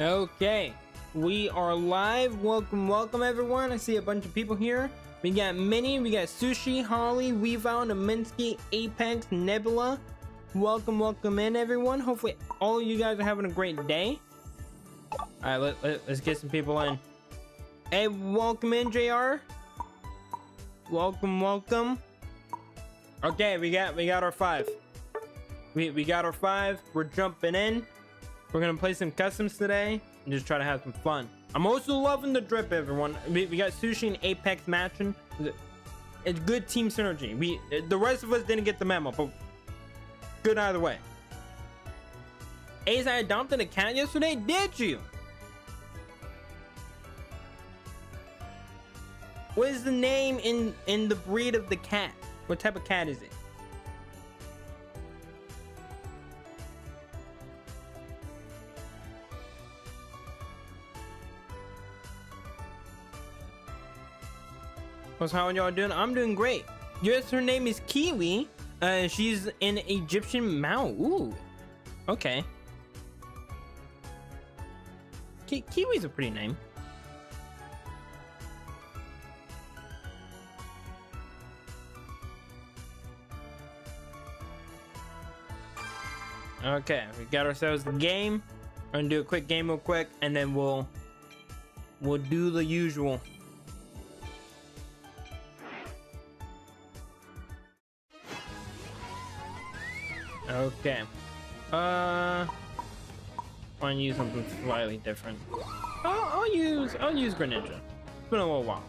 Okay, we are live. Welcome everyone. I see a bunch of people here. We got Minnie, we got Sushi, Holly, Weavow, Naminsky, Apex, Nebula. Welcome in everyone. Hopefully all of you guys are having a great day. All right, let's get some people in. Hey, welcome in, JR. Welcome. Okay, we got our 5. We got our 5. We're jumping in. We're gonna play some customs today and just try to have some fun. I'm also loving the drip, everyone. We got Sushi and Apex matching. It's good team synergy. The rest of us didn't get the memo, but good either way. Ace, I adopted a cat yesterday. Did you? What is the name in the breed of the cat? What type of cat is it? How are y'all doing? I'm doing great. Yes, her name is Kiwi. She's an Egyptian mouse. Ooh, okay. Kiwi's a pretty name. Okay, we got ourselves the game. I'm gonna do a quick game real quick, and then we'll do the usual. Okay. Want to use something slightly different. I'll use Greninja. It's been a little while.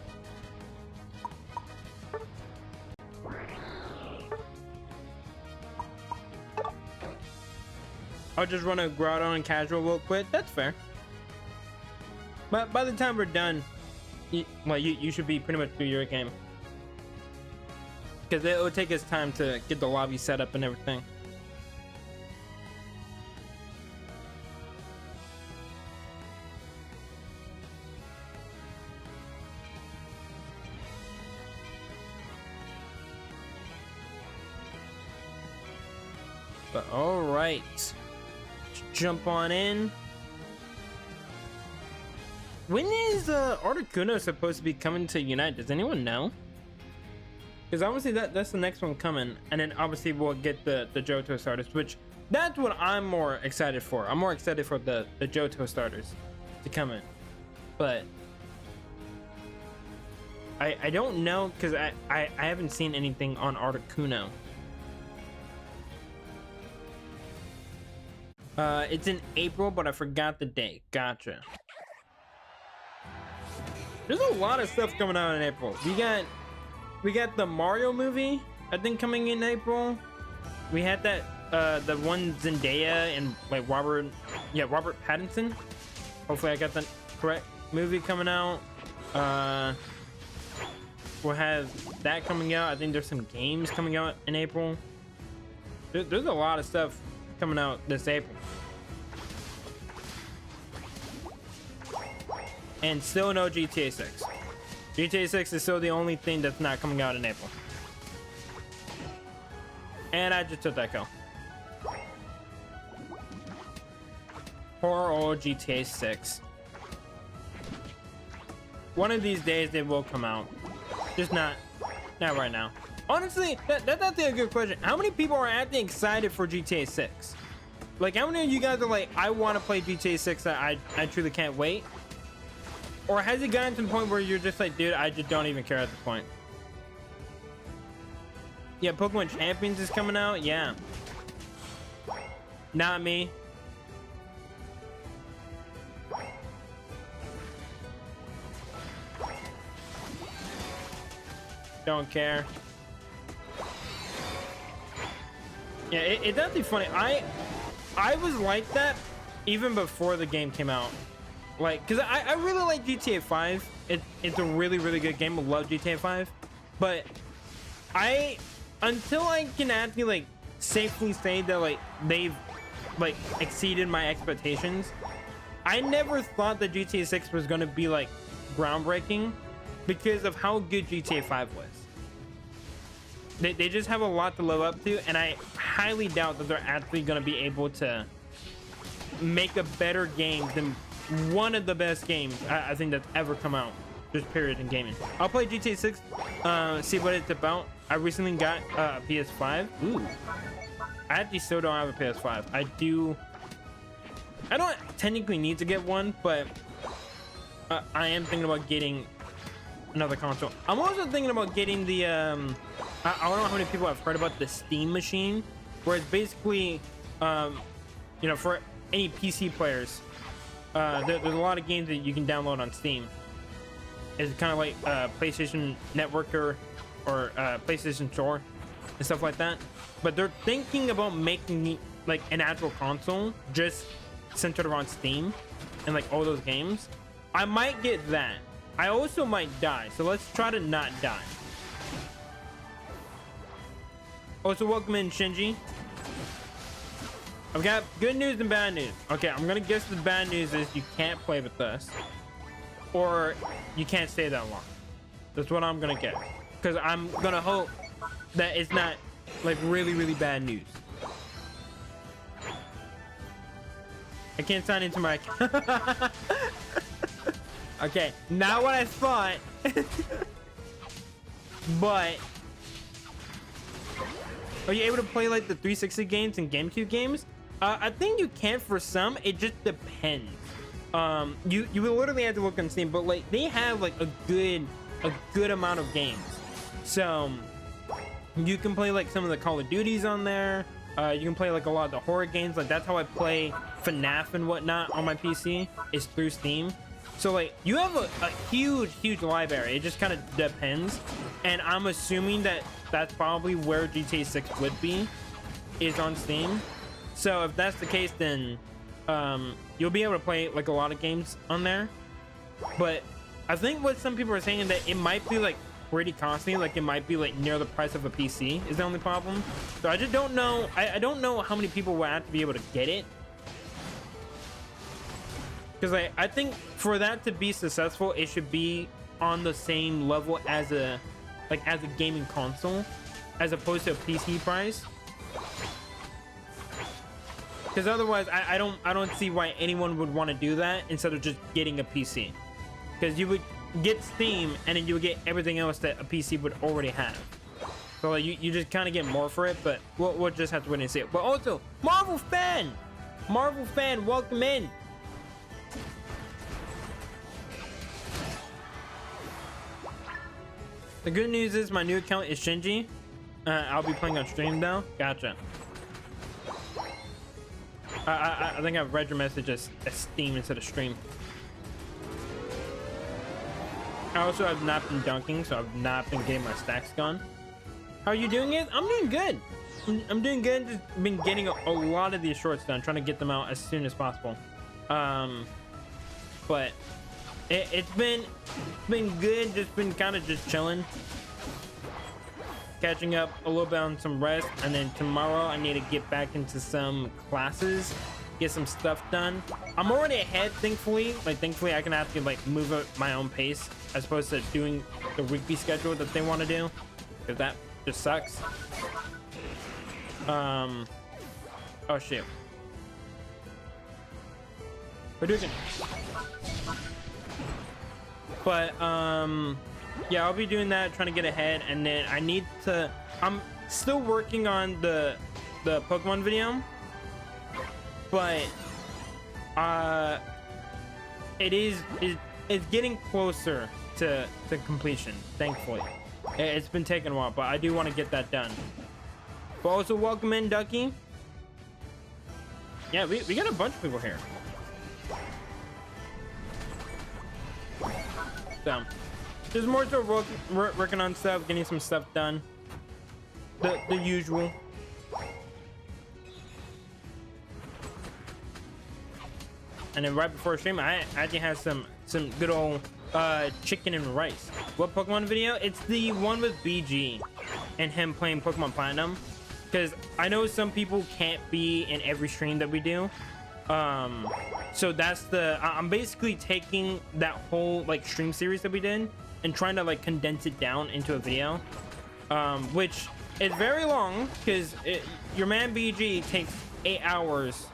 I'll just run a Groudon and casual real quick. That's fair. But by the time we're done, you should be pretty much through your game. Because it will take us time to get the lobby set up and everything. But all right, let's jump on in. When is Articuno supposed to be coming to Unite? Does anyone know? Because obviously that's the next one coming, and then obviously we'll get the Johto starters, which that's what I'm more excited for. I'm more excited for the Johto starters to come in, but I don't know because I haven't seen anything on Articuno. It's in April, but I forgot the date. Gotcha. There's a lot of stuff coming out in April. We got the Mario movie, I think, coming in April. We had that the one Zendaya and like Robert Pattinson. Hopefully I got the correct movie coming out. We'll have that coming out. I think there's some games coming out in April. There's a lot of stuff coming out this April. And still no GTA 6. GTA 6 is still the only thing that's not coming out in April. And I just took that kill. Poor old GTA 6. One of these days they will come out. Just not right now. Honestly, that's actually a good question. How many people are actually excited for GTA 6? Like, how many of you guys are like, I want to play GTA 6, I truly can't wait? Or has it gotten to the point where you're just like, dude, I just don't even care at this point? Yeah, Pokemon Champions is coming out. Yeah. Not me. Don't care. Yeah, it's actually funny. I was like that even before the game came out. Like, because I really like GTA 5. It's a really good game. I love GTA 5. But until I can actually like safely say that like they've like exceeded my expectations, I never thought that GTA 6 was going to be like groundbreaking because of how good GTA 5 was. They just have a lot to live up to, and I highly doubt that they're actually going to be able to make a better game than one of the best games I think that's ever come out, just period, in gaming. I'll play GTA 6, see what it's about. I recently got a PS5. Ooh, I actually still don't have a PS5. I don't technically need to get one, but I am thinking about getting another console. I'm also thinking about getting the I don't know how many people have heard about the Steam machine, where it's basically you know, for any PC players, there's a lot of games that you can download on Steam. It's kind of like PlayStation Network or PlayStation Store and stuff like that. But they're thinking about making like an actual console just centered around Steam and like all those games. I might get that. I also might die, so let's try to not die. Also, welcome in, Shinji. I've got good news and bad news. Okay, I'm gonna guess the bad news is you can't play with us, or you can't stay that long. That's what I'm gonna guess, because I'm gonna hope that it's not like really, really bad news. I can't sign into my account. Okay, not what I thought. But are you able to play like the 360 games and GameCube games? I think you can for some. It just depends. You will literally have to look on Steam, but like they have like a good amount of games. So you can play like some of the Call of Duties on there. You can play like a lot of the horror games. Like that's how I play FNAF and whatnot on my PC, is through Steam. So like you have a huge library. It just kind of depends, and I'm assuming that that's probably where GTA 6 would be, is on Steam. So if that's the case, then you'll be able to play like a lot of games on there. But I think what some people are saying is that it might be like pretty costly, like it might be like near the price of a PC is the only problem. So I just don't know. I don't know how many people will have to be able to get it. Because I think for that to be successful, it should be on the same level as a gaming console, as opposed to a PC price. Because otherwise, I don't see why anyone would want to do that instead of just getting a PC. Because you would get Steam and then you would get everything else that a PC would already have. So like, you just kind of get more for it, but we'll just have to wait and see it. But also, Marvel fan, welcome in. The good news is my new account is Shinji. I'll be playing on stream though. Gotcha. I think I've read your message as Steam instead of stream. I also have not been dunking, so I've not been getting my stacks gone. How are you doing it? I'm doing good. I'm doing good. Just been getting a lot of these shorts done, trying to get them out as soon as possible. But it's been good. Just been kind of just chilling, catching up a little bit on some rest, and then tomorrow I need to get back into some classes, get some stuff done. I'm already ahead, thankfully. Like thankfully I can actually like move at my own pace as opposed to doing the weekly schedule that they want to do, because that just sucks. Oh shit, we're doing it. But yeah, I'll be doing that, trying to get ahead, and then I need to, I'm still working on the Pokemon video, but it's getting closer to completion, thankfully. It's been taking a while, but I do want to get that done. But also welcome in, Ducky. Yeah, we got a bunch of people here. So there's more to working on stuff, getting some stuff done, the usual. And then right before stream, I actually have some good old chicken and rice. What Pokemon video? It's the one with BG and him playing Pokemon Platinum, because I know some people can't be in every stream that we do. So that's I'm basically taking that whole like stream series that we did and trying to like condense it down into a video, which is very long, because your man BG takes 8 hours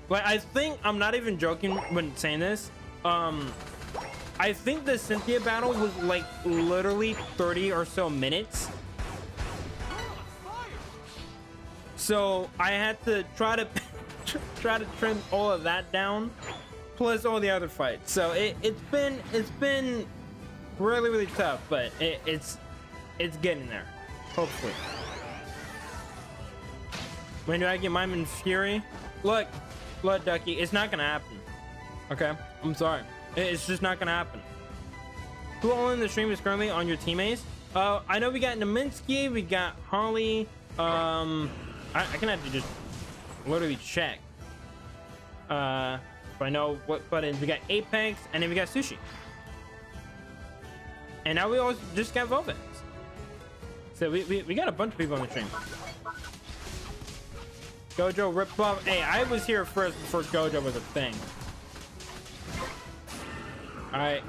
Like, I think I'm not even joking when saying this. I think the Cynthia battle was like literally 30 or so minutes. So I had to try to trim all of that down, plus all the other fights. So it's been really tough, but it's getting there. Hopefully. When do I get Mime and Fury? Look, Ducky, it's not gonna happen. Okay, I'm sorry. It's just not gonna happen. Who all in the stream is currently on your teammates? I know we got Naminsky, we got Holly. I can actually just literally check. If I know what buttons. We got Apex, and then we got Sushi. And now we also just got Velvet. So we got a bunch of people on the stream. Gojo ripped off. Hey, I was here first before Gojo was a thing. Alright.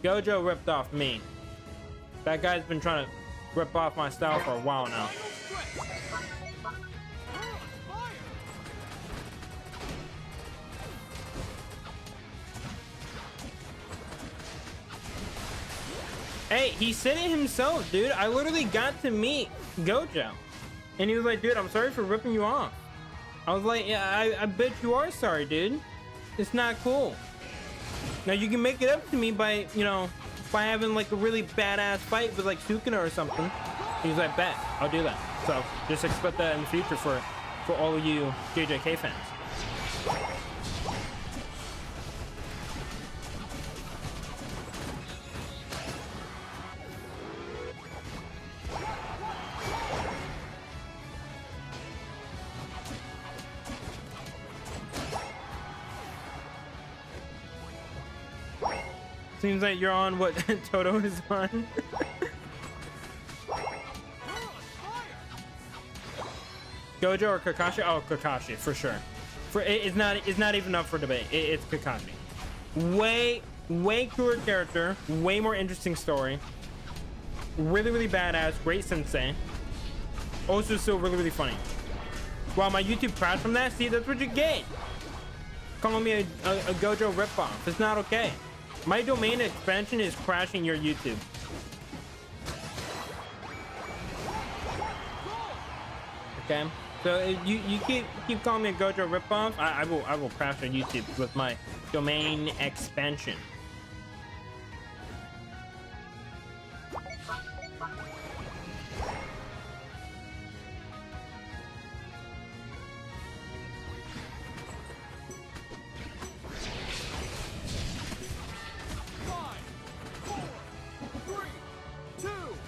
Gojo ripped off me. That guy's been trying to rip off my style for a while now. Hey, he said it himself, dude. I literally got to meet Gojo. And he was like, dude, I'm sorry for ripping you off. I was like, yeah, I bet you are sorry, dude. It's not cool. Now you can make it up to me by, you know, by having like a really badass fight with like Sukuna or something. He was like, bet, I'll do that. So just expect that in the future for all of you JJK fans. Seems like you're on what Toto is on. Gojo or Kakashi? Oh, Kakashi for sure. It's not even up for debate. It's Kakashi. Way cooler character, way more interesting story. Really badass, great sensei. Also still really funny. Wow, my YouTube crashed from that. See, that's what you get. Calling me a Gojo ripoff. It's not okay. My domain expansion is crashing your YouTube. Okay, so if you keep calling me a Gojo ripoff, I will crash your YouTube with my domain expansion.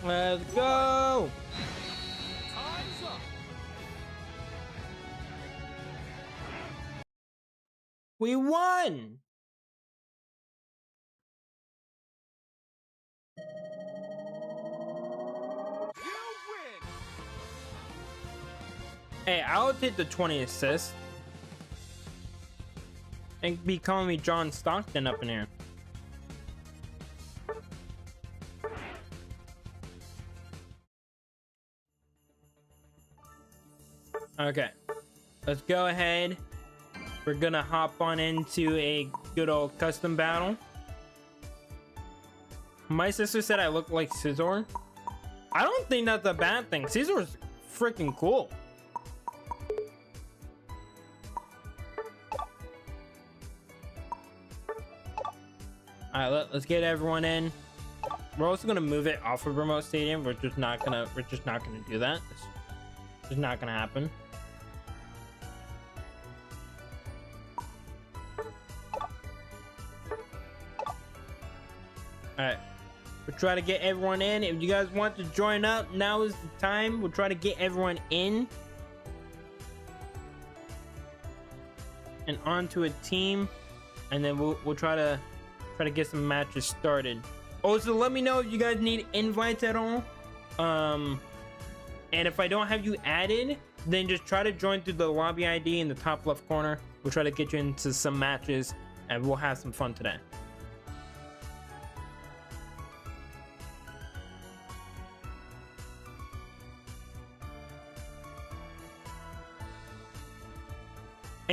Let's go! Time's up. We won! Hey, I'll take the 20 assists. And be calling me John Stockton up in here. Okay, let's go ahead. We're gonna hop on into a good old custom battle. My sister said I look like Scizor. I don't think that's a bad thing. Scizor's freaking cool. All right, let's get everyone in. We're also gonna move it off of remote stadium. We're just not gonna do that. It's just not gonna happen. All right, we'll try to get everyone in. If you guys want to join up, now is the time. We'll try to get everyone in and onto a team, and then we'll try to get some matches started. Also, let me know if you guys need invites at all. And if I don't have you added, then just try to join through the lobby ID in the top left corner. We'll try to get you into some matches, and we'll have some fun today.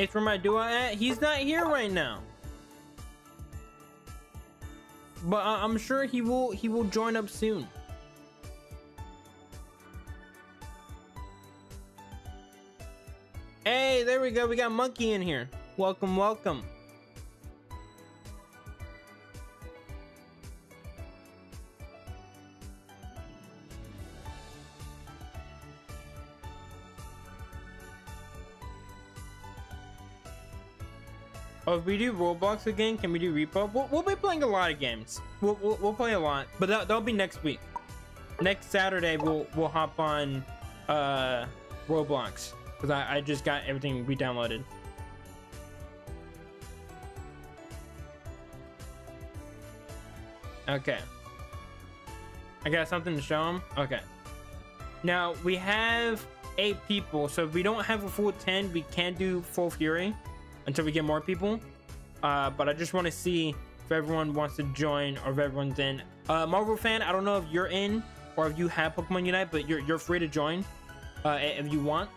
It's where my duo at. He's not here right now, but I'm sure he will join up soon. Hey, there we go. We got Monkey in here. Welcome, welcome. Oh, if we do Roblox again, can we do Repo? We'll be playing a lot of games. We'll play a lot, but that'll be next week. Next Saturday, we'll hop on Roblox because I just got everything re-downloaded. Okay. I got something to show him. Okay. Now we have 8 people, so if we don't have a full 10, we can't do full Fury until we get more people. But I just want to see if everyone wants to join or if everyone's in. Marvel fan, I don't know if you're in or if you have Pokemon Unite, but you're free to join if you want.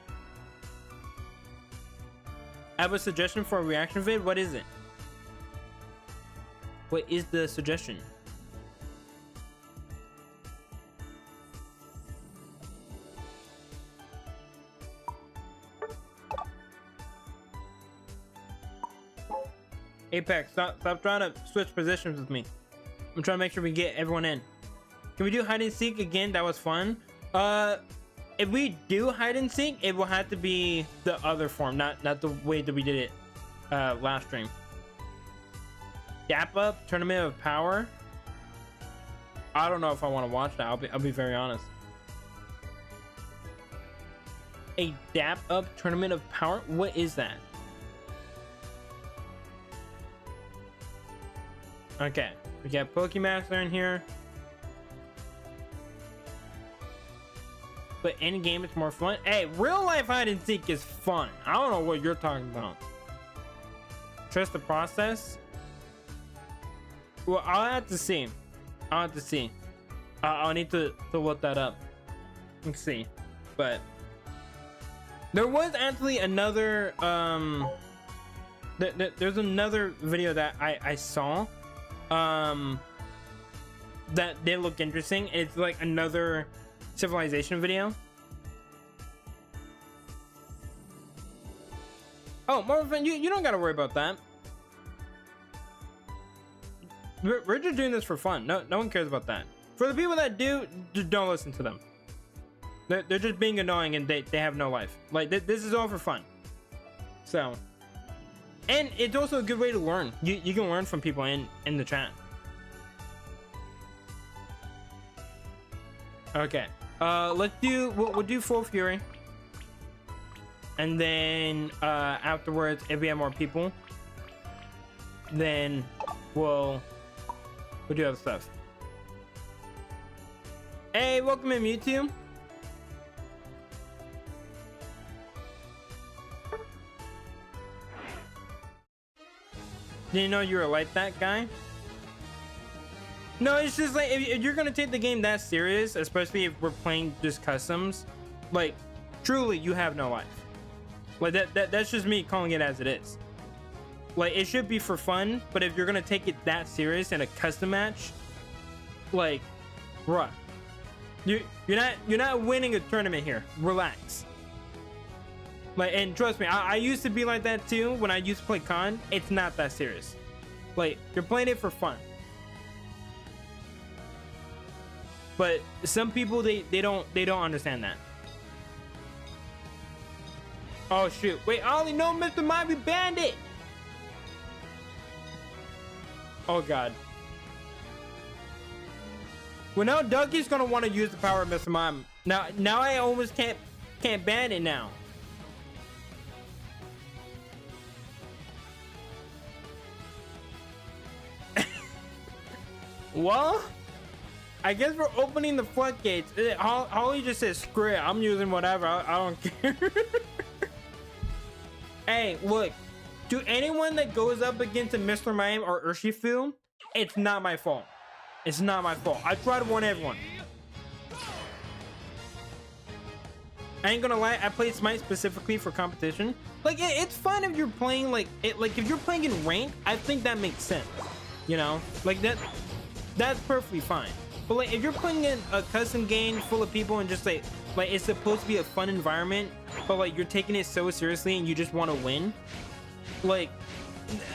I have a suggestion for a reaction vid. What is it? What is the suggestion? Apex, stop trying to switch positions with me. I'm trying to make sure we get everyone in. Can we do hide and seek again? That was fun. If we do hide and seek, it will have to be the other form, not the way that we did it last stream. Dap Up Tournament of Power. I don't know if I want to watch that. I'll be very honest. A Dap Up Tournament of Power. What is that? Okay, we got Pokemaster in here. But in game it's more fun. Hey, real life hide and seek is fun. I don't know what you're talking about. Trust the process. Well, I'll have to see. I'll have to see. I'll need to look that up. Let's see. But there was actually another there's another video that I saw that did look interesting. It's like another Civilization video. Oh, Marvin, you don't gotta worry about that. We're just doing this for fun. No one cares about that. For the people that do, just don't listen to them. They're just being annoying and they have no life. Like this is all for fun. So, and it's also a good way to learn. You can learn from people in the chat. Okay. Let's do we'll do full Fury. And then afterwards, if we have more people, then we'll do other stuff. Hey, welcome in Mewtwo. Didn't know you were like that guy. No, it's just like if you're gonna take the game that serious, especially if we're playing just customs, like truly you have no life. Like that's just me calling it as it is. Like it should be for fun, but if you're gonna take it that serious in a custom match, like, bruh, you're not winning a tournament here. Relax. Like, and trust me, I used to be like that too when I used to play Con. It's not that serious. Like you're playing it for fun. But some people they don't understand that. Oh shoot! Wait, Ollie, no, Mr. Mime, we banned it. Oh god. Well, now Dougie's gonna want to use the power of Mr. Mime. Now I almost can't ban it now. Well, I guess we're opening the floodgates. Holly just says, screw it, I'm using whatever. I don't care. Hey, look, to anyone that goes up against a Mr. Mime or Urshifu, it's not my fault. It's not my fault. I try to warn everyone. I ain't gonna lie, I play Smite specifically for competition. Like it's fun if you're playing like it. Like if you're playing in rank, I think that makes sense. You know, like that's perfectly fine. But like if you're playing in a custom game full of people and just like it's supposed to be a fun environment, but like you're taking it so seriously and you just want to win, like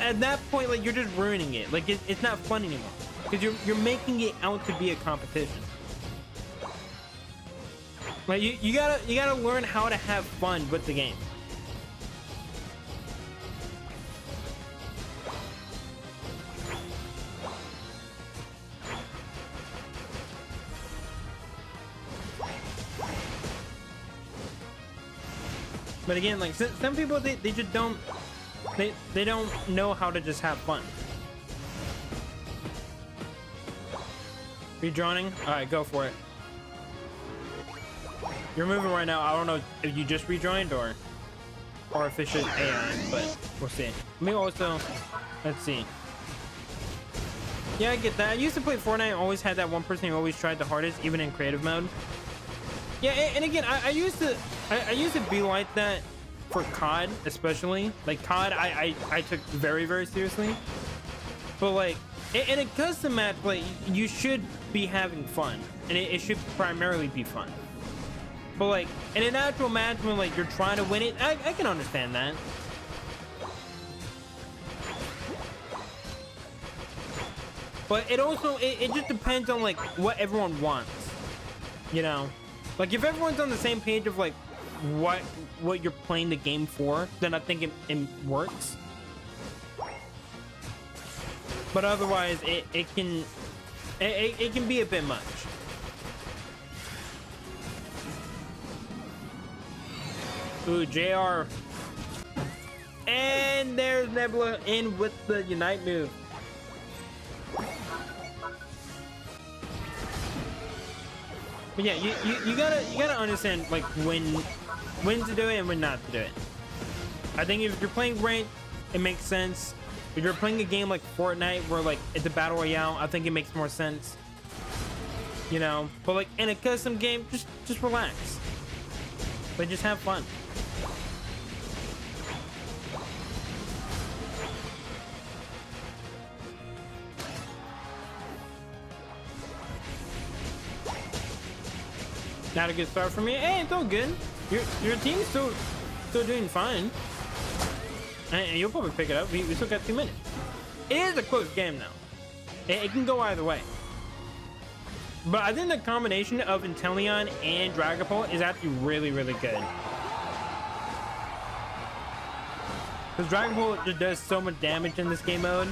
at that point, like you're just ruining it. Like it's not fun anymore because you're making it out to be a competition. Like you gotta learn how to have fun with the game. But again, like some people they just don't they don't know how to just have fun. Rejoining? Alright, go for it. You're moving right now. I don't know if you just rejoined or if it's just AI, but we'll see. Let me also, let's see. Yeah, I get that. I used to play Fortnite. I always had that one person who always tried the hardest, even in creative mode. Yeah, and again, I used to be like that for COD, especially. Like COD, I took very, very seriously. But like in a custom match, like you should be having fun, and it should primarily be fun. But like in an actual match when like you're trying to win it, I can understand that. But it also it just depends on like what everyone wants, you know. Like if everyone's on the same page of like what you're playing the game for, then I think it works. But otherwise, it can be a bit much. Ooh, JR. And there's Nebula in with the Unite move. But yeah, you gotta understand like when to do it and when not to do it. I think if you're playing ranked, it makes sense. If you're playing a game like Fortnite where like it's a battle royale, I think it makes more sense. You know, but like in a custom game, just relax. Like just have fun. Not a good start for me. Hey, it's all good. Your team's still doing fine. And you'll probably pick it up. We still got 2 minutes. It is a close game now. It can go either way. But I think the combination of Inteleon and Dragapult is actually really, really good. Because Dragapult just does so much damage in this game mode.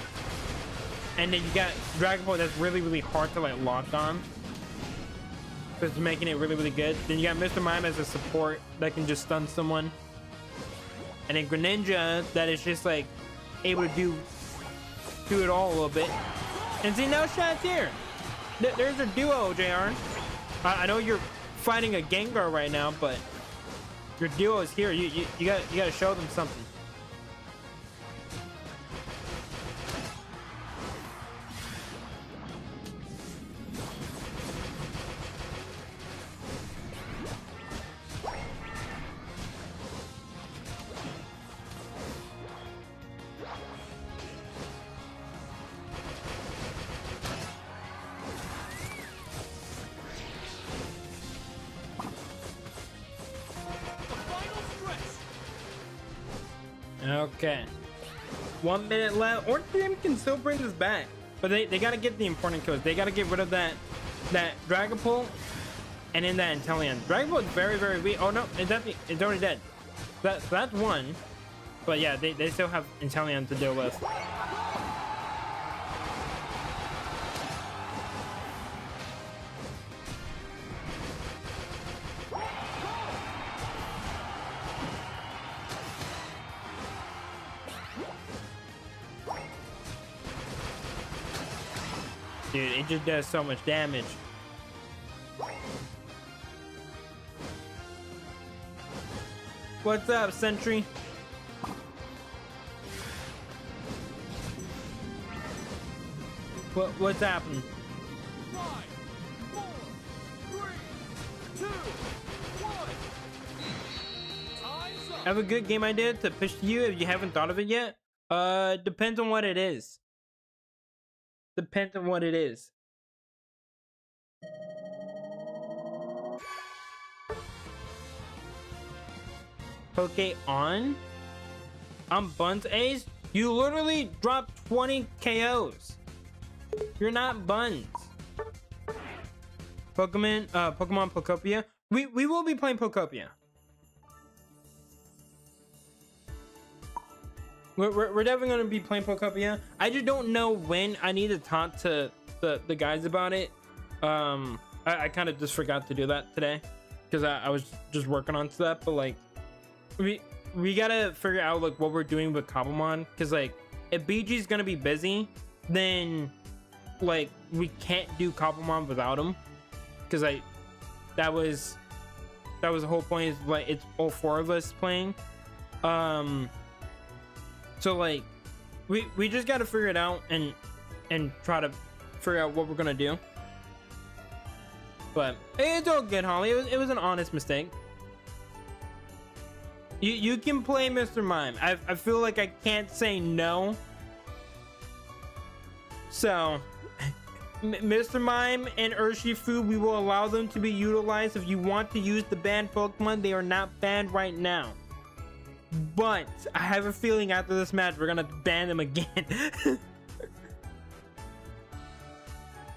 And then you got Dragapult that's really, really hard to like lock on. So it's making it really, really good. Then you got Mr. Mime as a support that can just stun someone. And then Greninja that is just like able to do it all a little bit. And see, now Shad's here. There's a duo, JR. I know you're fighting a Gengar right now, but your duo is here. You gotta show them something. Okay. 1 minute left. Orange Team can still bring this back. But they gotta get the important kills. They gotta get rid of that Dragapult and then that Inteleon. Dragapult is very, very weak. Oh no, it's already dead. That's one. But yeah, they still have Inteleon to deal with. Dude, it just does so much damage. What's up, Sentry? What's happening? 5, 4, 3, 2, 1. I have a good game idea to pitch to you if you haven't thought of it yet. Depends on what it is. Depends on what it is. Poke on Buns Ace. You literally dropped 20 KOs. You're not Buns. Pokemon Pokopia. We will be playing Pokopia. We're definitely gonna be playing Pokopia. I just don't know when. I need to talk to the guys about it. I kind of just forgot to do that today because I was just working on stuff. But like, we gotta figure out like what we're doing with Cobblemon, because like if BG's gonna be busy, then like we can't do Cobblemon without him, because like that was the whole point, is like it's all four of us playing. So like we just got to figure it out and try to figure out what we're gonna do. But it's all good, Holly. It was an honest mistake. You can play Mr. Mime. I feel like I can't say no. So Mr. Mime and Urshifu, we will allow them to be utilized. If you want to use the banned Pokemon, they are not banned right now. But I have a feeling after this match we're gonna ban them again.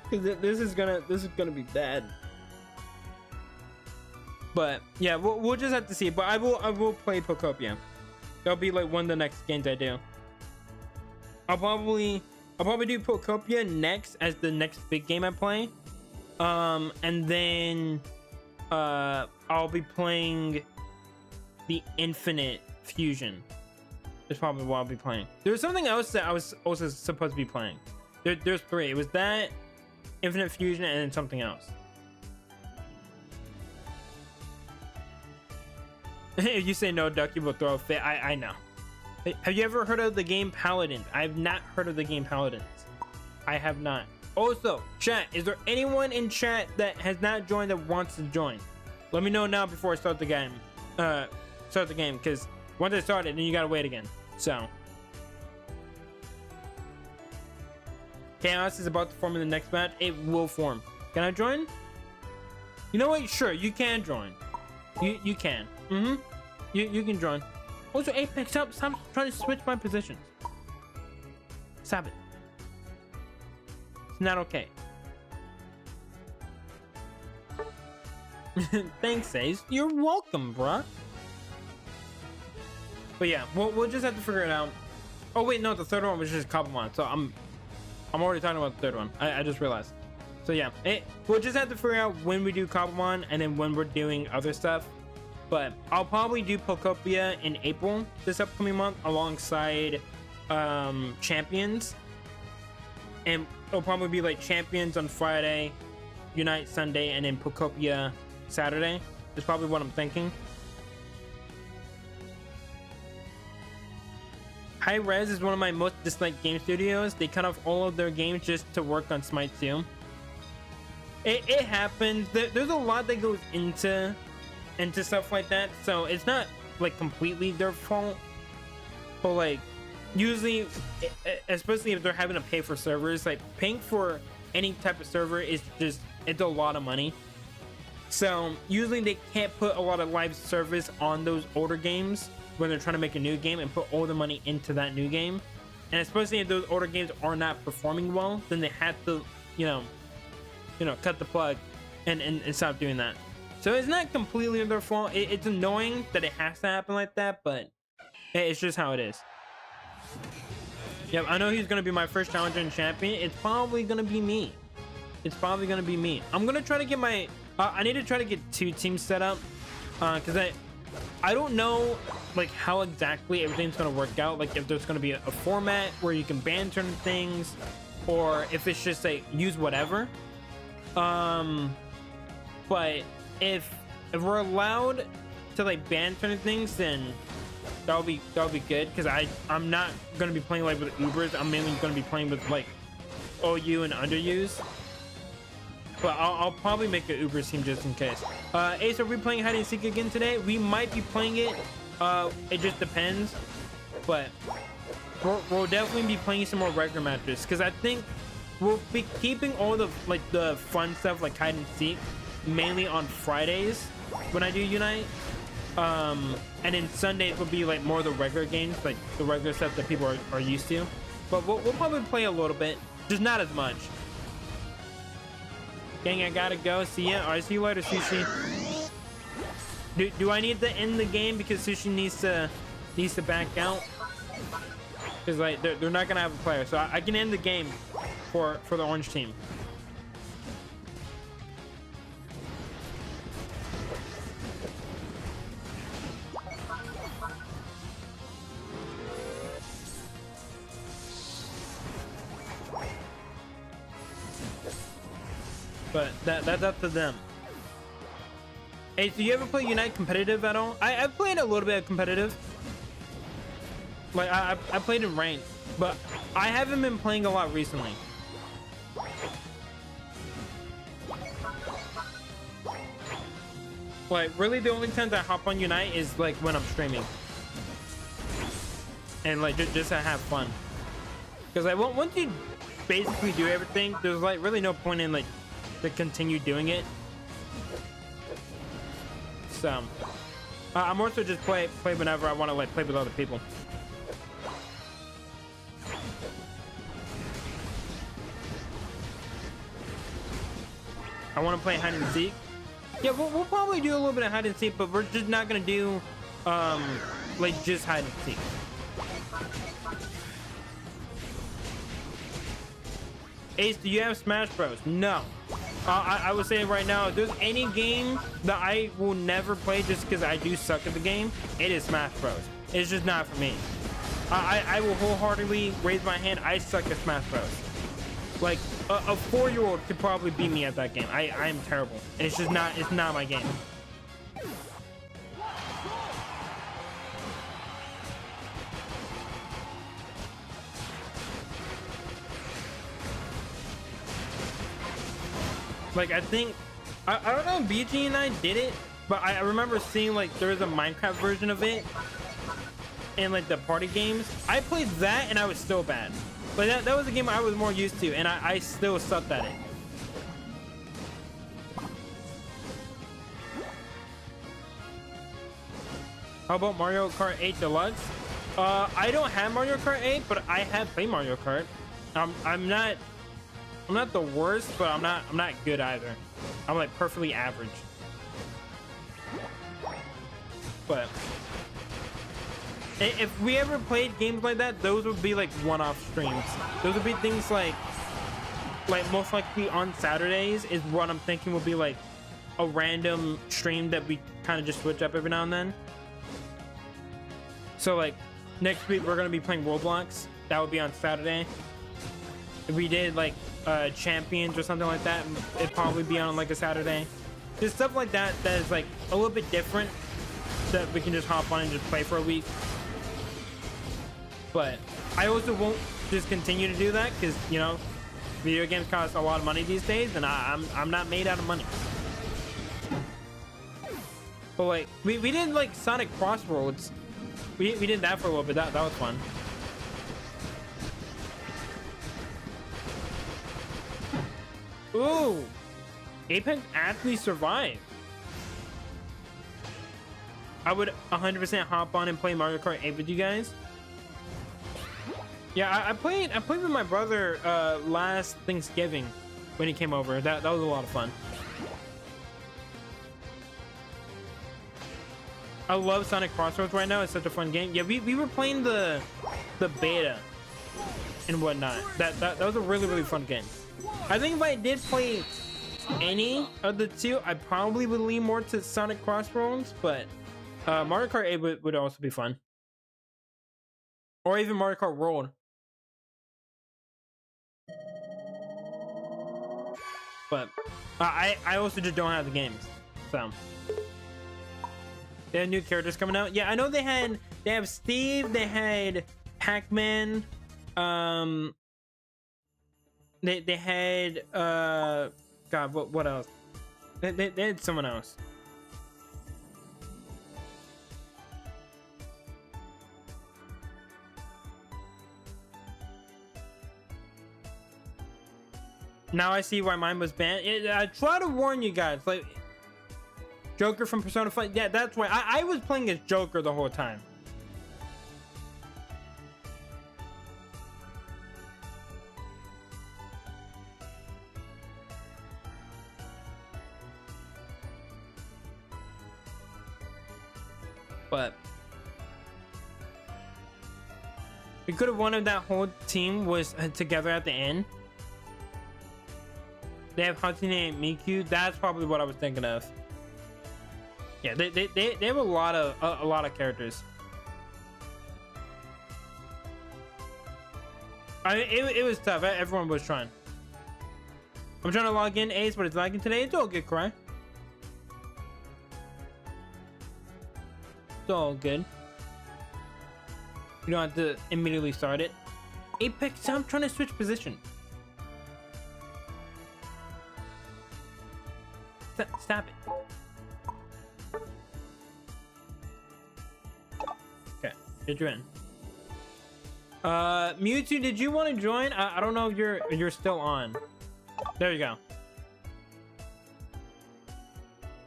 Because this is gonna be bad. But yeah, we'll just have to see. But I will play Pokopia. That'll be like one of the next games I do. I'll probably do Pokopia next as the next big game I play. And then I'll be playing the Infinite Fusion. That's probably what I'll be playing. There's something else that I was also supposed to be playing. There's three. It was that, Infinite Fusion, and then something else. If you say no, Ducky will throw a fit. I know. Have you ever heard of the game Paladins? I have not heard of the game Paladins. I have not. Also, chat, is there anyone in chat that has not joined that wants to join? Let me know now before I start the game. Because once I start it, then you gotta wait again. So Chaos is about to form in the next match. It will form. Can I join? You know what? Sure, you can join. You can. You can join. Also, Apex, stop trying to switch my positions. Stop it. It's not okay. Thanks, Ace. You're welcome, bruh. But yeah, we'll just have to figure it out. Oh wait, no, the third one was just Cobblemon. So I'm already talking about the third one. I just realized. So yeah, we'll just have to figure out when we do Cobblemon and then when we're doing other stuff. But I'll probably do Pokopia in April this upcoming month alongside Champions. And it'll probably be like Champions on Friday, Unite Sunday, and then Pokopia Saturday. That's probably what I'm thinking. High Res is one of my most disliked game studios. They cut off all of their games just to work on Smite 2. It happens. There's a lot that goes into stuff like that, so it's not like completely their fault. But like usually, especially if they're having to pay for servers, like paying for any type of server is just, it's a lot of money. So usually they can't put a lot of live service on those older games when they're trying to make a new game and put all the money into that new game. And especially if those older games are not performing well, then they have to, you know, cut the plug and stop doing that. So it's not completely their fault. It's annoying that it has to happen like that, but it's just how it is. Yep, I know he's gonna be my first challenger and champion. It's probably gonna be me. I'm gonna try to get my I need to try to get 2 teams set up, because I don't know like how exactly everything's gonna work out. Like if there's gonna be a format where you can ban certain things, or if it's just like use whatever. But if we're allowed to like ban certain things, then that'll be good, because I'm not gonna be playing like with Ubers. I'm mainly gonna be playing with like OU and underuse. But I'll probably make an Uber team just in case. Ace, are we playing hide and seek again today? We might be playing it It just depends, but we'll definitely be playing some more regular matches because I think we'll be keeping all the the fun stuff like hide and seek mainly on Fridays when I do Unite. And then Sundays will be like more of the regular games, like the regular stuff that people are used to. But we'll probably play a little bit, just not as much. Gang, I gotta go. See ya. Alright, see you later, Sushi. Do I need to end the game because Sushi needs to back out? Because like they're not gonna have a player, so I can end the game for the orange team. But that's up to them. Hey, so you ever play Unite competitive at all? I played a little bit of competitive. Like I played in ranked, but I haven't been playing a lot recently. Like really, the only times I hop on Unite is like when I'm streaming, and like just to have fun. Because like once you basically do everything, there's like really no point in like to continue doing it. So I'm also just play whenever I want to like play with other people. I want to play hide and seek. Yeah, we'll probably do a little bit of hide and seek, but we're just not gonna do like just hide and seek. Ace, do you have Smash Bros? No. I would say right now, if there's any game that I will never play just because I do suck at the game, it is Smash Bros. It's just not for me. I will wholeheartedly raise my hand. I suck at Smash Bros. Like a 4-year-old could probably beat me at that game. I am terrible. It's just not. It's not my game. Like I think I don't know if BG and I did it, but I remember seeing like there was a Minecraft version of it in like the party games. I played that and I was still bad. But that was a game I was more used to, and I still sucked at it. How about Mario Kart 8 Deluxe? I don't have Mario Kart 8, but I have played Mario Kart. I'm not the worst, but I'm not good either. I'm like perfectly average. But if we ever played games like that, those would be like one-off streams. Those would be things like most likely on Saturdays is what I'm thinking would be like a random stream that we kind of just switch up every now and then. So like next week we're gonna be playing Roblox. That would be on Saturday. If we did like Champions or something like that, it'd probably be on like a Saturday. Just stuff like that that is like a little bit different that we can just hop on and just play for a week. But I also won't just continue to do that because, you know, video games cost a lot of money these days, and I'm not made out of money. But like we did like Sonic Crossroads. We did that for a little bit. That was fun. Ooh, Apex actually survived. I would 100% hop on and play Mario Kart 8 with you guys. Yeah, I played with my brother last Thanksgiving when he came over. That was a lot of fun. I love Sonic Crossroads right now. It's such a fun game. Yeah, we were playing the beta and whatnot. That was a really fun game. I think if I did play any of the two, I probably would lean more to Sonic Crossroads, but Mario Kart 8 would also be fun. Or even Mario Kart World. But I also just don't have the games. So they have new characters coming out. Yeah, I know they have Steve, they had Pac-Man, they had God, what else? They had someone else. Now I see why mine was banned. I try to warn you guys, like Joker from Persona 5. Yeah, that's why I was playing as Joker the whole time. But we could have wanted that whole team was together at the end. They have Hatsune and Miku. That's probably what I was thinking of. Yeah, they have a lot of characters. It was tough. Everyone was trying. I'm trying to log in, Ace, but it's lagging today. It's all good, Cry. It's all good. You don't have to immediately start it. Apex, I'm trying to switch position. Stop it. Okay, get you in. Mewtwo, did you want to join? I don't know if you're still on. There you go.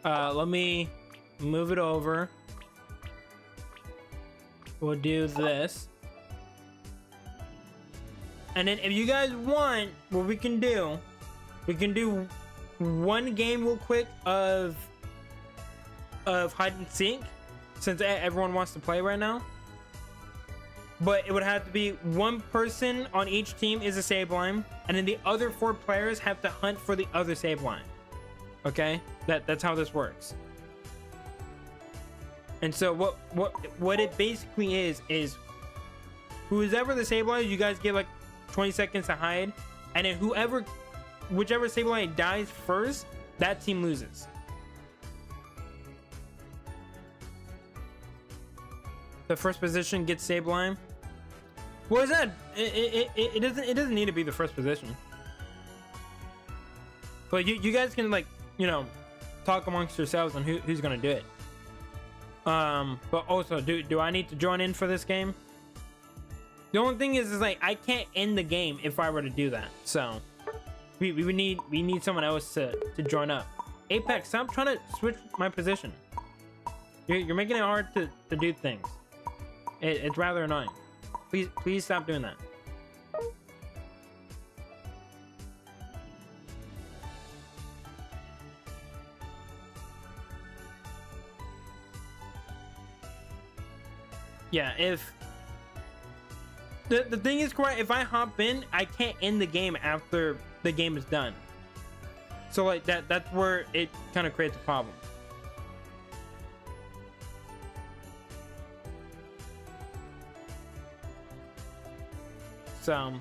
Let me move it over. We'll do this. And then if you guys want, what we can do one game real quick of hide and seek, since everyone wants to play right now. But it would have to be one person on each team is a Sableye, and then the other 4 players have to hunt for the other Sableye. Okay, that's how this works. And so what it basically is whoever the Sableye, you guys get like 20 seconds to hide, and then whichever Sableye dies first, that team loses. The first position gets Sableye. What is that? It doesn't need to be the first position. But you guys can, like, you know, talk amongst yourselves on who's gonna do it. But also, do I need to join in for this game? The only thing is like I can't end the game if I were to do that. So we need someone else to join up. Apex, stop trying to switch my position. You're making it hard to do things. It's rather annoying. Please stop doing that. Yeah, if the thing is, correct, if I hop in, I can't end the game after the game is done. So like that's where it kind of creates a problem. So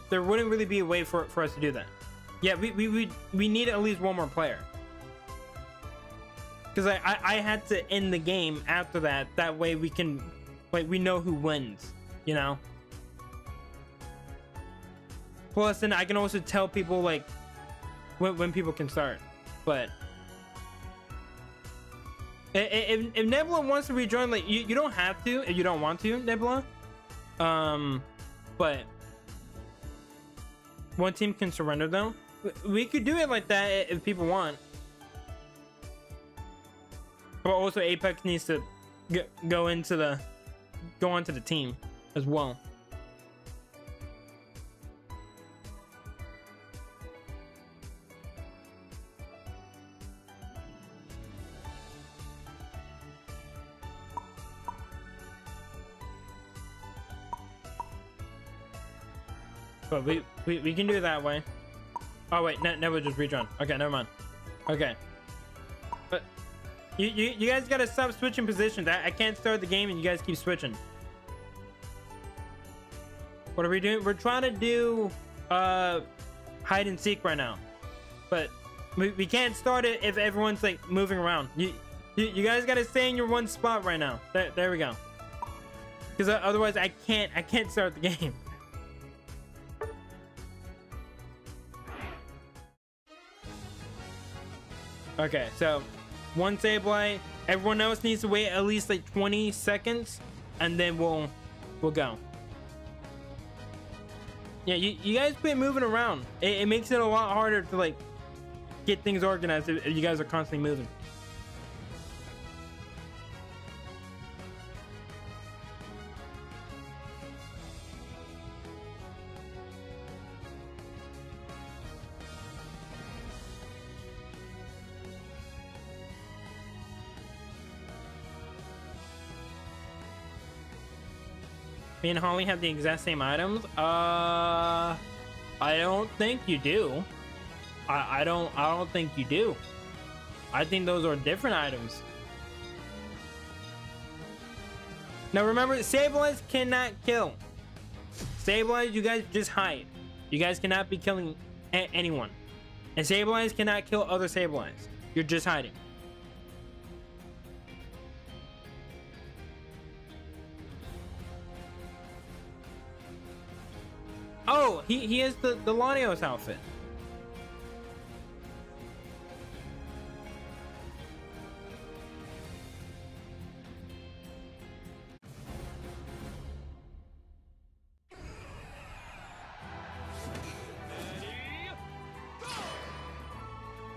there wouldn't really be a way for us to do that. Yeah, we need at least one more player. Because I had to end the game after that. That way we can, like, we know who wins, you know? Plus, then I can also tell people, like, when people can start. But if Nebula wants to rejoin, like, you don't have to if you don't want to, Nebula. But one team can surrender though. We could do it like that if people want. But also Apex needs to go onto the team as well. But we can do it that way. Oh wait, never just rejoin. Okay, never mind. Okay. But you guys gotta stop switching positions. I can't start the game and you guys keep switching. What are we doing? We're trying to do hide and seek right now. But we can't start it if everyone's like moving around. You guys gotta stay in your one spot right now. There we go. Because otherwise I can't start the game. Okay, so one Sableye. Everyone else needs to wait at least like 20 seconds, and then we'll go. Yeah, you guys quit moving around. It makes it a lot harder to like get things organized if you guys are constantly moving. Me and Holly have the exact same items. I don't think you do. I don't think you do. I think those are different items. Now remember, Sableye cannot kill. Sableye, you guys just hide. You guys cannot be killing anyone. And Sableye cannot kill other Sableyes. You're just hiding. Oh, he has the Latios outfit.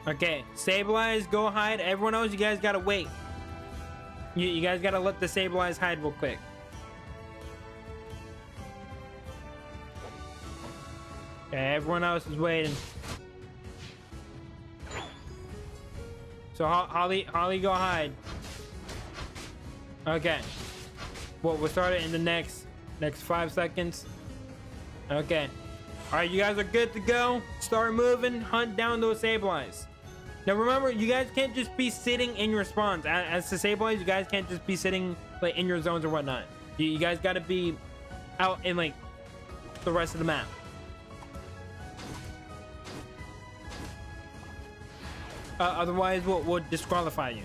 Okay, Sableyes, go hide. Everyone else, you guys gotta wait. You guys gotta let the Sableyes hide real quick. Okay, everyone else is waiting. So Holly, go hide. Okay. Well, we'll start it in the next 5 seconds. Okay. All right, you guys are good to go. Start moving. Hunt down those Sableyes. Now remember, you guys can't just be sitting in your spawns. As the Sableyes, you guys can't just be sitting like in your zones or whatnot. You guys got to be out in like the rest of the map. Otherwise, we'll disqualify you.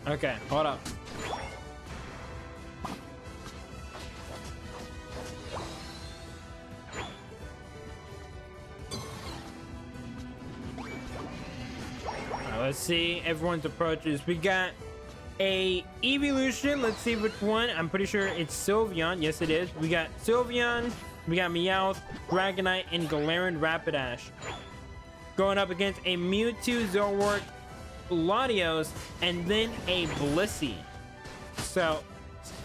Okay, hold up. Let's see everyone's approaches. We got a evolution. Let's see which one. I'm pretty sure it's Sylveon. Yes, it is. We got Sylveon. We got Meowth, Dragonite, and Galarian Rapidash. Going up against a Mewtwo, Zoroark, Latios, and then a Blissey. So,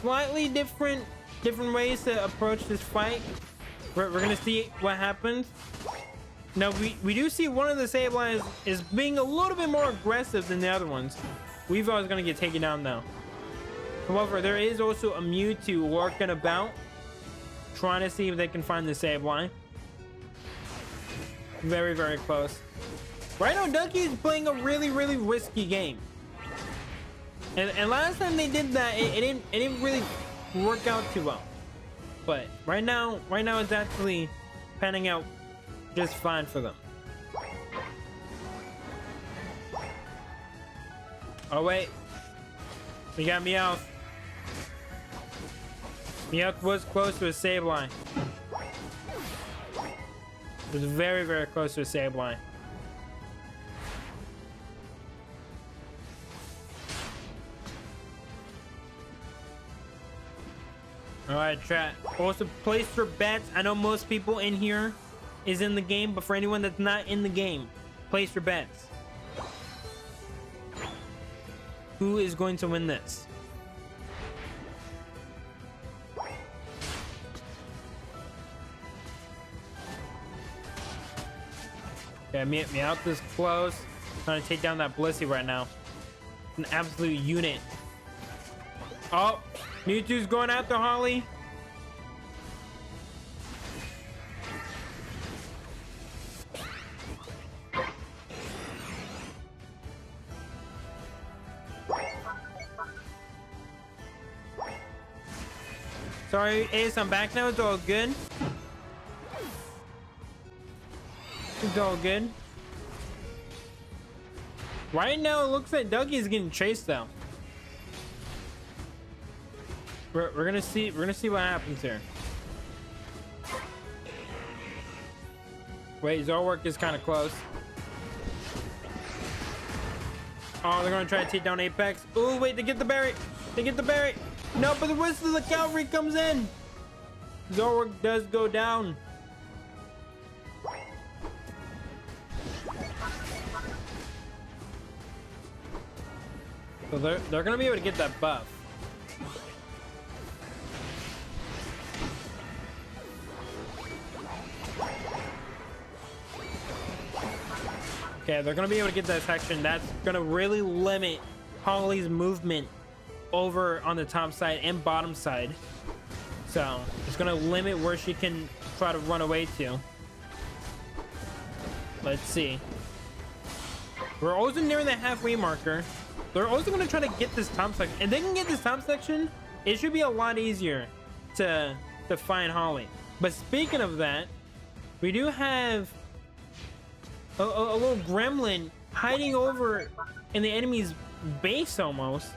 slightly different ways to approach this fight. We're gonna see what happens. Now, we do see one of the Sableyes is being a little bit more aggressive than the other ones. Weavile is gonna get taken down now. However, there is also a Mewtwo lurking about, trying to see if they can find the Sableye. Very, very close. Right now, Ducky is playing a really, really risky game. And last time they did that, it didn't really work out too well. But right now it's actually panning out just fine for them. Oh wait, we got Meowth. Meowth was close to a Sableye. It was very, very close to a Sableye. Alright, chat. Also, place your bets. I know most people in here is in the game, but for anyone that's not in the game, place your bets. Who is going to win this? Okay, Meowth is close. Trying to take down that Blissey right now. An absolute unit. Oh, Mewtwo's going after Holly. Sorry, Ace, I'm back now. It's all good. It's all good. Right now, it looks like Dougie is getting chased though. We're gonna see what happens here. Wait, Zoroark is kind of close. Oh, they're gonna try to take down Apex. Oh, wait, they get the berry. They get the berry. No, but the rest of the cavalry comes in. Zork does go down. So they're gonna be able to get that buff. Okay, they're gonna be able to get that section. That's gonna really limit Holly's movement over on the top side and bottom side. So it's gonna limit where she can try to run away to. Let's see. We're also nearing the halfway marker. They're also gonna try to get this top section. If they can get this top section, it should be a lot easier to find Holly. But speaking of that, we do have a little gremlin hiding over in the enemy's base almost.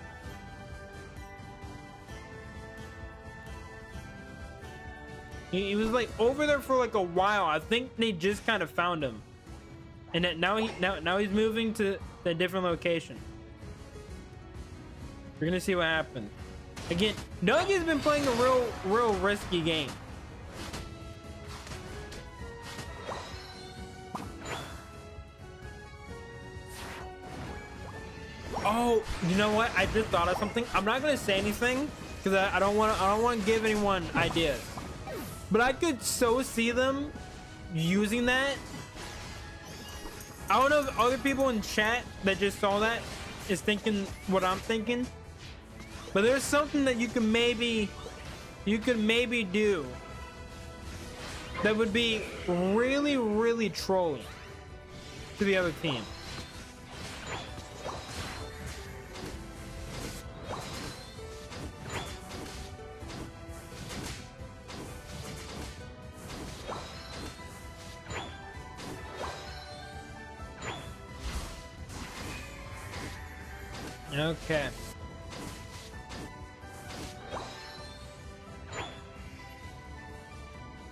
He was like over there for like a while. I think they just kind of found him, and that now he's moving to a different location. We're gonna see what happens. Again, Dougie's been playing a real risky game. Oh, you know what? I just thought of something. I'm not gonna say anything because I don't want to give anyone ideas. But I could so see them using that. I don't know if other people in chat that just saw that is thinking what I'm thinking. But there's something that you could maybe do that would be really trolling to the other team. Okay.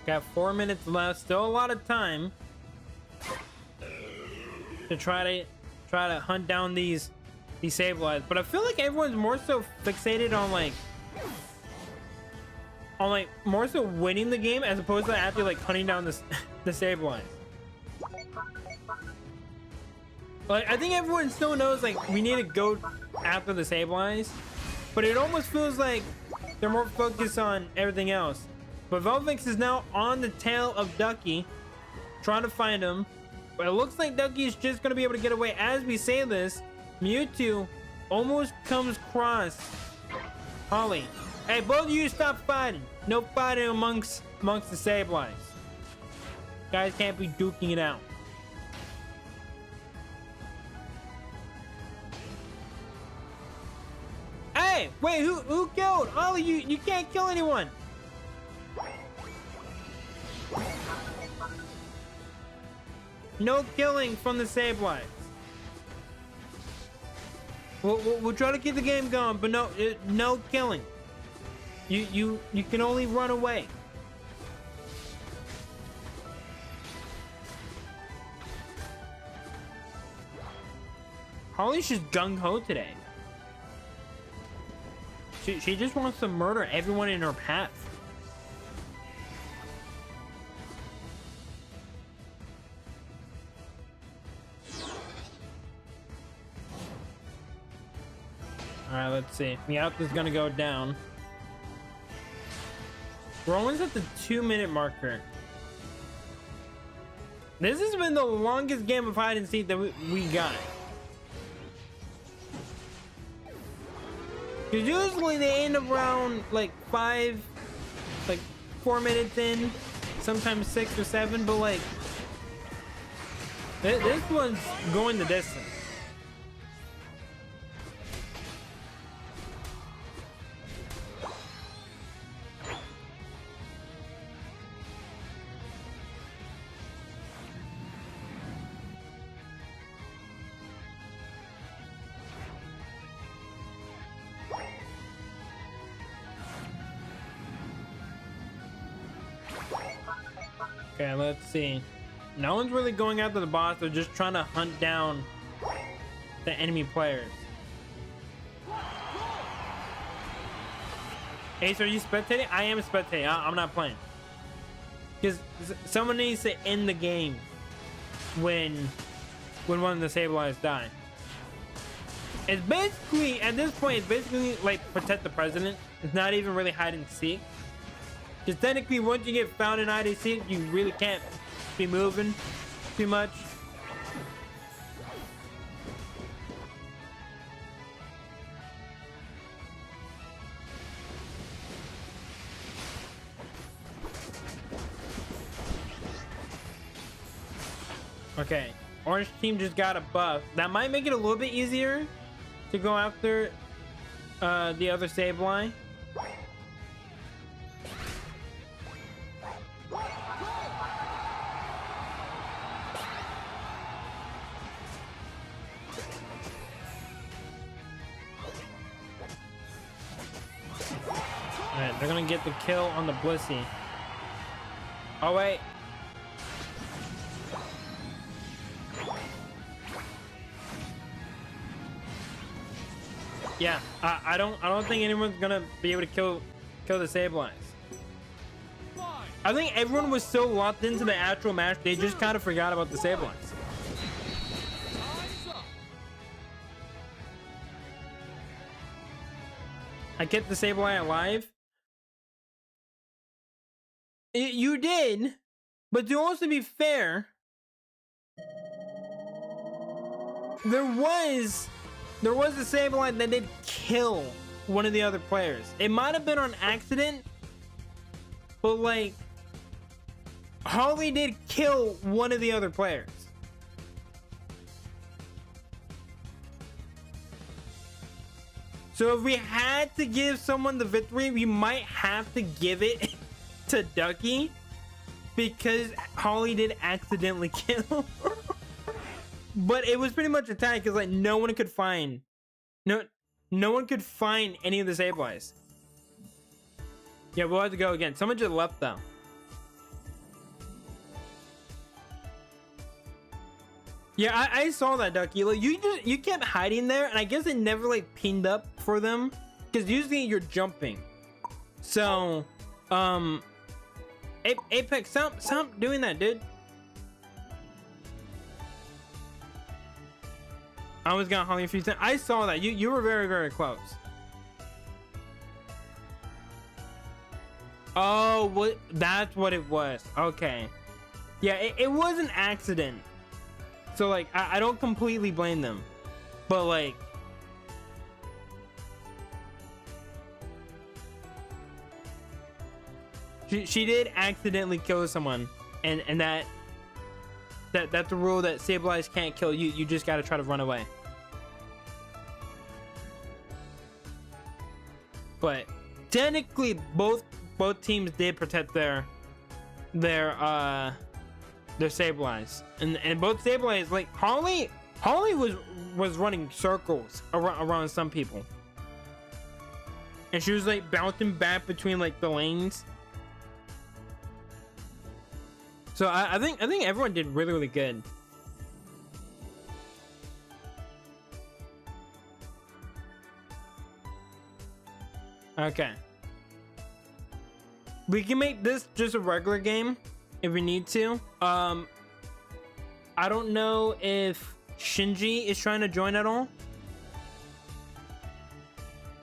Got 4 minutes left. Still a lot of time to try to hunt down these Sableyes. But I feel like everyone's more so fixated on more so winning the game as opposed to actually like hunting down the Sableyes. Like, I think everyone still knows like we need to go after the Sableyes, but it almost feels like they're more focused on everything else. But Velvix is now on the tail of Ducky, trying to find him. But it looks like Ducky is just going to be able to get away. As we say this, Mewtwo almost comes across Holly. Hey, both of you stop fighting. No fighting amongst the Sableyes. Guys can't be duking it out. Hey, wait, who killed? Ollie, you can't kill anyone. No killing from the Sableyes. We'll try to keep the game going, but no killing. You can only run away. Holly's just gung-ho today. She just wants to murder everyone in her path. Alright, let's see. Meowth gonna go down. We're almost at the 2-minute marker. This has been the longest game of hide and seek that we got. Because usually they end around like 4 minutes in, sometimes 6 or 7, but like this one's going the distance. Okay, let's see. No one's really going after the boss. They're just trying to hunt down the enemy players. Ace, are you spectating? I am spectating. I'm not playing. Because someone needs to end the game when one of the Sableyes die. It's basically, at this point, it's basically like protect the president. It's not even really hide and seek. Because technically, once you get found in hide and seek, you really can't be moving too much. Okay, orange team just got a buff. That might make it a little bit easier to go after the other Sableye. Alright, they're gonna get the kill on the Blissey. Oh wait. Yeah, I don't think anyone's gonna be able to kill the Sableyes. I think everyone was so locked into the actual match, they just kind of forgot about the Sableyes. I kept the Sableye alive. You did, but to also be fair, there was a Sableye that did kill one of the other players. It might have been on accident, but like Holly did kill one of the other players. So if we had to give someone the victory, we might have to give it to Ducky because Holly did accidentally kill. But it was pretty much a tie because like no one could find any of the Sableyes. Yeah, we'll have to go again. Someone just left though. Yeah, I saw that, Ducky. Like you kept hiding there, and I guess it never like pinged up for them because usually you're jumping. So, Apex, stop doing that, dude. I almost got Holly a few times. I saw that. You were very, very close. Oh, what? That's what it was. Okay. Yeah, it was an accident. So, like, I don't completely blame them. But, like... She did accidentally kill someone. And that's a rule that Sableyes can't kill you. You just gotta try to run away. But technically both teams did protect their Sableyes. And both Sableyes, like Holly was running circles around some people. And she was like bouncing back between like the lanes. So I think everyone did really, really good. Okay. We can make this just a regular game if we need to. I don't know if Shinji is trying to join at all.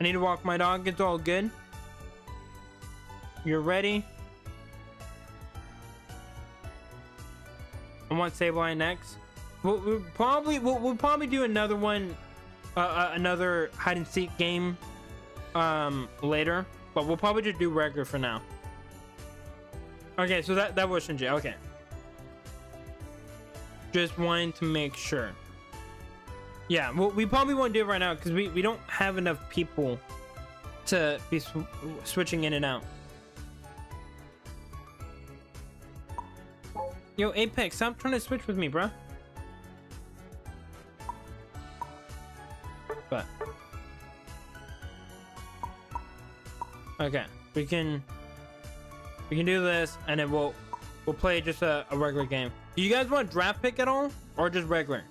I need to walk my dog. It's all good. You're ready? I want Sableye next. We'll probably do another one, another hide and seek game, later. But we'll probably just do regular for now. Okay, so that was Shinji. Okay. Just wanting to make sure. Yeah, well, we probably won't do it right now because we don't have enough people to be switching in and out. Yo, Apex, stop trying to switch with me, bro. But okay, we can do this, and then we'll play just a regular game. Do you guys want draft pick at all, or just regular?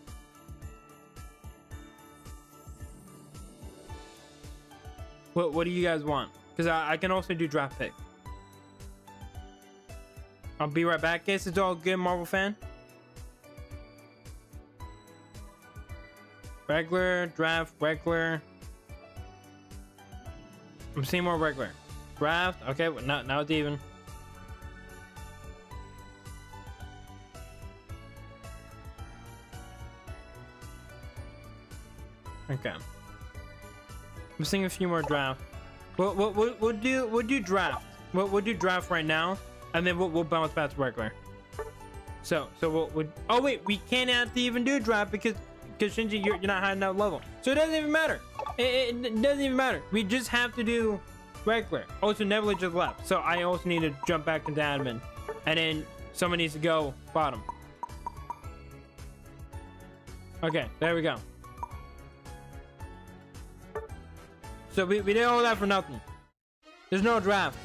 What do you guys want? Because I can also do draft pick. I'll be right back. Guess it's all good, Marvel fan. Regular, draft, regular. I'm seeing more regular. Draft, okay, well, now it's even. Okay. I'm seeing a few more draft. We'll do draft. We'll do draft right now, and then we'll bounce back to regular. So we'll oh wait, we can't have to even do draft because Shinji, you're not high enough level, so it doesn't even matter. It doesn't even matter. We just have to do regular. Also, Nebula just left, so I also need to jump back into admin, and then someone needs to go bottom. Okay, there we go. So we did all that for nothing. There's no draft.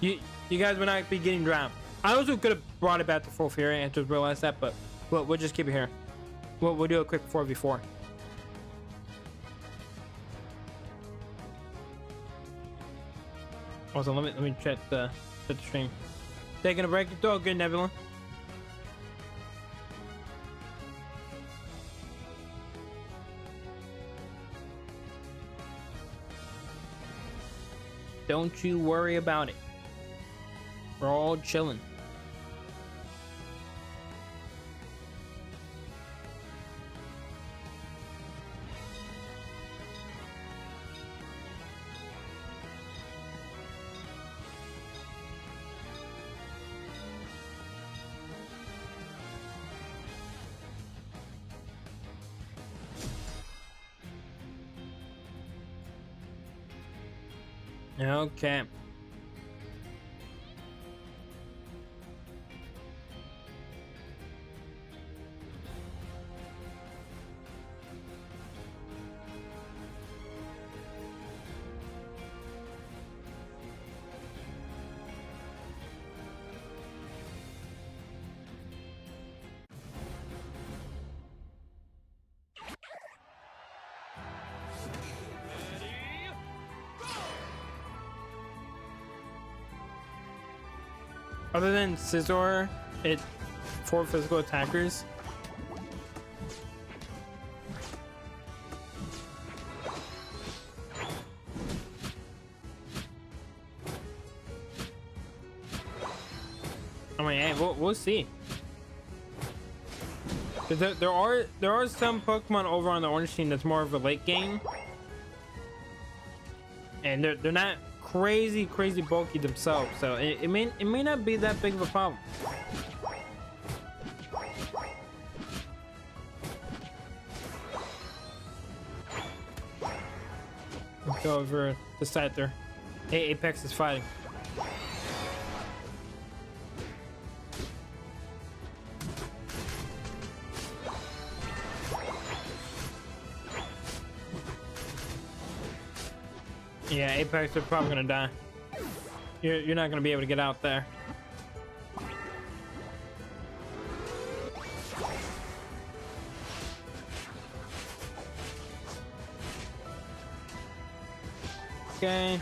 You guys will not be getting draft. I also could have brought it back to full fury and just realized that, but we'll just keep it here. We'll do a quick 4v4. Also, let me check the stream. Taking a break. It's all good, Nebula. Don't you worry about it. We're all chilling. Okay. Other than Scizor, it for physical attackers. I mean, hey, we'll see. There are some Pokemon over on the orange team that's more of a late game, and they're not crazy bulky themselves, so it may not be that big of a problem. Let's go over the side there. Hey, Apex is fighting. Yeah, Apex are probably gonna die. You're not gonna be able to get out there. Okay.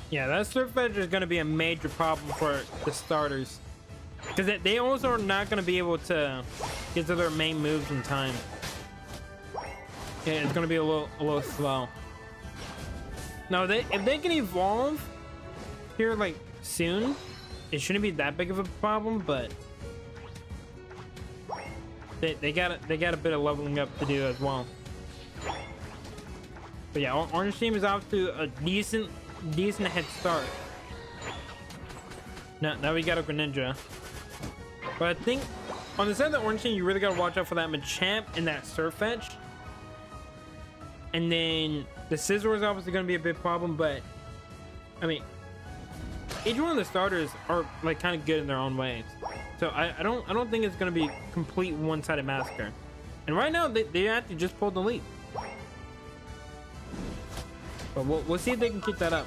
Yeah, that Surf Edge is going to be a major problem for the starters, because they also are not going to be able to get to their main moves in time. Yeah, it's going to be a little slow. No, if they can evolve here like soon, it shouldn't be that big of a problem. But they got a bit of leveling up to do as well. But yeah, Orange Team is off to a decent head start. Now we got a Greninja, but I think on the side of the Orange Team, you really gotta watch out for that Machamp and that Surfetch. And then the Scizor is obviously gonna be a big problem, but I mean, each one of the starters are like kind of good in their own ways. So I don't think it's gonna be complete one-sided massacre. And right now they actually just pulled the lead. But we'll see if they can keep that up.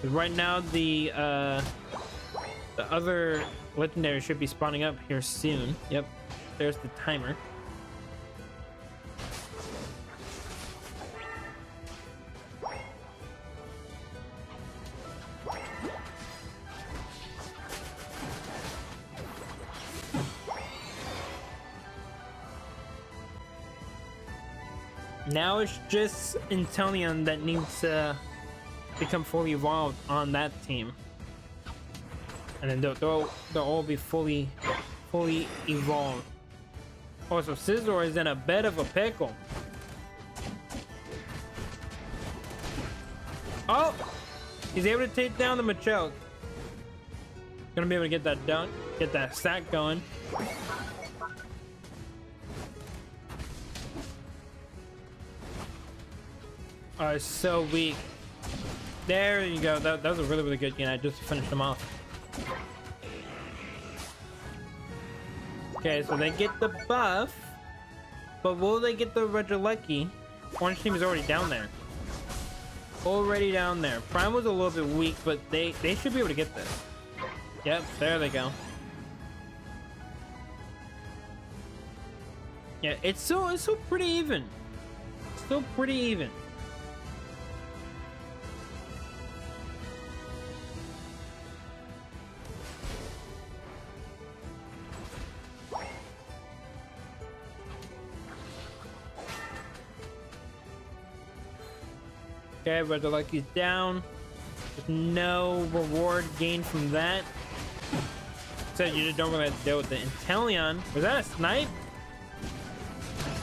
Right now the The other legendary should be spawning up here soon. Yep, there's the timer. Now it's just Inteleon that needs to become fully evolved on that team, and then they'll all be fully evolved. Also, Scizor is in a bit of a pickle. Oh, he's able to take down the Machoke. Gonna be able to get that dunk, get that sack going. Oh, it's so weak. There you go. That was a really good game. I just finished him off. Okay, so they get the buff, but will they get the Regieleki? Orange team is already down there. Already down there. Prime was a little bit weak, but they should be able to get this. Yep, there they go. Yeah, it's still pretty even. Still pretty even. Okay, but the Lucky's down. There's no reward gained from that. So you just don't really have to deal with the Inteleon. Was that a snipe?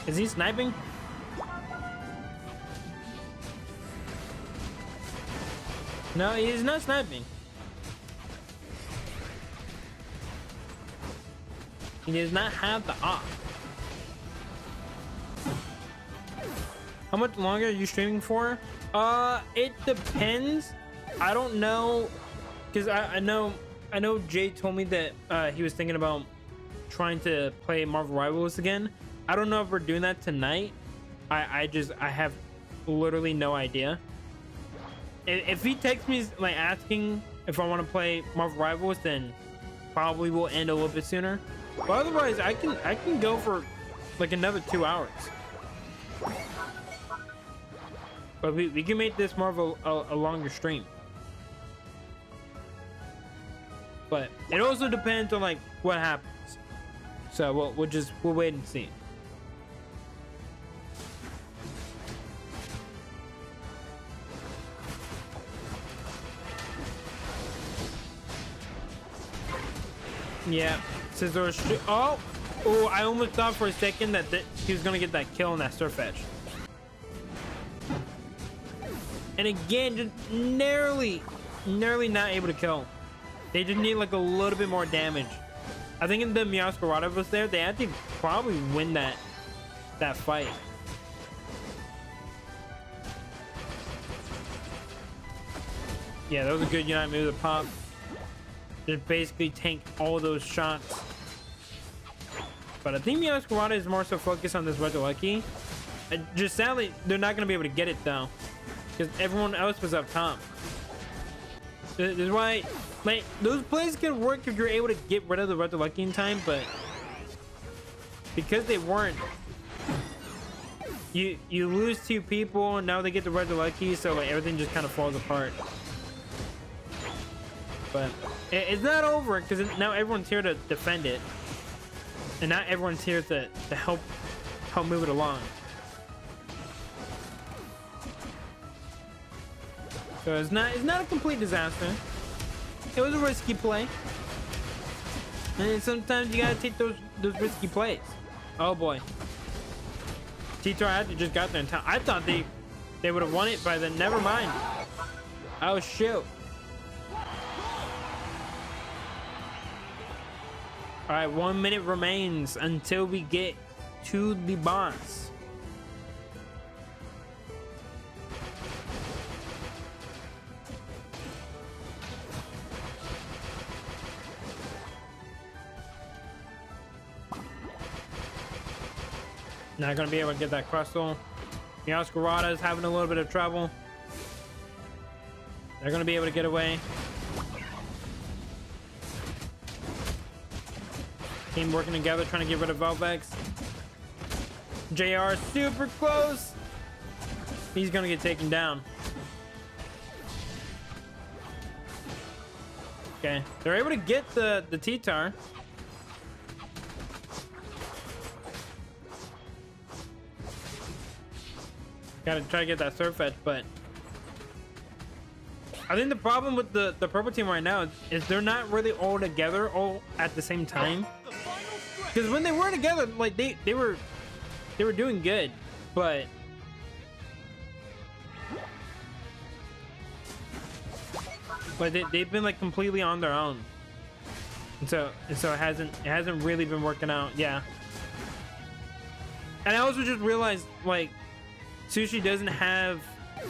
Is he sniping? No, he's not sniping. He does not have the op. How much longer are you streaming for? It depends. I don't know, because I know Jay told me that he was thinking about trying to play Marvel Rivals again. I don't know if we're doing that tonight. I have literally no idea. If he texts me like asking if I want to play Marvel Rivals, then probably we'll end a little bit sooner. But otherwise, I can go for like another 2 hours. But we can make this more of a longer stream. But it also depends on like what happens. So we'll wait and see. Yeah, Scizor. Oh, I almost thought for a second that he was gonna get that kill on that Surf Edge. And again, just narrowly not able to kill. They just need like a little bit more damage. I think if the Meowscarada was there, they actually probably win that fight. Yeah, that was a good Unite move to pop. Just basically tank all those shots. But I think Meowscarada is more so focused on this Regieleki. Just sadly, they're not going to be able to get it though, because everyone else was up top. This is why, like, those plays can work if you're able to get rid of the Regieleki in time, but because they weren't, you lose 2 people, and now they get the Regieleki, so like everything just kind of falls apart. But it's not over, because now everyone's here to defend it, and not everyone's here to help move it along. So it's not a complete disaster. It was a risky play, and sometimes you gotta take those risky plays. Oh boy, T-Tar actually just got there in time. I thought they would have won it by then. Never mind. Oh shoot. All right, 1 minute remains until we get to the boss. Not gonna be able to get that Crustle. Meowscarada is having a little bit of trouble. They're gonna be able to get away. Team working together, trying to get rid of Velvex. JR super close. He's gonna get taken down. Okay, they're able to get the T-Tar. Gotta try to get that surf edge, but I think the problem with the purple team right now is they're not really all together all at the same time. Because when they were together, like they were doing good, but they've been like completely on their own, and so it hasn't really been working out. Yeah, and I also just realized like Sushi doesn't have,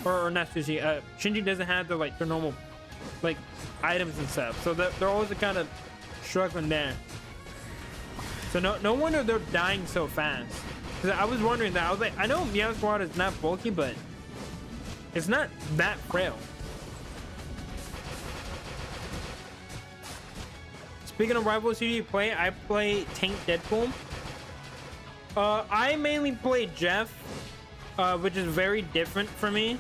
or not Sushi, Shinji doesn't have their like their normal like items and stuff, so they're always kind of struggling there. So no wonder they're dying so fast. Cause I was wondering that. I was like, I know Meow Squad is not bulky, but it's not that frail. Speaking of rivals, who do you play? I play Tank Deadpool. I mainly play Jeff, which is very different for me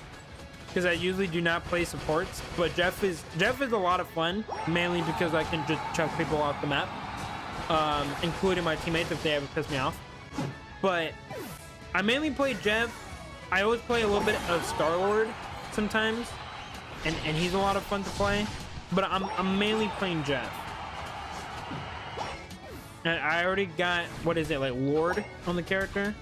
because I usually do not play supports. But Jeff is a lot of fun, mainly because I can just chuck people off the map, including my teammates if they ever piss me off. But I mainly play Jeff. I always play a little bit of Star-Lord sometimes, and he's a lot of fun to play. But I'm mainly playing Jeff. And I already got, what is it, like Lord on the character.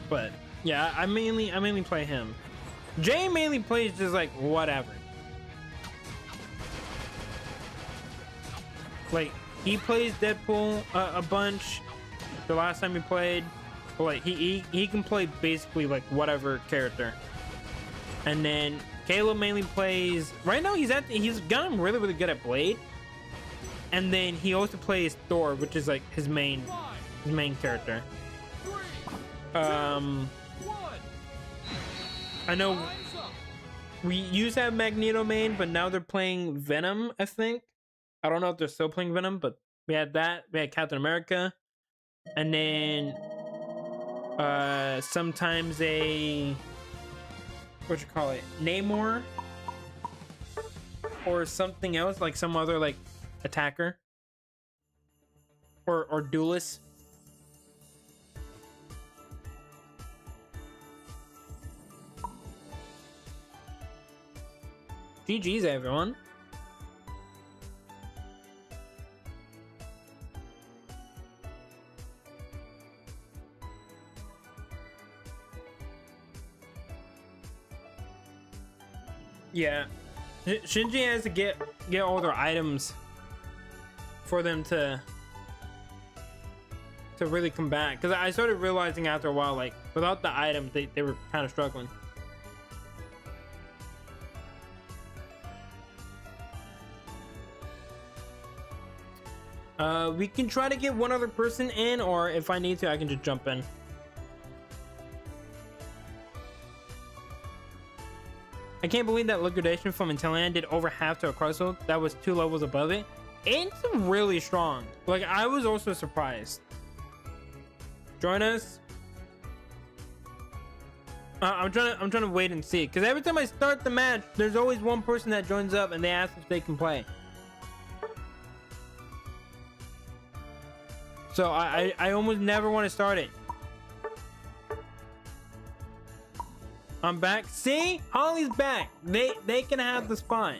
But yeah, I mainly play him. Jay mainly plays just like whatever. Like he plays Deadpool a bunch. The last time he played, but like he can play basically like whatever character. And then Caleb mainly plays. Right now he's gotten really good at Blade. And then he also plays Thor, which is like his main character. I know we used to have Magneto main, but now they're playing Venom, I think. I don't know if they're still playing Venom, but we had that. We had Captain America. And then sometimes Namor, or something else, like some other like attacker or duelist. GG's everyone. Yeah, Shinji has to get all their items for them to really come back. Because I started realizing after a while, like without the items, they were kind of struggling. We can try to get one other person in, or if I need to, I can just jump in. I can't believe that liquidation from Intellian did over half to a Crystal. That was 2 levels above it. It's really strong. Like, I was also surprised. Join us. I'm trying to wait and see, because every time I start the match, there's always one person that joins up and they ask if they can play. So I almost never want to start it. I'm back. See? Holly's back. They can have the spine.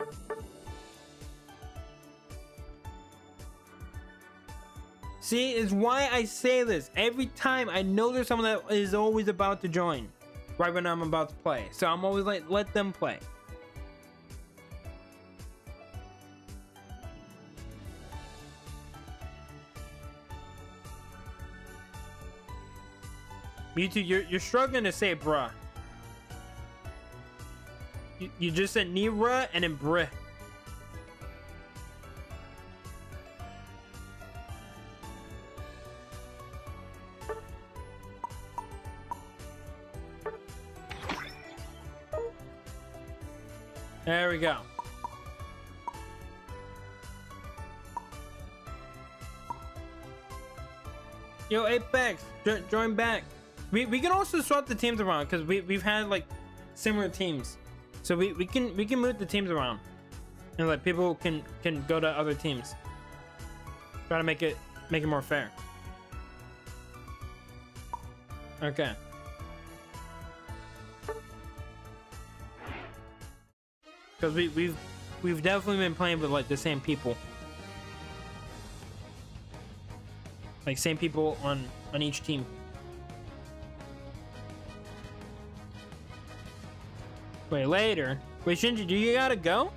See, it's why I say this. Every time I know there's someone that is always about to join right when I'm about to play. So I'm always like, let them play. Mewtwo, you're struggling to say bruh. You just said Nira and then bruh. There we go. Yo, Apex, join back. We can also swap the teams around because we've had like similar teams, so we can move the teams around, and like people can go to other teams. Try to make it more fair. Okay. Because we've definitely been playing with like the same people. Like same people on each team. Wait, later. Wait, Shinji, do you gotta go?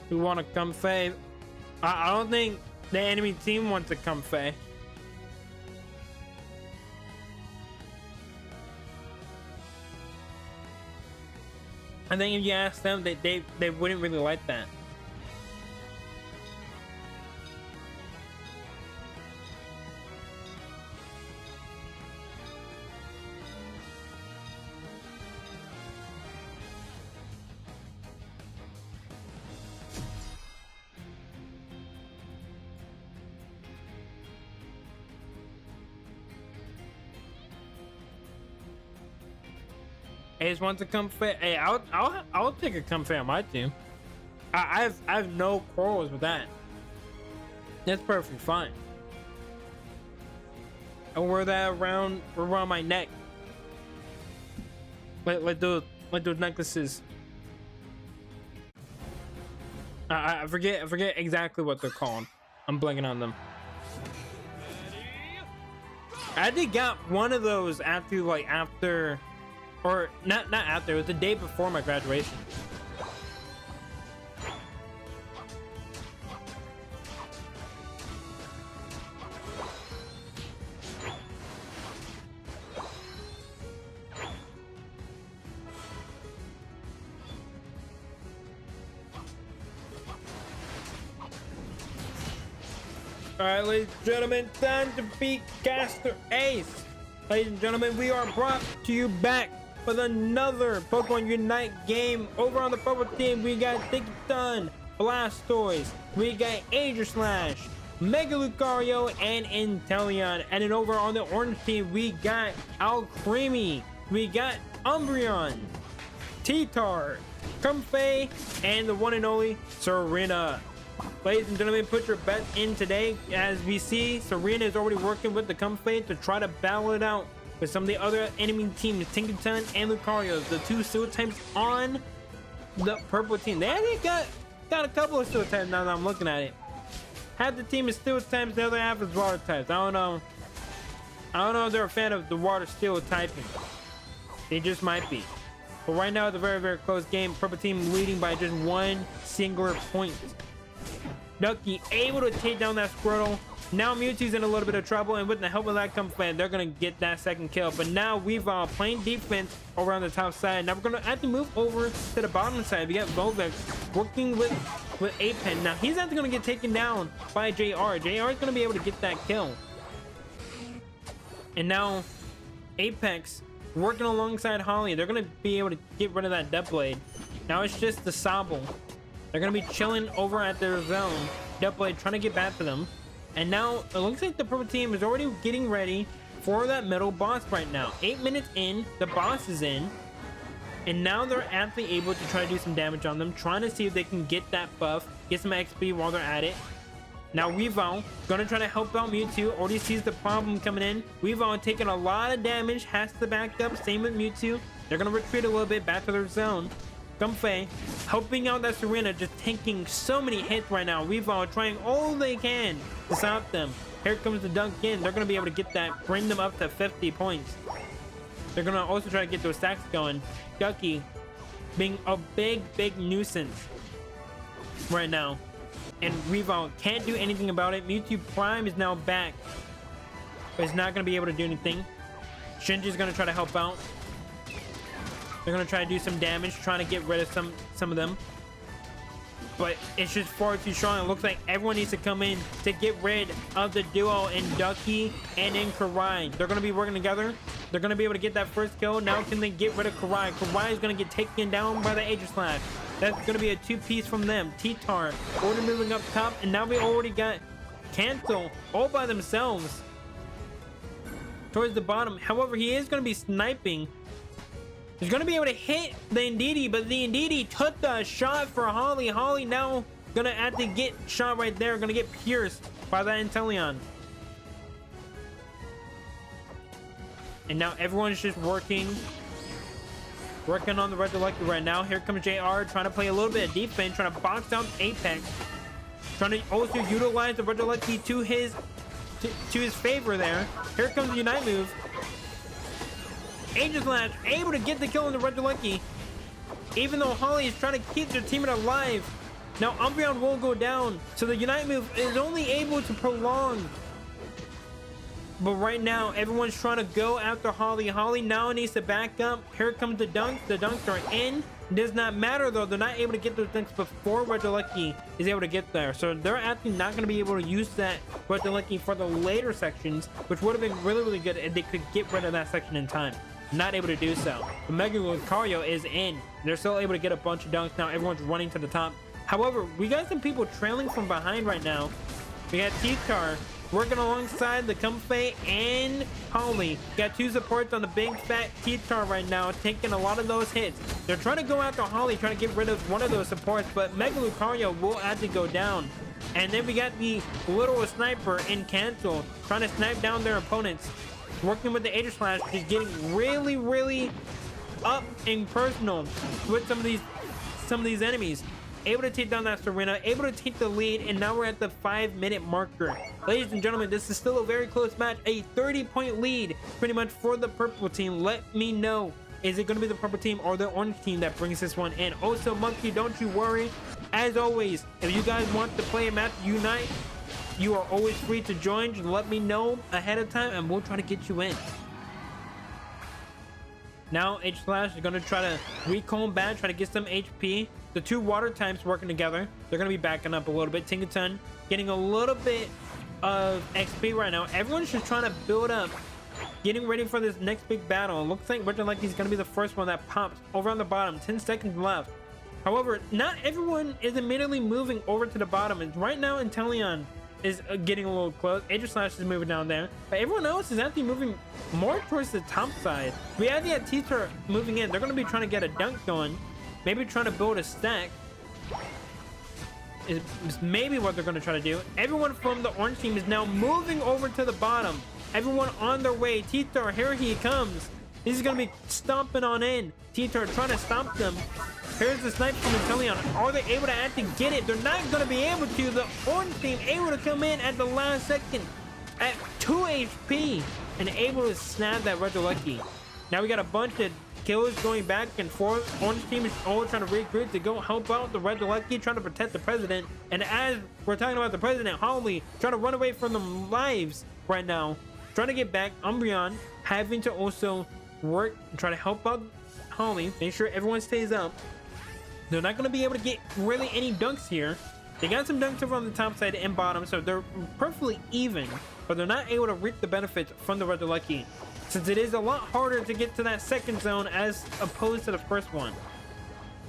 We want to come Faye. I don't think the enemy team wants to come Faye. I think if you ask them, they wouldn't really like that. Ace wants to come fair. Hey, I'll take a come fair on my team. I have no quarrels with that. That's perfectly fine. I'll wear that around my neck. Like those necklaces. I forget exactly what they're called. I'm blanking on them. I actually got one of those after or not after, it was the day before my graduation. Alright, ladies and gentlemen, time to beat Caster Ace. Ladies and gentlemen, we are brought to you back with another Pokemon Unite game. Over on the purple team, we got Dickiton, Blastoise, we got Aegislash, Mega Lucario, and Inteleon. And then over on the orange team, we got Alcremie, we got Umbreon, T-Tar, Comfey, and the one and only Serena. Ladies and gentlemen, put your bets in today. As we see, Serena is already working with the Comfey to try to battle it out with some of the other enemy teams, Tinkerton and Lucario, the two steel types on the purple team. They actually got a couple of steel types now that I'm looking at it. Half the team is steel types, the other half is water types. I don't know if they're a fan of the water steel typing. They just might be. But right now, it's a very, very close game. Purple team leading by just one singular point. Ducky able to take down that Squirtle. Now Mewtwo's in a little bit of trouble, and with the help of that Comfey, they're gonna get that second kill. But now we've playing defense over on the top side. Now we're gonna have to move over to the bottom side. We got Volvex working with Apen. Now he's actually gonna get taken down by JR. JR is gonna be able to get that kill. And now Apex working alongside Holly. They're gonna be able to get rid of that Death Blade. Now it's just the Sobble. They're gonna be chilling over at their zone. Death Blade trying to get back to them. And now it looks like the purple team is already getting ready for that middle boss right now. 8 minutes in, the boss is in. And now they're actually able to try to do some damage on them, trying to see if they can get that buff, get some XP while they're at it. Now Weavile gonna try to help out Mewtwo. Already sees the problem coming in. Weavile taking a lot of damage, has to back up. Same with Mewtwo. They're gonna retreat a little bit back to their zone. Comfey helping out that Serena, just taking so many hits right now. Weavile trying all they can to stop them. Here comes the dunk in. They're gonna be able to get that, bring them up to 50 points. They're gonna also try to get those stacks going. Ducky being a big nuisance right now, and Weavile can't do anything about it. Mewtwo Prime is now back, but it's not gonna be able to do anything. Shinji's gonna try to help out. They're gonna try to do some damage, trying to get rid of some of them. but it's just far too strong. It looks like everyone needs to come in to get rid of the duo in Ducky and in Karai. They're going to be working together. They're going to be able to get that first kill. Now can they get rid of Karai? Karai is going to get taken down by the Aegis Slash. That's going to be a 2-piece from them. T-Tar already moving up top, and now we already got Cancel all by themselves towards the bottom. However, he is going to be sniping. He's going to be able to hit the Ndidi, but the Ndidi took the shot for Holly. Holly now going to have to get shot right there. Going to get pierced by that Inteleon. And now everyone's just working on the Red Lucky right now. Here comes JR trying to play a little bit of defense, trying to box out Apex, trying to also utilize the Red Lucky to his favor there. Here comes the Unite move. Aegis Slash able to get the kill on the Red Lucky, even though Holly is trying to keep their teammate alive. Now Umbreon will go down, so the Unite move is only able to prolong. But right now, everyone's trying to go after Holly. Holly now needs to back up. Here comes the dunks. The dunks are in. It does not matter, though. They're not able to get those dunks before Red Lucky is able to get there. So they're actually not going to be able to use that Red Lucky for the later sections, which would have been really, really good if they could get rid of that section in time. Not able to do so. The Mega Lucario is in. They're still able to get a bunch of dunks. Now everyone's running to the top. However, we got some people trailing from behind right now. We got T-Tar working alongside the Comfey and Holly. Got two supports on the big fat T-Tar right now, taking a lot of those hits. They're trying to go after Holly, trying to get rid of one of those supports, but Mega Lucario will have to go down. And then we got the little sniper in Cancel, trying to snipe down their opponents. Working with the Aegis Slash, just getting really, really up and personal with some of these enemies. Able to take down that Serena, able to take the lead, and now we're at the 5-minute marker. Ladies and gentlemen, this is still a very close match. A 30-point lead pretty much for the purple team. Let me know, is it going to be the purple team or the orange team that brings this one in? Also, Monkey, don't you worry. As always, if you guys want to play a match Unite, you are always free to join. Just let me know ahead of time and we'll try to get you in. Now Aegis Slash is going to try to recall back, try to get some HP. The two water types working together. They're going to be backing up a little bit. Tinkaton getting a little bit of XP right now. Everyone's just trying to build up, getting ready for this next big battle. It looks like Red Lucky is going to be the first one that pops over on the bottom. 10 seconds left. However, not everyone is immediately moving over to the bottom. And right now, Inteleon is getting a little close. Aegis Slash is moving down there, but everyone else is actually moving more towards the top side. We actually have T-Tar moving in. They're going to be trying to get a dunk going, maybe trying to build a stack is maybe what they're going to try to do. Everyone from the orange team is now moving over to the bottom. Everyone on their way. T-Tar, here he comes. He's going to be stomping on in. T-Tar trying to stomp them. Here's the snipe from Inteleon. Are they able to actually get it? They're not going to be able to. The orange team able to come in at the last second at 2 HP and able to snap that Red Lucky. Now we got a bunch of kills going back and forth. Orange team is all trying to recruit to go help out the Red Lucky, trying to protect the president. And as we're talking about the president, Holly trying to run away from the lives right now, trying to get back. Umbreon having to also work and try to help out Holly, make sure everyone stays up. They're not going to be able to get really any dunks here. They got some dunks over on the top side and bottom, so they're perfectly even, but they're not able to reap the benefits from the Red Lucky, since it is a lot harder to get to that second zone as opposed to the first one.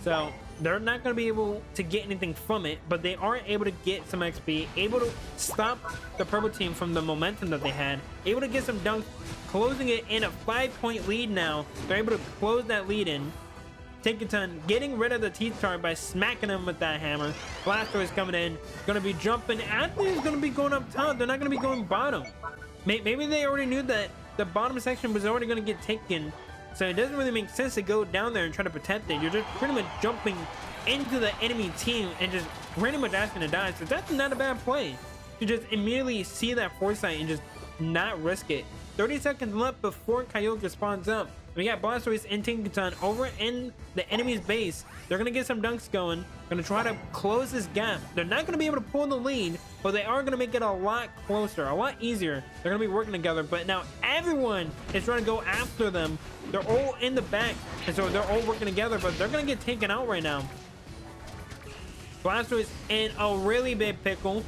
So they're not going to be able to get anything from it, but they are able to get some XP, able to stop the purple team from the momentum that they had, able to get some dunks, closing it in a 5-point lead now. They're able to close that lead in. Tinkaton getting rid of the T-Tar by smacking him with that hammer. Blastoise coming in, going to be jumping. Athlete is going to be going up top. They're not going to be going bottom. Maybe they already knew that the bottom section was already going to get taken, so it doesn't really make sense to go down there and try to protect it. You're just pretty much jumping into the enemy team and just pretty much asking to die. So that's not a bad play. You just immediately see that foresight and just not risk it. 30 seconds left before Kyogre spawns up. We got Blastoise and Tinkaton over in the enemy's base. They're going to get some dunks going. Going to try to close this gap. They're not going to be able to pull the lead, but they are going to make it a lot closer, a lot easier. They're going to be working together, but now everyone is trying to go after them. They're all in the back, and so they're all working together, but they're going to get taken out right now. Blastoise in a really big pickle,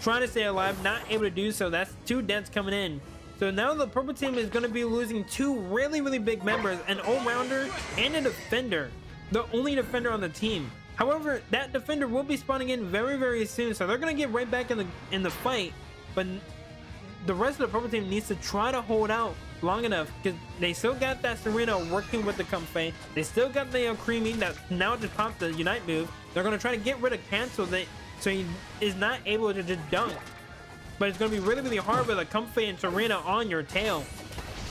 trying to stay alive, not able to do so. That's 2 deaths coming in. So now the purple team is going to be losing 2 really big members, an all-rounder and a defender, the only defender on the team. However, that defender will be spawning in very soon, so they're going to get right back in the fight. But the rest of the purple team needs to try to hold out long enough, because they still got that Serena working with the Comfey. They still got the Creamy that now just popped the Unite move. They're going to try to get rid of Cancel, so he is not able to just dunk. But it's going to be really hard with a Comfey and Serena on your tail,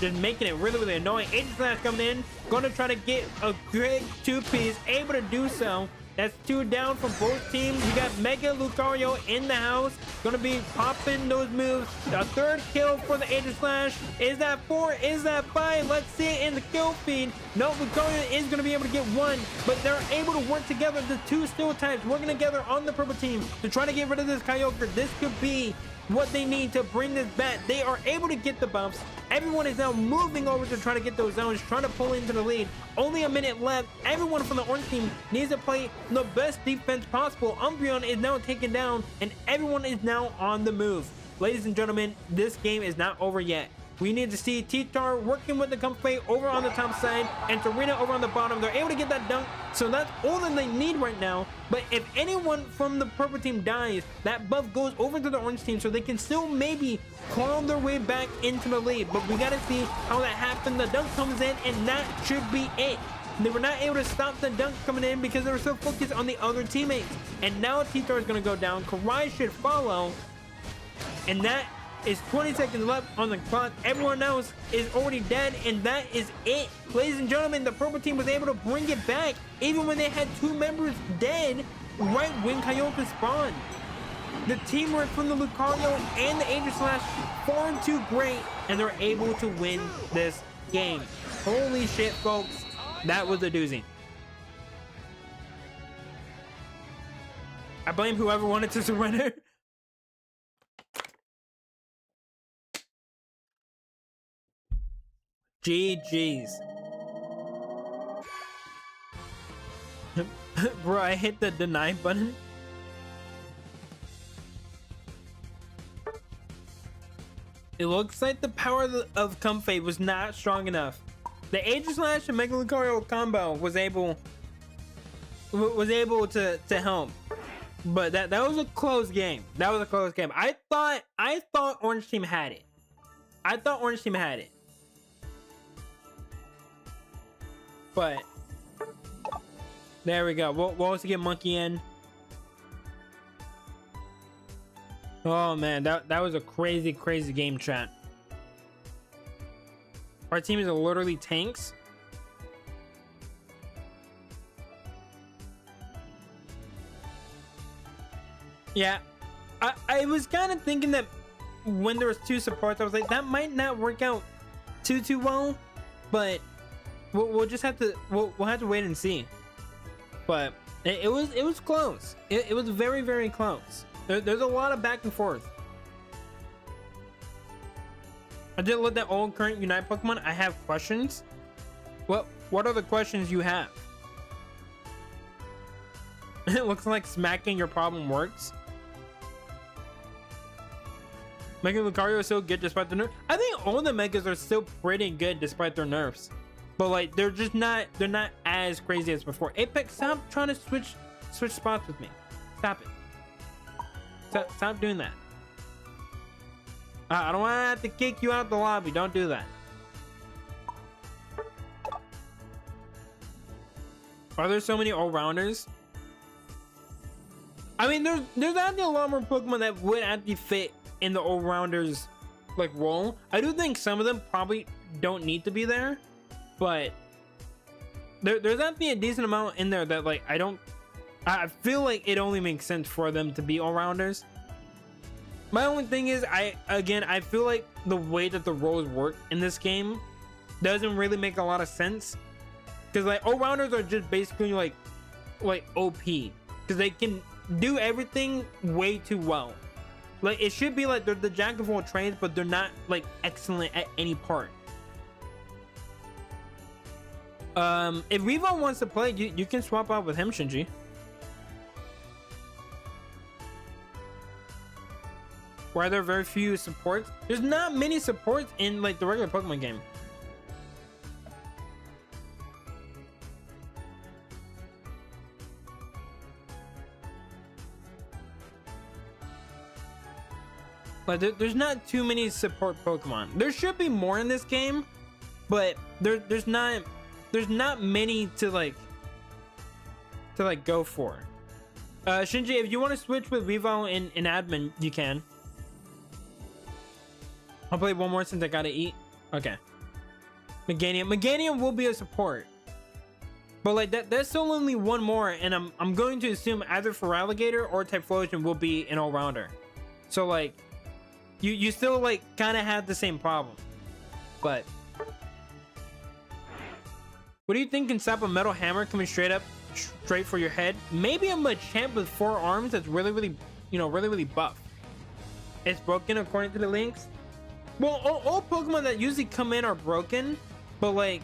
just making it really annoying. Aegislash coming in, going to try to get a great 2-piece, able to do so. That's 2 down from both teams. You got Mega Lucario in the house, gonna be popping those moves. The 3rd kill for the Aegislash. Is that 4? Is that 5? Let's see it in the kill feed. No, Lucario is gonna be able to get 1, but they're able to work together. The 2 steel types working together on the purple team to try to get rid of this Kyogre. This could be what they need to bring this back. They are able to get the buffs. Everyone is now moving over to try to get those zones, trying to pull into the lead. Only a minute left. Everyone from the orange team needs to play the best defense possible. Umbreon is now taken down, and everyone is now on the move. Ladies and gentlemen, this game is not over yet. We need to see T-Tar working with the Comfey over on the top side and Serena over on the bottom. They're able to get that dunk, so that's all that they need right now. But if anyone from the purple team dies, that buff goes over to the orange team, so they can still maybe claw their way back into the lead. But we got to see how that happens. The dunk comes in, and that should be it. They were not able to stop the dunk coming in because they were so focused on the other teammates. And now T-Tar is going to go down. Karai should follow, and that is 20 seconds left on the clock. Everyone else is already dead, and that is it. Ladies and gentlemen, the purple team was able to bring it back even when they had 2 members dead right when Kyogre spawned. The teamwork from the Lucario and the Aegislash far too great, and they're able to win this game. Holy shit, folks, that was a doozy. I blame whoever wanted to surrender. GG's. Bro, I hit the deny button. It looks like the power of Comfey was not strong enough. The Aegislash and Mega Lucario combo was able to help. But that was a close game. That was a close game. I thought Orange Team had it. I thought Orange Team had it. But there we go. We'll also get Monkey in. Oh man, that was a crazy game, chat. Our team is literally tanks. Yeah, I was kind of thinking that when there was 2 supports, I was like, that might not work out too well, but we'll just have to we'll have to wait and see. But it was close. It was very close. There's a lot of back and forth. I did look at all current Unite Pokemon. I have questions. What are the questions you have? It looks like smacking your problem works. Mega Lucario is still good despite the nerf. I think all the Megas are still pretty good despite their nerfs. But like they're not as crazy as before. Apex, stop trying to switch spots with me. Stop it. Stop doing that. I don't want to have to kick you out the lobby. Don't do that. Are there so many all-rounders? I mean, there's actually a lot more Pokemon that would actually fit in the all-rounders like role. I do think some of them probably don't need to be there, but there's actually a decent amount in there that like I feel like it only makes sense for them to be all-rounders. My only thing is I feel like the way that the roles work in this game doesn't really make a lot of sense, because like all-rounders are just basically like OP because they can do everything way too well. Like it should be like they're the jack of all trades, but they're not like excellent at any part. If Revo wants to play, you can swap out with him, Shinji. Why are there very few supports? There's not many supports in like the regular Pokemon game. Like there's not too many support Pokemon. There should be more in this game, but there's not many to like go for. Shinji, if you want to switch with Weavile in admin, you can. I'll play one more since I gotta eat. Okay. Meganium will be a support, but like that's still only one more, and I'm going to assume either Feraligatr or Typhlosion will be an all-rounder. So like you still like kind of have the same problem. But what do you think can stop a metal hammer coming straight for your head? Maybe a Machamp with 4 arms that's really buff. It's broken according to the links. Well, all Pokemon that usually come in are broken, but like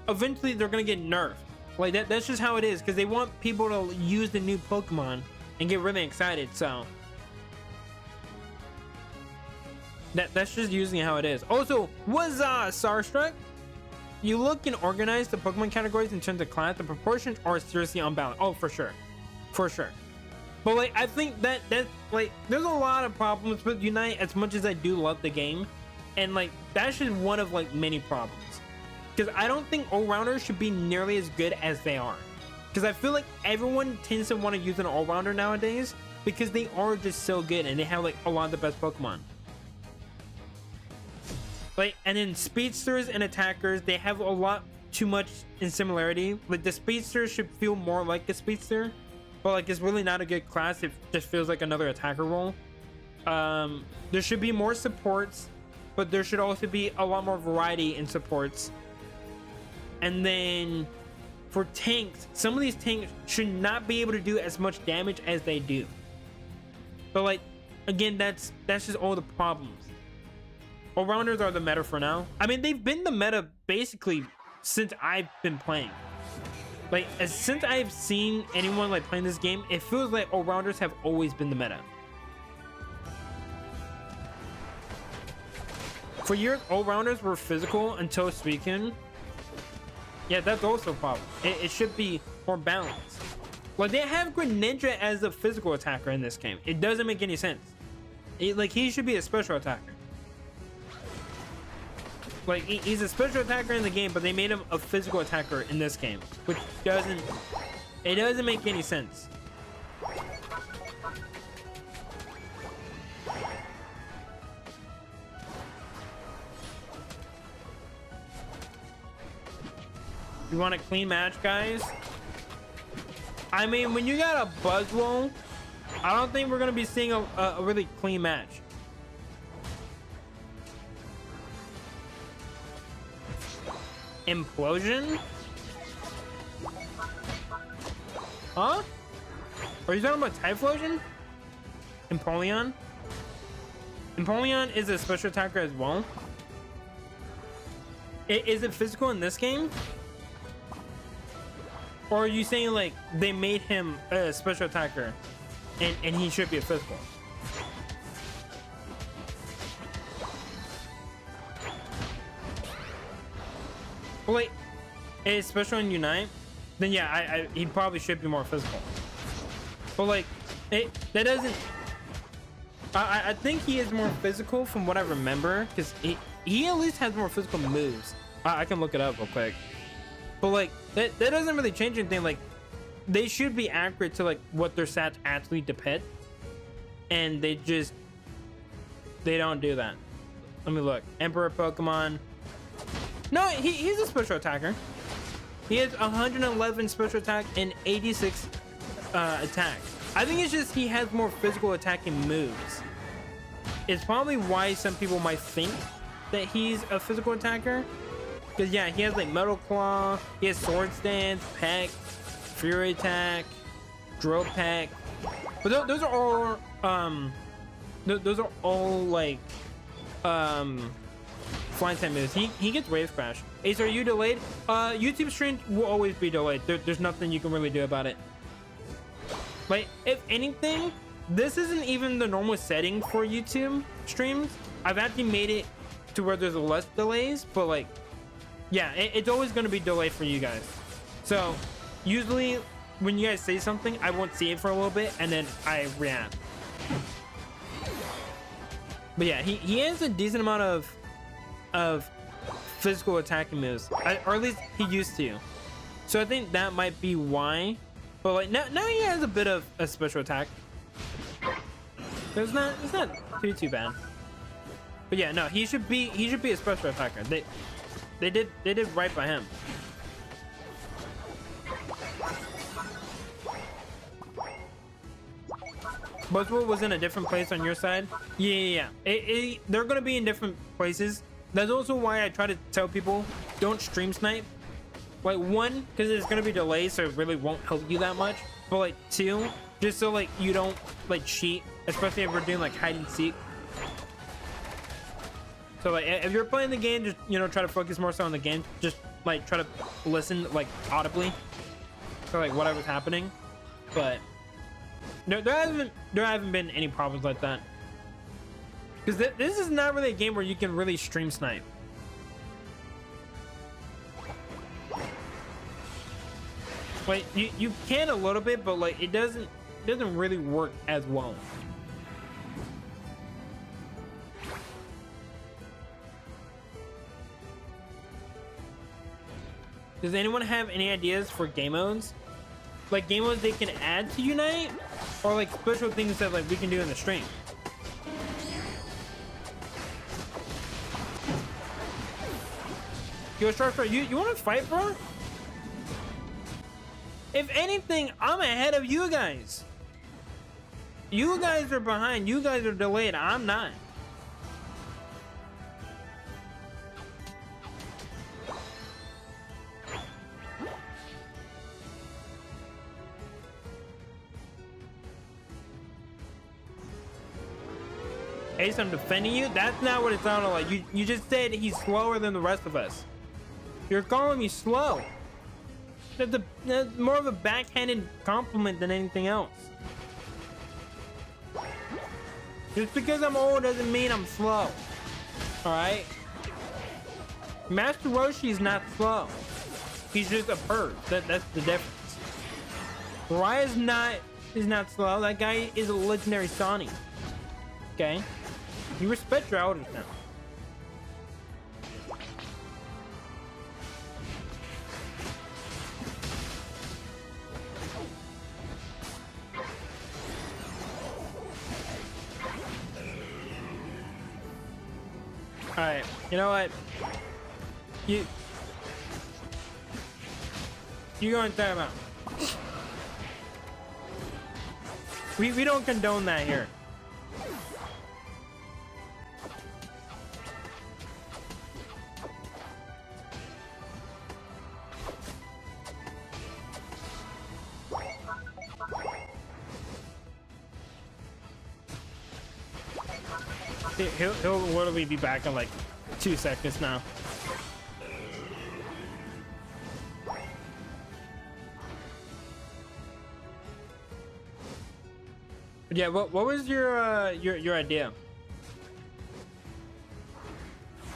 eventually they're gonna get nerfed. Like that's just how it is, because they want people to use the new Pokemon and get really excited. So that's just usually how it is. Also, was Starstruck? You look and organize the Pokemon categories in terms of class. The proportions are seriously unbalanced. Oh, for sure. But like I think that like there's a lot of problems with Unite, as much as I do love the game, and like that's just one of like many problems, because I don't think all-rounders should be nearly as good as they are, because I feel like everyone tends to want to use an all-rounder nowadays because they are just so good and they have like a lot of the best Pokemon. Like, and then speedsters and attackers, they have a lot too much in similarity. Like the speedster should feel more like a speedster, but like it's really not a good class. It just feels like another attacker role. There should be more supports, but there should also be a lot more variety in supports. And then for tanks, some of these tanks should not be able to do as much damage as they do. But like, again, that's just all the problems. All-rounders are the meta for now. I mean, they've been the meta basically since I've been playing. Like, since I've seen anyone like playing this game, it feels like all-rounders have always been the meta. For years, all-rounders were physical until Suicune. Yeah, that's also a problem. It should be more balanced. Well, they have Greninja as a physical attacker in this game. It doesn't make any sense. Like, he should be a special attacker. Like, he's a special attacker in the game, but they made him a physical attacker in this game, which doesn't make any sense. You want a clean match, guys? I mean, when you got a Buzzwole, I don't think we're gonna be seeing a really clean match. Implosion? Huh? Are you talking about Typhlosion? Empoleon? Empoleon is a special attacker as well. Is it physical in this game? Or are you saying like they made him a special attacker and he should be a physical? Well, like, it's special in Unite, then yeah, he probably should be more physical. But like, that doesn't. I think he is more physical from what I remember, because he at least has more physical moves. I can look it up real quick. But like, that doesn't really change anything. Like, they should be accurate to like what their stats actually depict, and they don't do that. Let me look. Emperor Pokemon. No, he's a special attacker. He has 111 special attack and 86 attack. I think it's just he has more physical attacking moves. It's probably why some people might think that he's a physical attacker. Because yeah, he has like Metal Claw, he has Sword Stance, Peck, Fury Attack, Drill Peck. But those are all like flying type moves. He gets Wave Crash. Ace, are you delayed? YouTube stream will always be delayed. There's nothing you can really do about it. Like, if anything, this isn't even the normal setting for YouTube streams. I've actually made it to where there's less delays, but like, yeah, it's always going to be delayed for you guys. So usually when you guys say something, I won't see it for a little bit and then I react. But yeah, he has a decent amount of physical attacking moves, or at least he used to. So I think that might be why. But like now he has a bit of a special attack. It's not too bad. But yeah, no, he should be a special attacker. They did right by him. Buzzwood was in a different place on your side. Yeah. They're gonna be in different places. That's also why I try to tell people don't stream snipe. Like, one, because it's gonna be delayed, so it really won't help you that much. But like, two, just so like you don't like cheat, especially if we're doing like hide and seek. So like, if you're playing the game, just, you know, try to focus more so on the game. Just like try to listen like audibly for like whatever's happening. But no, there haven't been any problems like that. Because this is not really a game where you can really stream snipe. Like you can a little bit, but like it doesn't really work as well. Does anyone have any ideas for game modes? Like game modes they can add to Unite, or like special things that like we can do in the stream? Yo, Sharp, you want to fight, bro? If anything, I'm ahead of you guys. You guys are behind. You guys are delayed. I'm not. Ace, I'm defending you? That's not what it sounded like. You just said he's slower than the rest of us. You're calling me slow. That's more of a backhanded compliment than anything else. Just because I'm old doesn't mean I'm slow. Alright? Master Roshi is not slow. He's just a perv. That's the difference. Raya is not slow. That guy is a legendary Sonic. Okay? You respect your elders now. Alright, you know what? You go in timeout. We don't condone that here. He'll literally be back in like 2 seconds now. But yeah, what was your idea?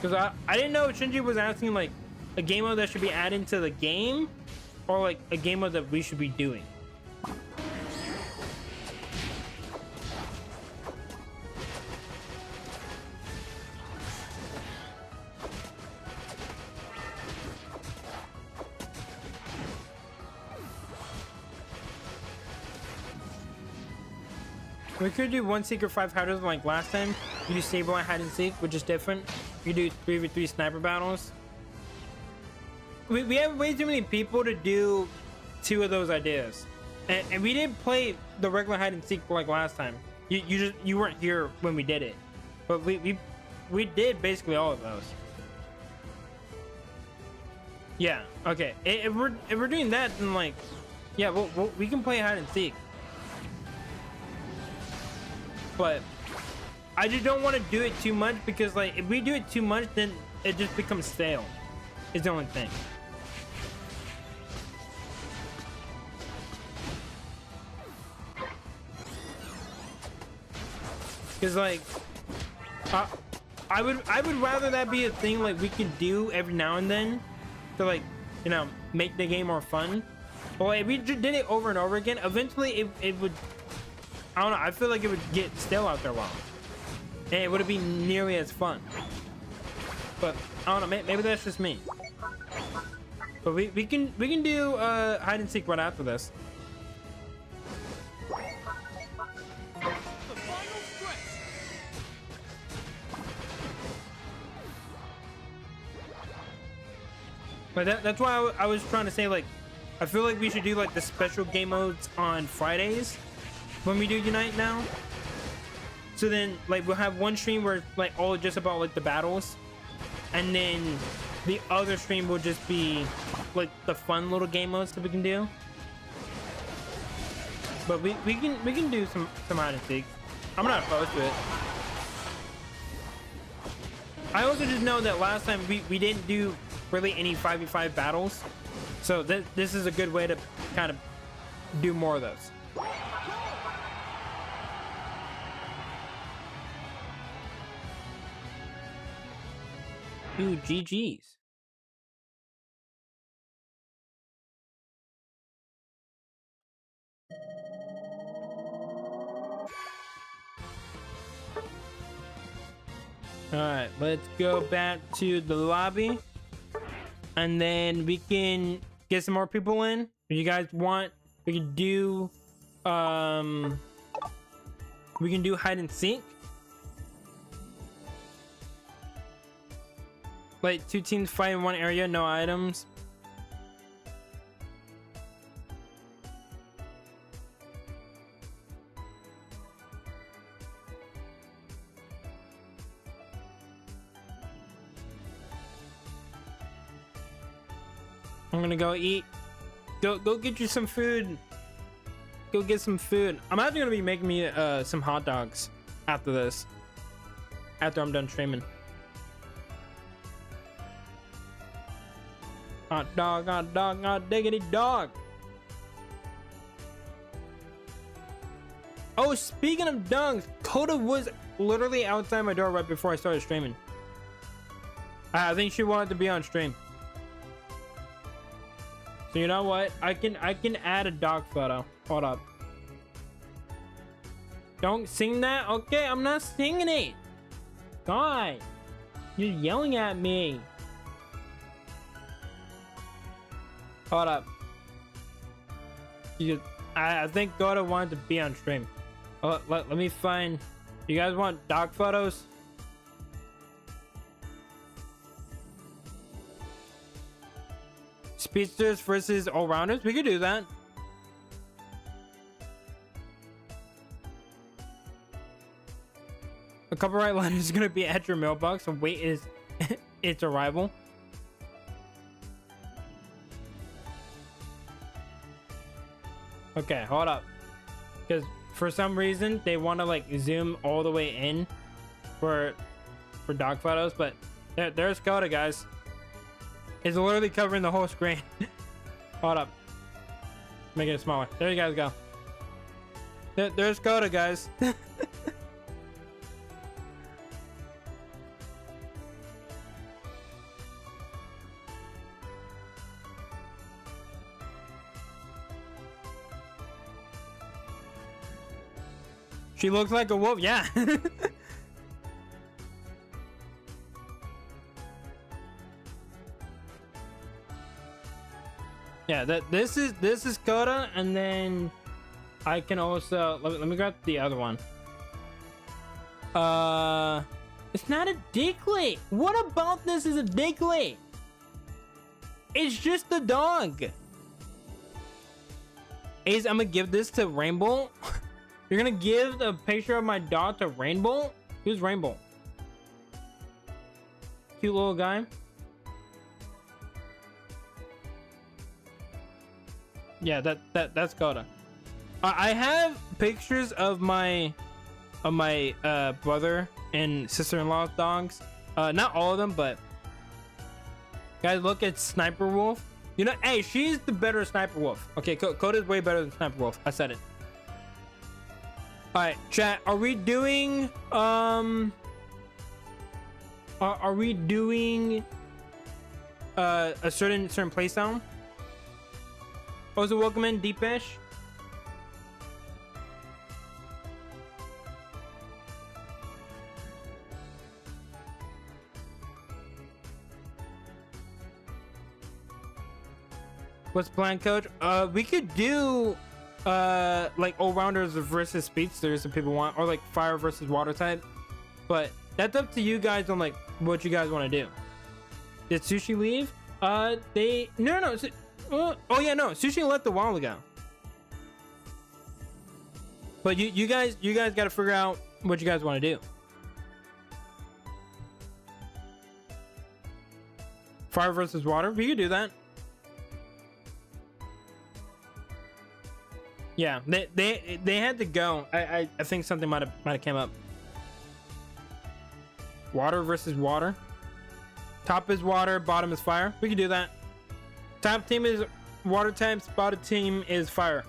Because I didn't know Shinji was asking like a game mode that should be added to the game, or like a game mode that we should be doing. We could do 1 secret 5 hiders like last time. You do stable and hide and seek, which is different. You do 3v3 sniper battles. We have way too many people to do 2 of those ideas, and we didn't play the regular hide and seek like last time. You weren't here when we did it, but we did basically all of those. Yeah. Okay. If we're doing that, then like, yeah, we can play hide and seek. But I just don't want to do it too much, because like if we do it too much, then it just becomes stale. It's the only thing. Because like, uh, I would rather that be a thing like we could do every now and then to like, you know, make the game more fun. But like, if we did it over and over again, eventually it would, I don't know, I feel like it would get stale after a while. And it wouldn't be nearly as fun. But I don't know, maybe that's just me. But we can do hide and seek right after this. But that's why I was trying to say, like, I feel like we should do like the special game modes on Fridays when we do Unite now. So then like we'll have one stream where it's like all just about like the battles, and then the other stream will just be like the fun little game modes that we can do. But we can do some hide and seek. I'm not opposed to it. I also just know that last time we didn't do really any 5v5 battles, so this is a good way to kind of do more of those. Ooh, GG's. All right, let's go back to the lobby, and then we can get some more people in. If you guys want, we can do hide and seek. Like 2 teams fight in one area, no items. I'm gonna go eat. Go get you some food. Go get some food. I'm actually gonna be making me some hot dogs after this. After I'm done streaming. Hot dog, hot diggity dog. Oh, speaking of dogs, Coda was literally outside my door right before I started streaming. I think she wanted to be on stream. So you know what? I can add a dog photo. Hold up. Don't sing that? Okay, I'm not singing it. God, you're yelling at me. Hold up. I think Goda wanted to be on stream. Oh, let me find. You guys want dog photos? Speedsters versus all-rounders? We could do that. A copyright letter is gonna be at your mailbox and wait is its arrival. Okay, hold up. Because for some reason they want to like zoom all the way in for dog photos, but there's Coda, guys. It's literally covering the whole screen. Hold up. Make it smaller. There you guys go. There's Coda, guys. She looks like a wolf, yeah. Yeah, this is Coda, and then I can also let me grab the other one. It's not a dicklet. What about this is a dicklet? It's just the dog. I'm gonna give this to Rainbow. You're gonna give a picture of my dog to Rainbow? Who's Rainbow? Cute little guy. Yeah, that's Coda. I have pictures of my brother and sister-in-law's dogs. Not all of them, but guys, look at Sniper Wolf. You know, hey, she's the better Sniper Wolf. Okay, Coda's way better than Sniper Wolf. I said it. All right, chat. Are we doing are we doing a certain playstyle? Also, welcome in Deepesh. What's the plan, coach? We could do like all-rounders versus speedsters if people want, or like fire versus water type, but that's up to you guys on like what you guys want to do. Did Sushi leave? They no. Oh yeah, no. Sushi left a while ago. But you guys got to figure out what you guys want to do. Fire versus water. We could do that. Yeah, they had to go. I think something might have came up. Water versus water. Top is water, bottom is fire. We can do that. Top team is water types, bottom team is fire.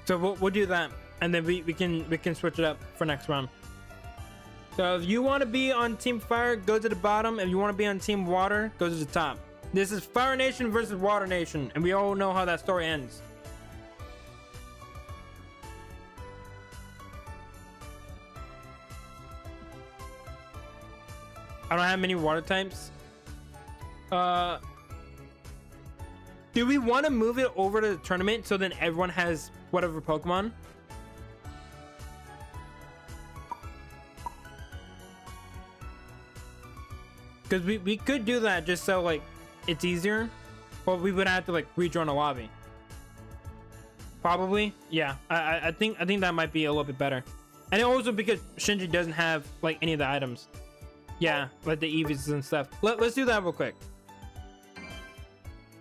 So we'll do that, and then we can switch it up for next round. So if you want to be on team fire, go to the bottom. If you want to be on team water, go to the top. This is Fire Nation versus Water Nation, and we all know how that story ends. I don't have many water types. Do we want to move it over to the tournament so then everyone has whatever Pokemon? Because we could do that just so like it's easier, but we would have to like rejoin a lobby. Probably, yeah. I think that might be a little bit better, and also because Shinji doesn't have like any of the items. Yeah, like the EVs and stuff. Let's do that real quick.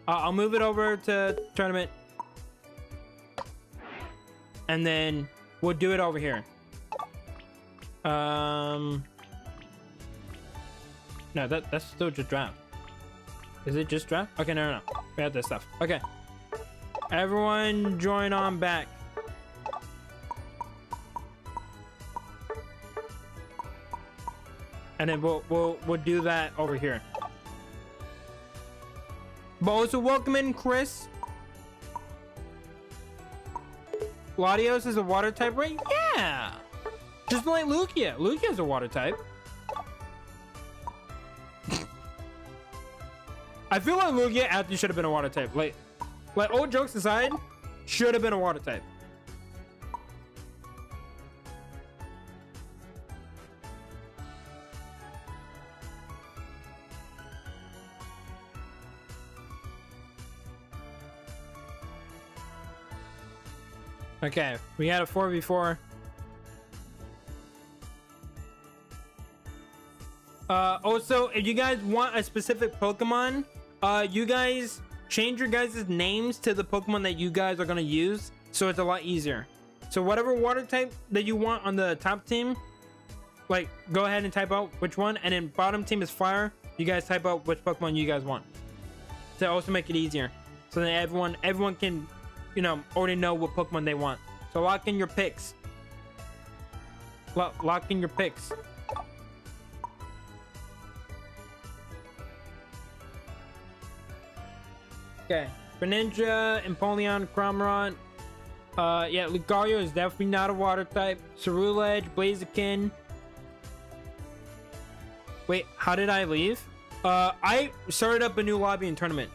I'll move it over to tournament, and then we'll do it over here. No, that's still just draft. Is it just draft? Okay, no. We have this stuff. Okay, everyone join on back. And then we'll do that over here. But also welcome in Chris. Latios is a water type, right? Yeah. Just like Lugia. Lugia's a water type. I feel like Lugia actually should have been a water type. Like all jokes aside, should have been a water type. Okay, we had a 4v4. Also, if you guys want a specific Pokemon, you guys change your guys' names to the Pokemon that you guys are gonna use, so it's a lot easier. So whatever water type that you want on the top team, like go ahead and type out which one, and then bottom team is fire. You guys type out which Pokemon you guys want to also make it easier, so that everyone can, you know, already know what Pokemon they want. So lock in your picks. Lock in your picks. Okay, Greninja, Empoleon, Cramorant. Yeah, Lucario is definitely not a water type. Cerulege, Blaziken. Wait, how did I leave? I started up a new lobby and tournament,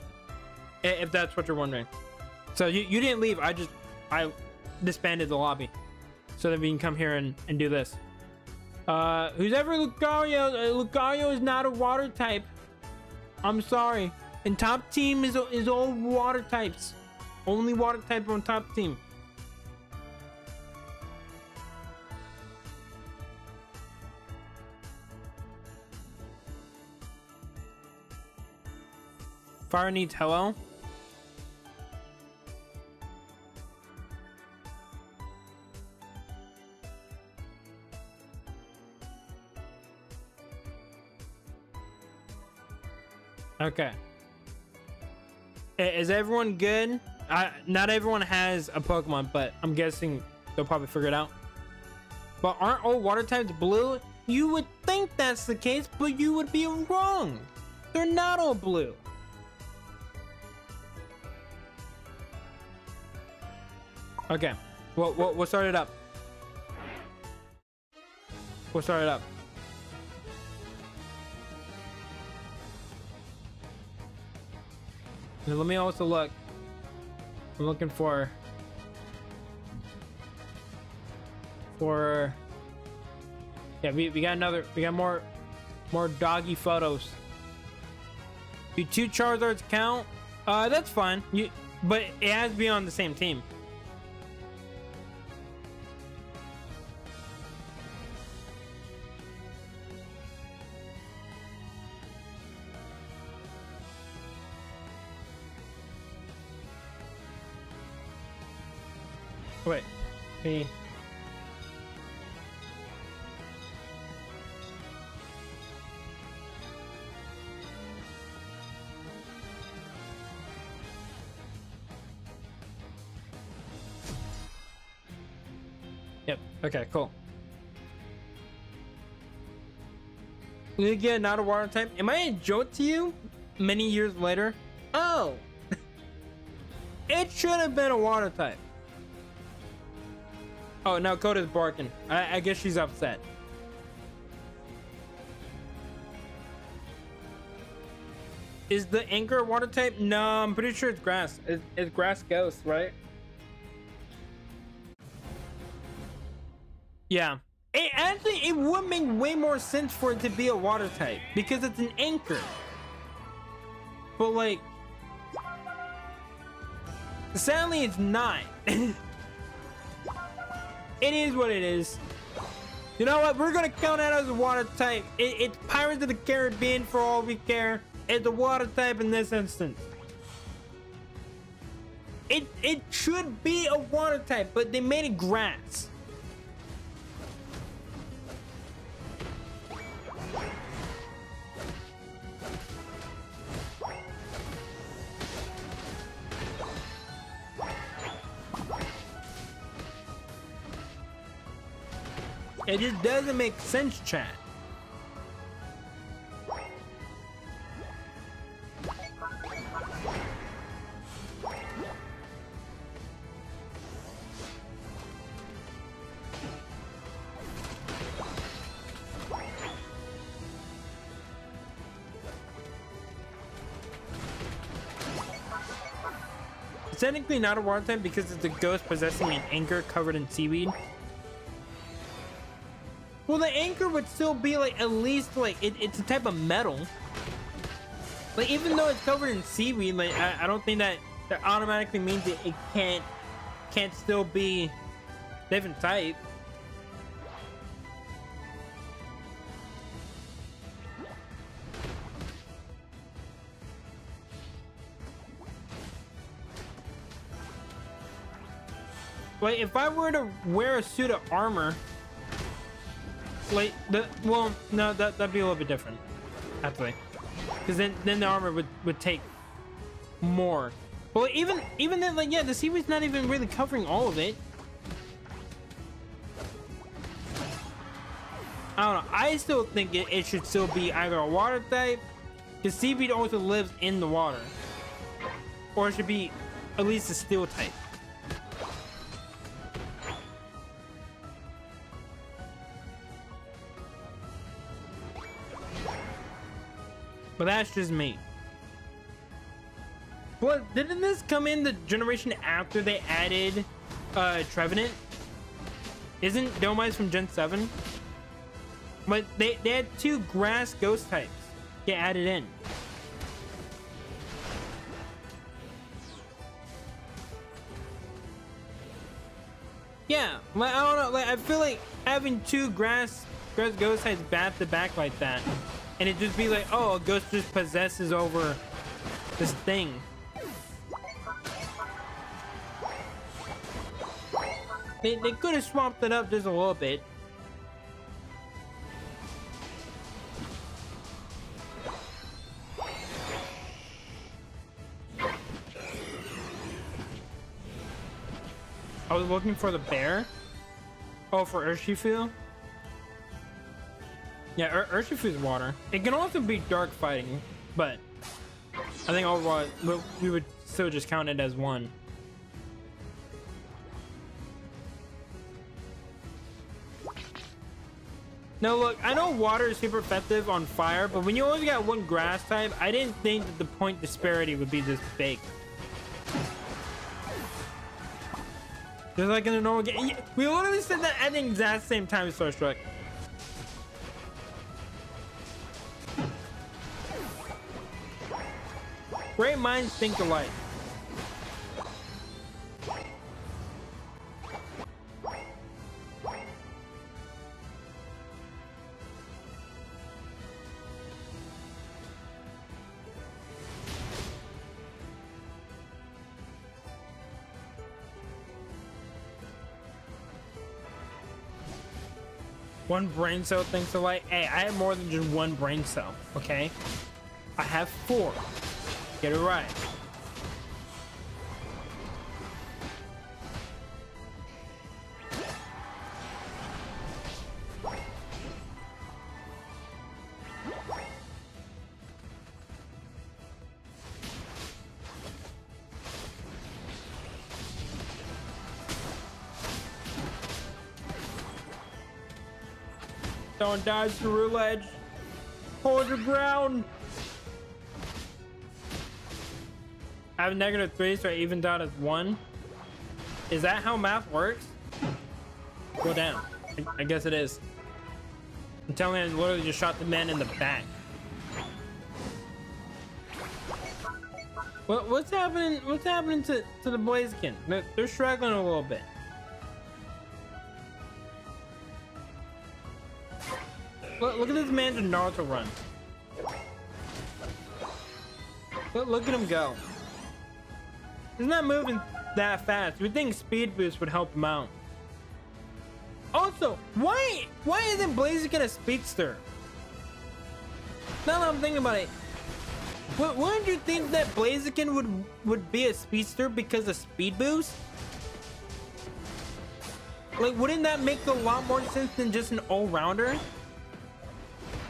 if that's what you're wondering. So you didn't leave. I disbanded the lobby so that we can come here and do this. Who's ever Lucario? Lucario is not a water type. I'm sorry. And top team is all water types. Only water type on top team. Fire needs hello. Okay. Is everyone good? Not everyone has a Pokemon, but I'm guessing they'll probably figure it out. But aren't all water types blue? You would think that's the case, but you would be wrong. They're not all blue. Okay, we'll start it up. We'll start it up. Now let me also look. I'm looking for yeah, we got more doggy photos. Do 2 Charizards count? That's fine. But it has to be on the same team. Wait, me. Yep. Okay, cool. You get not a water type. Am I a joke to you? Many years later. Oh, it should have been a water type. Oh, now Coda's barking. I guess she's upset. Is the anchor a water type? No, I'm pretty sure it's grass. It's grass ghost, right? Yeah. It would make way more sense for it to be a water type because it's an anchor. But like, sadly, it's not. It is what it is. You know what? We're gonna count that as a water type. It's Pirates of the Caribbean for all we care. It's a water type in this instance. It should be a water type, but they made it grass. It just doesn't make sense, chat. It's technically not a water type because it's a ghost possessing an anchor covered in seaweed. Well, the anchor would still be like at least like it's a type of metal. Like even though it's covered in seaweed, like I don't think that automatically means that it can't still be different type. Like if I were to wear a suit of armor. Like well, no, that'd be a little bit different, actually, because then the armor would take more. But even then, like yeah, the seaweed's not even really covering all of it. I don't know. I still think it should still be either a water type, because seaweed also lives in the water, or it should be at least a steel type. But that's just me. Well, didn't this come in the generation after they added Trevenant? Isn't Domize from Gen 7? But they had 2 grass ghost types get added in. Yeah, like I don't know, like I feel like having 2 grass ghost types back to back like that. And it just be like, oh, a ghost just possesses over this thing. They could have swapped it up just a little bit. I was looking for the bear. Oh, for Urshifu? Yeah, Urshifu is water. It can also be dark fighting, but I think overall we would still just count it as one. Now look, I know water is super effective on fire, but when you only got one grass type, I didn't think that the point disparity would be this big. Just like in a normal game. We literally said that at the exact same time, Starstruck. Great minds think alike. One brain cell thinks alike. Hey, I have more than just one brain cell, okay? I have 4. Get it right. Don't dodge through the ledge. Hold your ground. I have -3, so I evened out as 1. Is that how math works? Go down. I guess it is. I'm telling you, I literally just shot the man in the back. What's happening? What's happening to the Blaziken? They're struggling a little bit. Look at this man's Naruto run. Look at him go. He's not moving that fast. You'd think speed boost would help him out. Also, why isn't Blaziken a speedster? Now that I'm thinking about it, wouldn't you think that Blaziken would be a speedster because of speed boost? Like, wouldn't that make a lot more sense than just an all-rounder?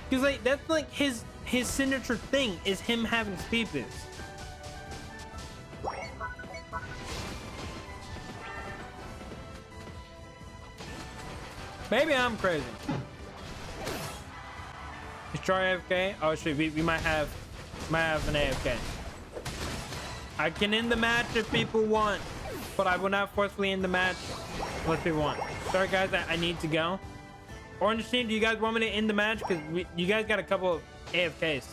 Because like that's like his signature thing is him having speed boost. Maybe I'm crazy. Destroy AFK? Oh shit, we might have an AFK. I can end the match if people want, but I will not forcefully end the match unless people want. Sorry guys, I need to go. Orange team, do you guys want me to end the match? Because you guys got a couple of AFKs.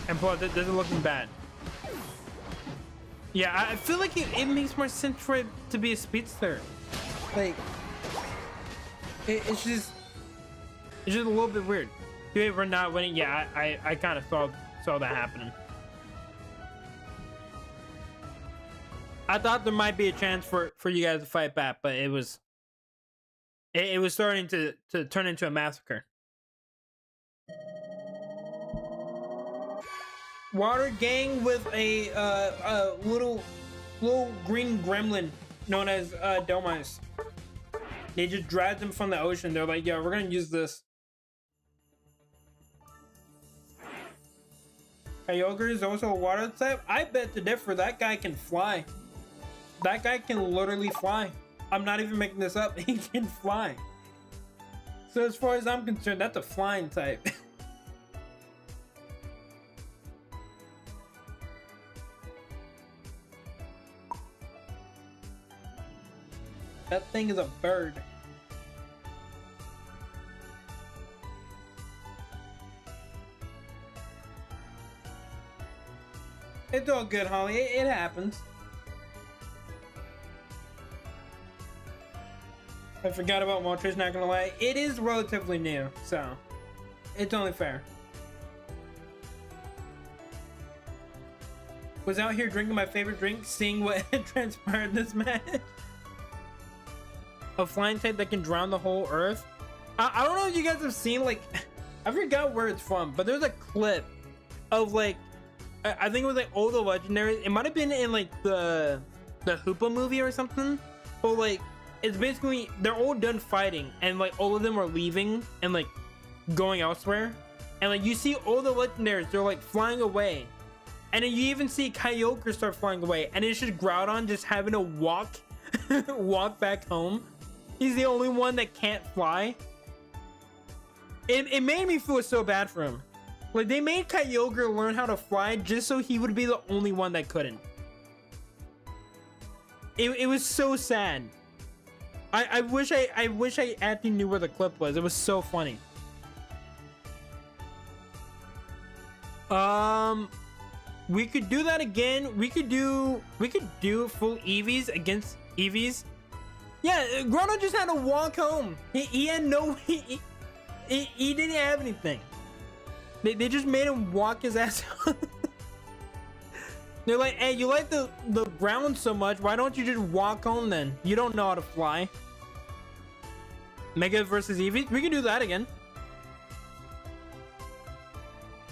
And plus, this is looking bad. Yeah, I feel like it makes more sense for it to be a speedster. Like, it's just a little bit weird. Dude, we're not winning. Yeah, I kind of saw that happening. I thought there might be a chance for you guys to fight back, but it was starting to turn into a massacre. Water gang with a little green gremlin known as Domice. They just dragged them from the ocean. They're like, "Yo, we're gonna use this." Kyogre is also a water type. I bet the differ. That guy can fly. That guy can literally fly. I'm not even making this up. He can fly. So as far as I'm concerned, that's a flying type. That thing is a bird. It's all good, Holly. It happens. I forgot about Moltres, not gonna lie. It is relatively new, so it's only fair. Was out here drinking my favorite drink, seeing what transpired in this match. A flying type that can drown the whole earth. I don't know if you guys have seen, like, I forgot where it's from, but there's a clip of like I think it was like all the legendaries. It might have been in like the Hoopa movie or something. But like it's basically they're all done fighting and like all of them are leaving and like going elsewhere. And like you see all the legendaries, they're like flying away. And then you even see Kyogre start flying away. And it's just Groudon just having to walk walk back home. He's the only one that can't fly. It made me feel so bad for him. Like they made Kyogre learn how to fly just so he would be the only one that couldn't. It was so sad. I wish I actually knew where the clip was. It was so funny. We could do that again. We could do full Eevees against Eevees. Yeah, Groudon just had to walk home. He had no he didn't have anything. They just made him walk his ass home. They're like, hey, you like the ground so much, why don't you just walk home then? You don't know how to fly. Mega versus Eevees? We can do that again.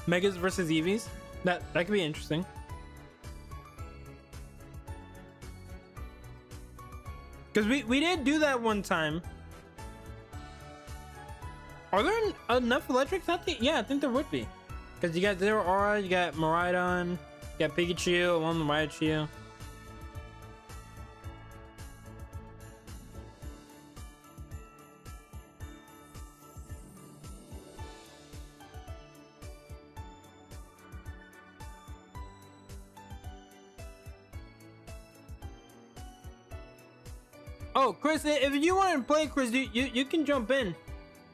Megas versus Eevees? That could be interesting. Because we did do that one time. Are there enough electrics? Yeah, I think there would be. Because you got Zero Aura, you got Miraidon, you got Pikachu, along the Raichu. Oh, Chris, if you want to play, Chris, you can jump in.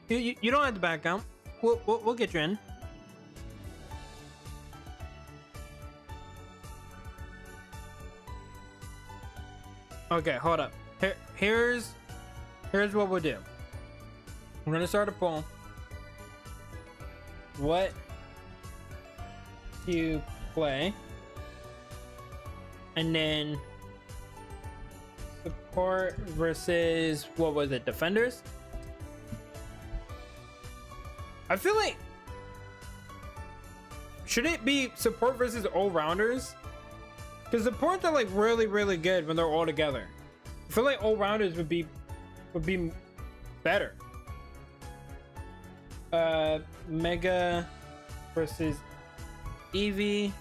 You don't have to back out. We'll get you in. Okay, hold up. Here's what we'll do. We're gonna start a poll. What to play? And then support versus what was it? Defenders? I feel like should it be support versus all-rounders? Because supports are like really good when they're all together. I feel like all-rounders would be better. Mega versus Eevee.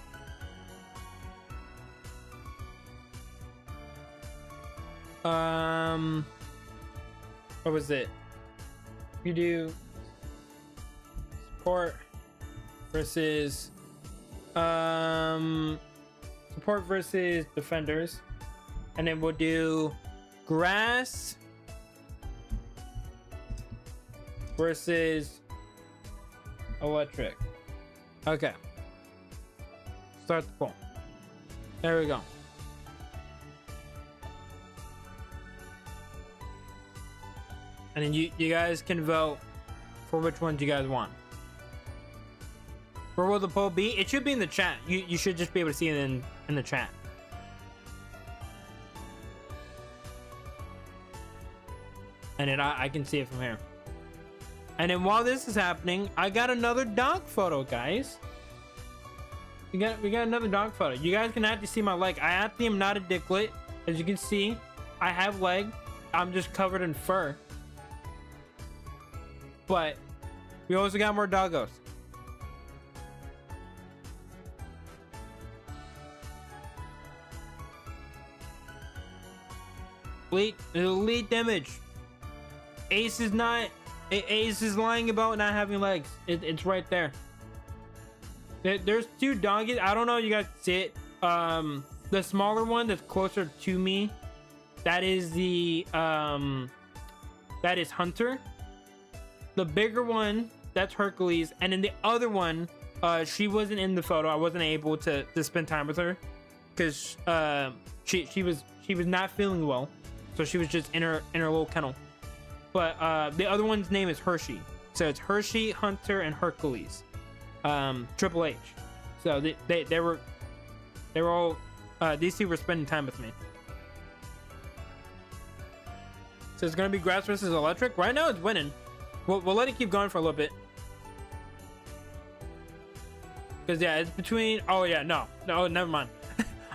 What was it? You do support versus support versus defenders, and then we'll do grass versus electric. Okay, start the poll. There we go. And then you guys can vote for which ones you guys want. Where will the poll be? It should be in the chat. You should just be able to see it in the chat. And then I can see it from here. And then while this is happening, I got another dog photo, guys. We got another dog photo. You guys can actually see my leg. I actually am not a dicklet. As you can see, I have leg. I'm just covered in fur. But we also got more doggos. Elite damage. Ace is lying about not having legs. It's right there. There's two doggies. I don't know if you guys see it. The smaller one that's closer to me, that is Hunter. The bigger one, that's Hercules. And then the other one, she wasn't in the photo. I wasn't able to spend time with her because she was not feeling well. So she was just in her little kennel. But the other one's name is Hershey. So it's Hershey, Hunter, and Hercules. Triple H. So they were all these two were spending time with me. So it's gonna be grass versus electric. Right now it's winning. We'll let it keep going for a little bit. Because yeah, it's between. Oh yeah, no, never mind.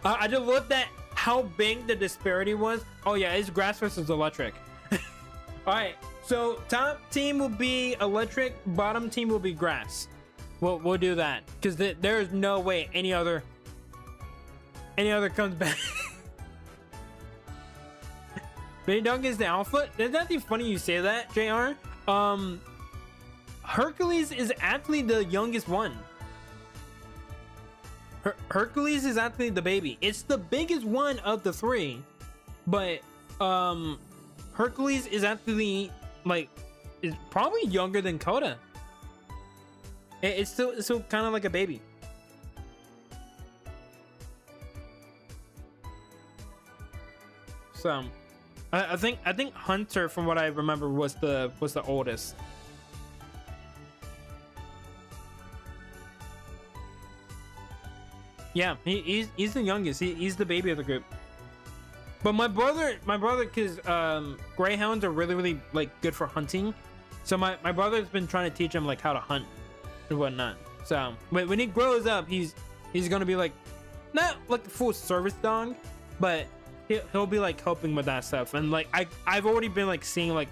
I just looked at how big the disparity was. Oh yeah, it's grass versus electric. All right, so top team will be electric, bottom team will be grass. We'll do that because there is no way any other comes back. Benny Dunk is the alpha. Isn't that funny you say that, JR? Hercules is actually the youngest one. Hercules is actually the baby. It's the biggest one of the three, but Hercules is actually is probably younger than Coda. It's still kind of like a baby. So I think Hunter, from what I remember, was the oldest. Yeah, he's the youngest. He's the baby of the group. But my brother, because greyhounds are really like good for hunting. So my brother's been trying to teach him like how to hunt and whatnot. So when he grows up, he's gonna be like, not like a full service dog, but he'll be like helping with that stuff. And like I've already been like seeing like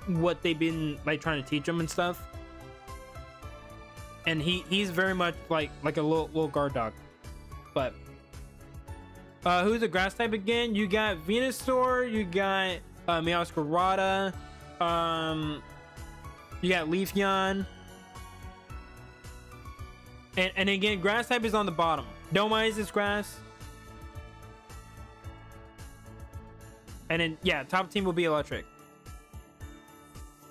what they've been like trying to teach him and stuff. And he's very much like a little guard dog. But who's the grass type again? You got Venusaur, you got Meowscarada, you got Leafeon. And again, grass type is on the bottom. Domai's is grass. And then yeah, top team will be electric.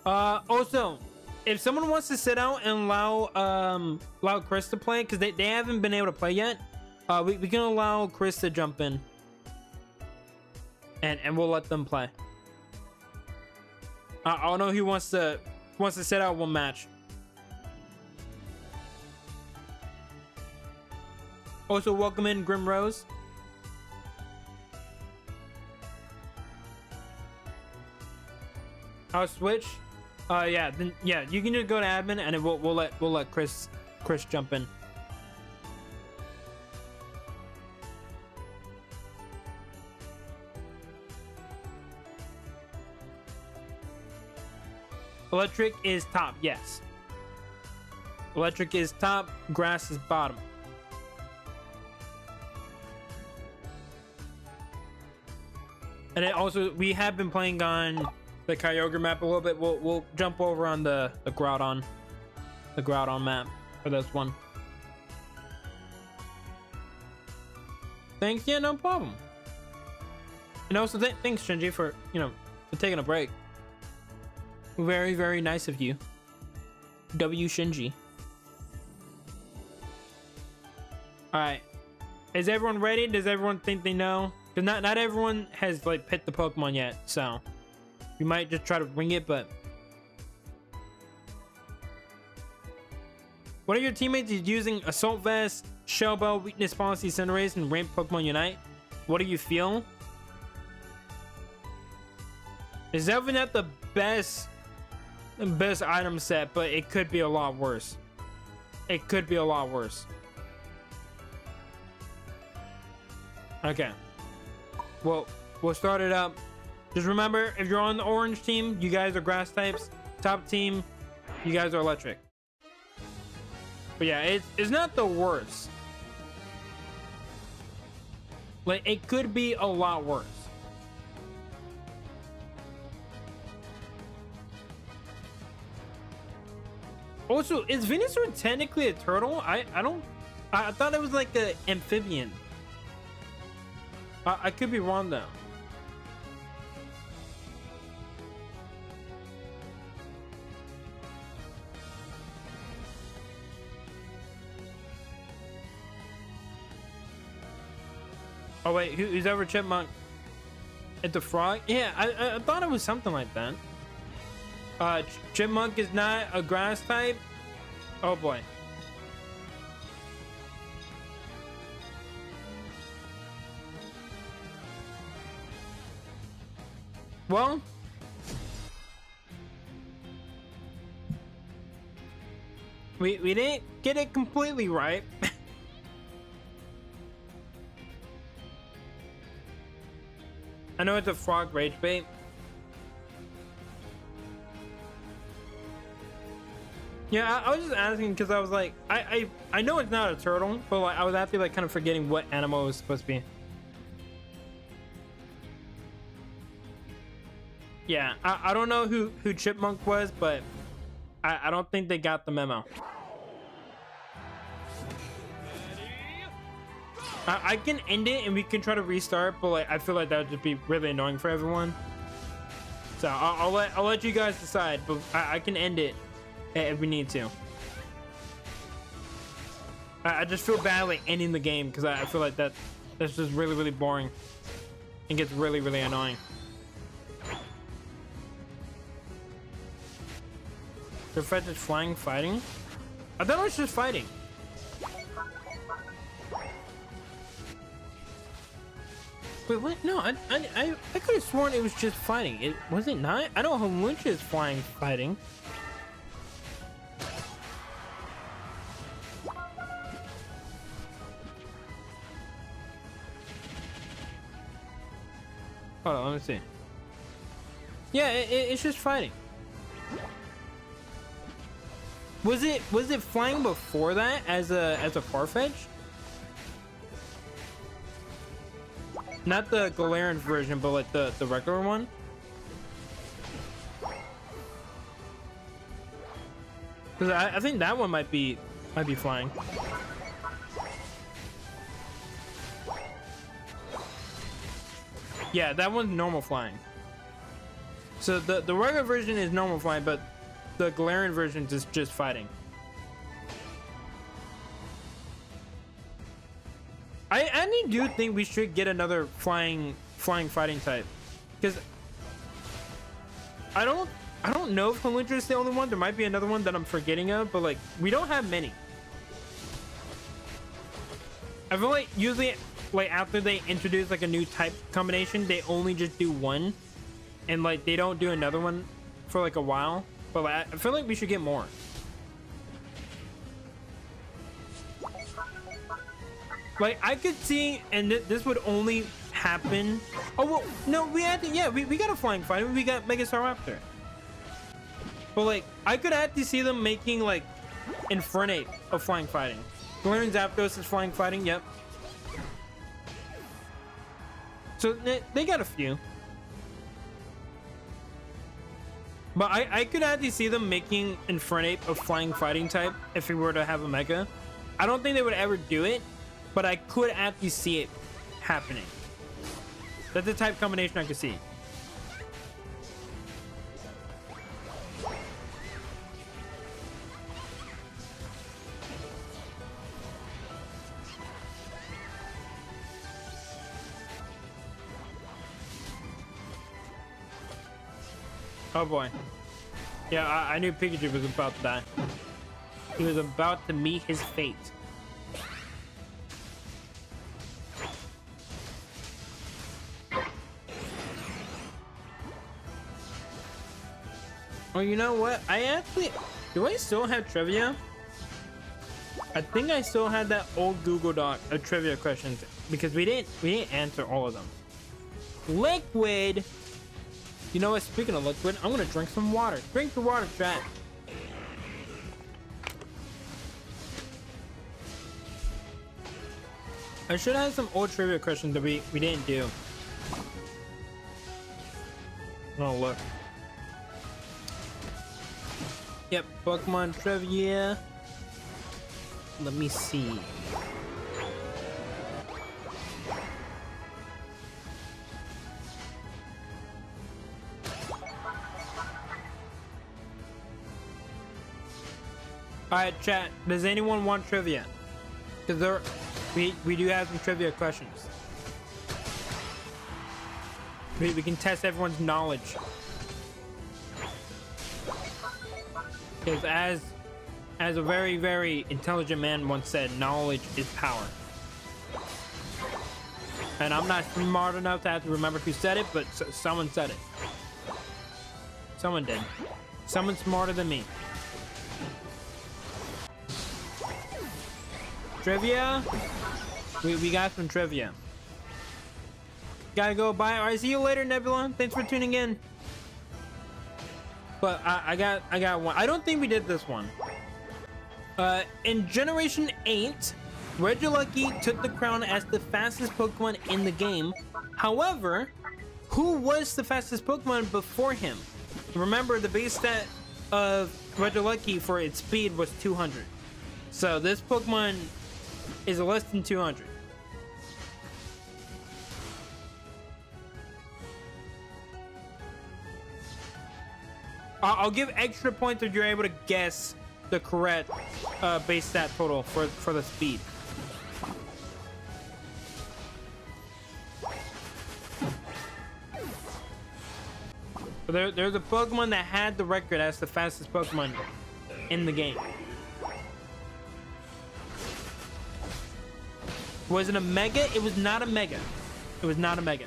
Also, if someone wants to sit out and allow Chris to play, because they haven't been able to play yet, we can allow Chris to jump in, and we'll let them play. I don't know who wants to sit out one match. Also, welcome in Grim Rose. I'll switch. Yeah, then yeah, you can just go to admin, and it we'll let Chris jump in. Electric is top, yes. Electric is top, grass is bottom. And then also, we have been playing on the Kyogre map a little bit. We'll jump over on the Groudon map for this one. Thanks, yeah, no problem. And also thanks, Shinji, for for taking a break. Very, very nice of you. W Shinji. Alright. Is everyone ready? Does everyone think they know? Because not everyone has like picked the Pokemon yet, so we might just try to wing it. But what are your teammates using? Assault Vest, Shell Bell, Weakness Policy, Cinderace, and Rain Pokemon Unite. What do you feel? It's definitely not the best item set, but it could be a lot worse. It could be a lot worse. Okay. Well, we'll start it up. Just remember, if you're on the orange team, you guys are grass types. Top team, you guys are electric. But yeah, it's not the worst. Like, it could be a lot worse. Also, is Venusaur technically a turtle? I thought it was like an amphibian. I could be wrong though. Oh wait, who's over Chipmunk? At the frog? Yeah, I thought it was something like that. Chipmunk is not a grass type. Oh boy. Well, We didn't get it completely right. I know it's a frog rage bait. Yeah, I was just asking because I was like, I know it's not a turtle, but like, I was actually like kind of forgetting what animal it was supposed to be. Yeah, I don't know who Chipmunk was, but I don't think they got the memo. I can end it and we can try to restart, but like I feel like that would just be really annoying for everyone. So I'll let you guys decide, but I can end it if we need to. I just feel bad like ending the game because I feel like that's just really boring and gets really annoying. The fact that flying fighting? I thought it was just fighting. Wait, what? No, I could have sworn it was just fighting. It was it not? I know Halucha is flying fighting. Hold on, let me see. Yeah, it's just fighting. Was it flying before that as a Farfetch? Not the Galarian version, but like the regular one. Because I think that one might be flying. Yeah, that one's normal flying. So the regular version is normal flying, but the Galarian version is just fighting. I actually do think we should get another flying fighting type, because I don't know if Halucha is the only one. There might be another one that I'm forgetting of, but like we don't have many. I feel like usually like after they introduce like a new type combination, they only just do one, and like they don't do another one for like a while. But like, I feel like we should get more. Like I could see, and this would only happen. Oh well, no, we had to. Yeah, we got a flying fighter. We got Mega Staraptor. But like, I could actually see them making like Infernape of flying fighting. Galarian Zapdos is flying fighting. Yep. So they got a few. But I could actually see them making Infernape a flying fighting type if we were to have a Mega. I don't think they would ever do it, but I could actually see it happening. That's the type combination I could see. Oh boy. Yeah, I knew Pikachu was about to die. He was about to meet his fate. Oh, you know what? Do I still have trivia? I think I still had that old Google Doc of trivia questions because we didn't answer all of them. Liquid. You know what? Speaking of liquid, I'm gonna drink some water. Drink the water, chat. I should have some old trivia questions that we didn't do. Oh look. Yep, Pokemon trivia. Let me see. Alright, chat, does anyone want trivia? Because we do have some trivia questions. We can test everyone's knowledge. Because as a very intelligent man once said, knowledge is power. And I'm not smart enough to have to remember who said it, but someone said it. Someone did. Someone smarter than me. trivia. We got some trivia. Gotta go. Bye. All right, see you later, Nebula. Thanks for tuning in. But I got one. I don't think we did this one. In Generation 8, Regieleki took the crown as the fastest Pokemon in the game. However, who was the fastest Pokemon before him? Remember, the base stat of Regieleki for its speed was 200. So this Pokemon is less than 200. I'll give extra points if you're able to guess the correct base stat total for the speed. There's a Pokemon that had the record as the fastest Pokemon in the game. Was it a Mega? It was not a Mega. It was not a Mega.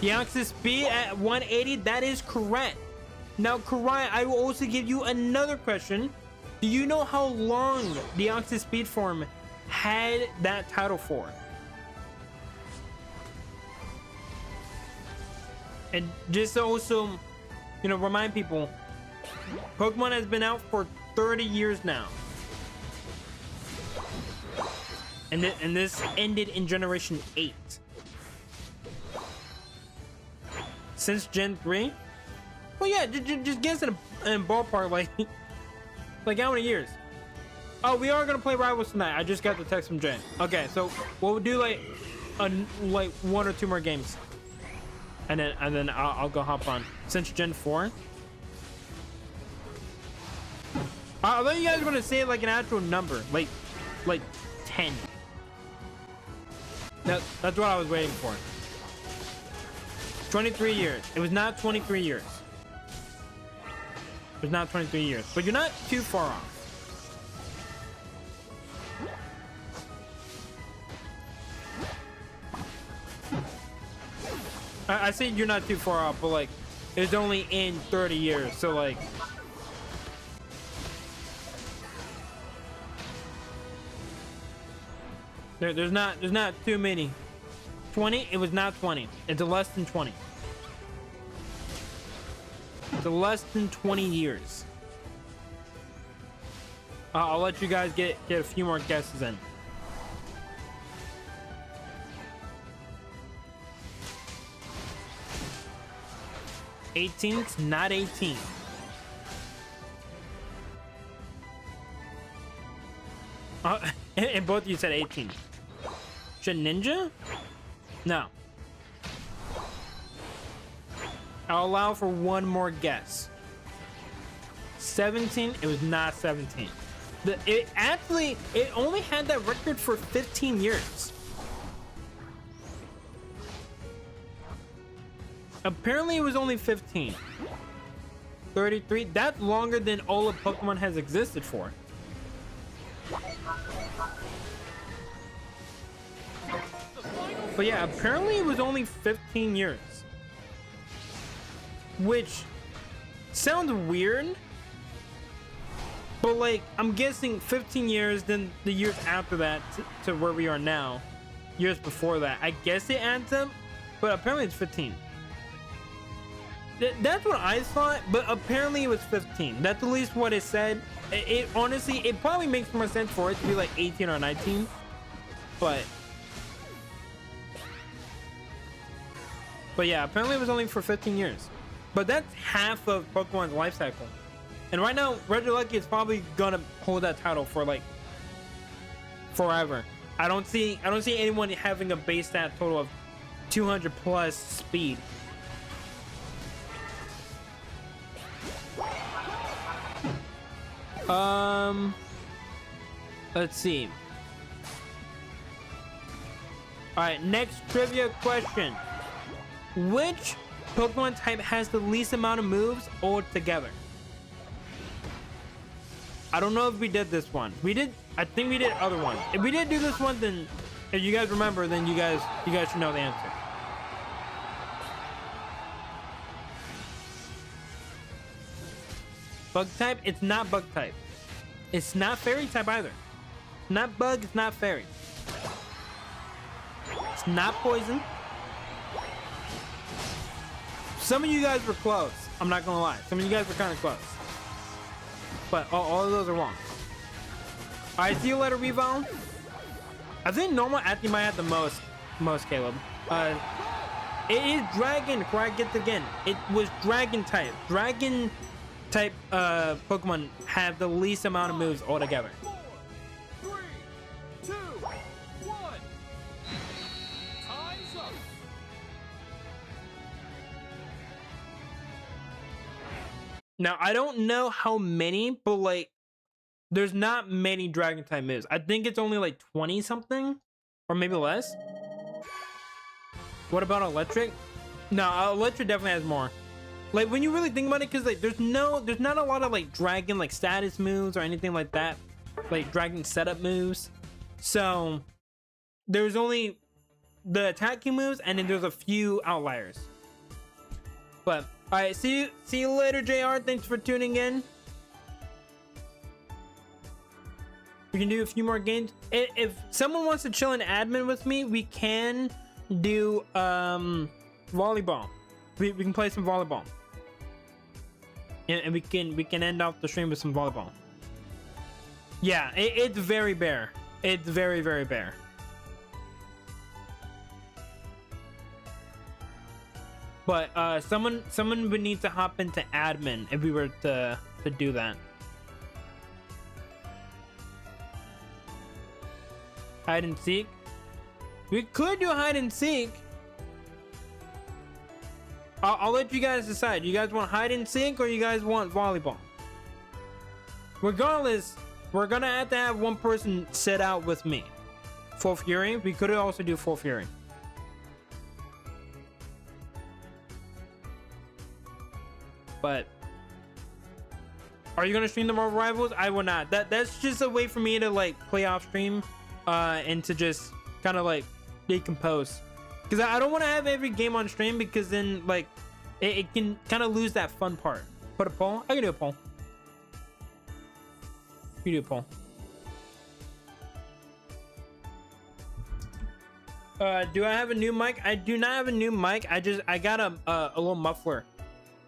Deoxys speed at 180, that is correct. Now, Karai, I will also give you another question. Do you know how long Deoxys speed form had that title for? And just to also, you know, remind people, Pokemon has been out for 30 years now. And this ended in Generation 8. Since Gen 3? Well, yeah, just guess in ballpark, like how many years? Oh, we are gonna play Rivals tonight. I just got the text from Jen. Okay, so we'll do like one or two more games, and then I'll go hop on. Since Gen 4. I thought you guys were gonna say like an actual number, like 10. That's what I was waiting for. 23 years. It was not 23 years. It was not 23 years. But you're not too far off. I say you're not too far off, but like, it's only in 30 years. So like, there's not too many. 20? It was not 20. It's less than 20. It's less than 20 years. I'll let you guys get a few more guesses in. It's not 18. And both of you said 18. Should Ninja? No. I'll allow for one more guess. 17? It was not 17. It only had that record for 15 years. Apparently it was only 15. 33? That's longer than all of Pokemon has existed for. But yeah, apparently it was only 15 years. Which sounds weird. But like, I'm guessing 15 years, then the years after that to where we are now. Years before that. I guess it adds up, but apparently it's 15. That's what I thought, but apparently it was 15. That's at least what it said. It honestly, it probably makes more sense for it to be like 18 or 19. But yeah, apparently it was only for 15 years. But that's half of Pokemon's life cycle. And right now, Regieleki is probably gonna hold that title for like forever. I don't see anyone having a base stat total of 200 plus speed. Let's see. All right, next trivia question. Which Pokemon type has the least amount of moves altogether? I don't know if we did this one. I think we did other ones. If we did do this one, then if you guys remember, then you guys should know the answer. Bug type? It's not bug type. It's not fairy type either. Not bug, it's not fairy. It's not poison. Some of you guys were close. I'm not gonna lie. Some of you guys were kind of close. But all of those are wrong. Alright, see you later, Revo. I think normal Athy might have the most, Caleb. It is dragon, correct? Get it again. It was dragon type. Dragon type Pokemon have the least amount of moves altogether. 4, 3, 2, 1. Time's up. Now, I don't know how many, but like, there's not many dragon type moves. I think it's only like 20 something, or maybe less. What about electric? No, electric definitely has more. Like, when you really think about it, because like there's not a lot of like dragon like status moves or anything like that, like dragon setup moves. So there's only the attacking moves, and then there's a few outliers. But all right, see you later, JR. Thanks for tuning in. We can do a few more games. If someone wants to chill in admin with me, we can do volleyball. We can play some volleyball, and we can end off the stream with some volleyball. Yeah, it's very bare. It's very bare. But someone would need to hop into admin if we were to do that. Hide and seek. We could do hide and seek. I'll let you guys decide. You guys want hide and seek or you guys want volleyball? Regardless, we're gonna have to have one person sit out with me. Full Fury. We could also do Full Fury. But are you gonna stream the Marvel Rivals? I will not. That's just a way for me to like play off stream and to just kind of like decompose, because I don't want to have every game on stream, because then like it can kind of lose that fun part. Put a poll. I can do a poll. You do a poll. Do I have a new mic? I do not have a new mic. I got a little muffler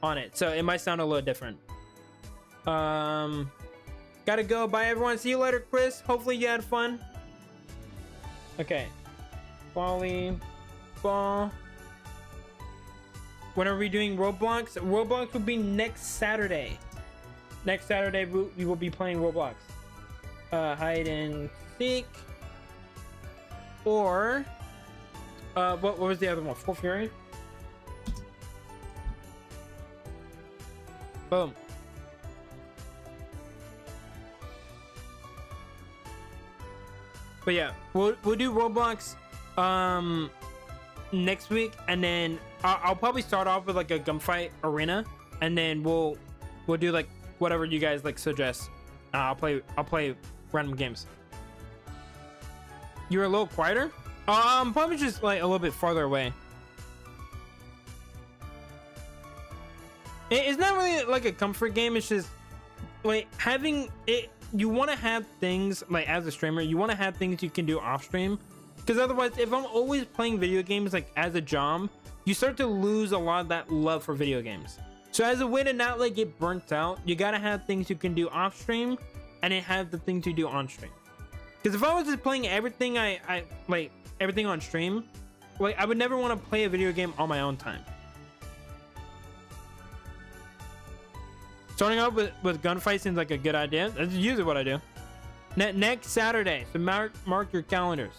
on it, so it might sound a little different. Gotta go. Bye everyone. See you later, Chris. Hopefully you had fun. Okay. Volleyball. When are we doing Roblox? Roblox will be next Saturday. Next Saturday we will be playing Roblox. Hide and seek. Or what was the other one? Full Fury. Boom. But yeah, we'll do Roblox next week, and then I'll probably start off with like a gunfight arena, and then we'll do like whatever you guys like suggest. I'll play random games. You're a little quieter? Probably just like a little bit farther away. It's not really like a comfort game. It's just like having it. You want to have things like, as a streamer, you want to have things you can do off stream, because otherwise, if I'm always playing video games like as a job, you start to lose a lot of that love for video games. So as a way to not like get burnt out, you gotta have things you can do off stream, and then have the things you do on stream. Because if I was just playing everything I like everything on stream, like I would never want to play a video game on my own time. Starting off with gunfight seems like a good idea. That's usually what I do. Next Saturday, so mark your calendars.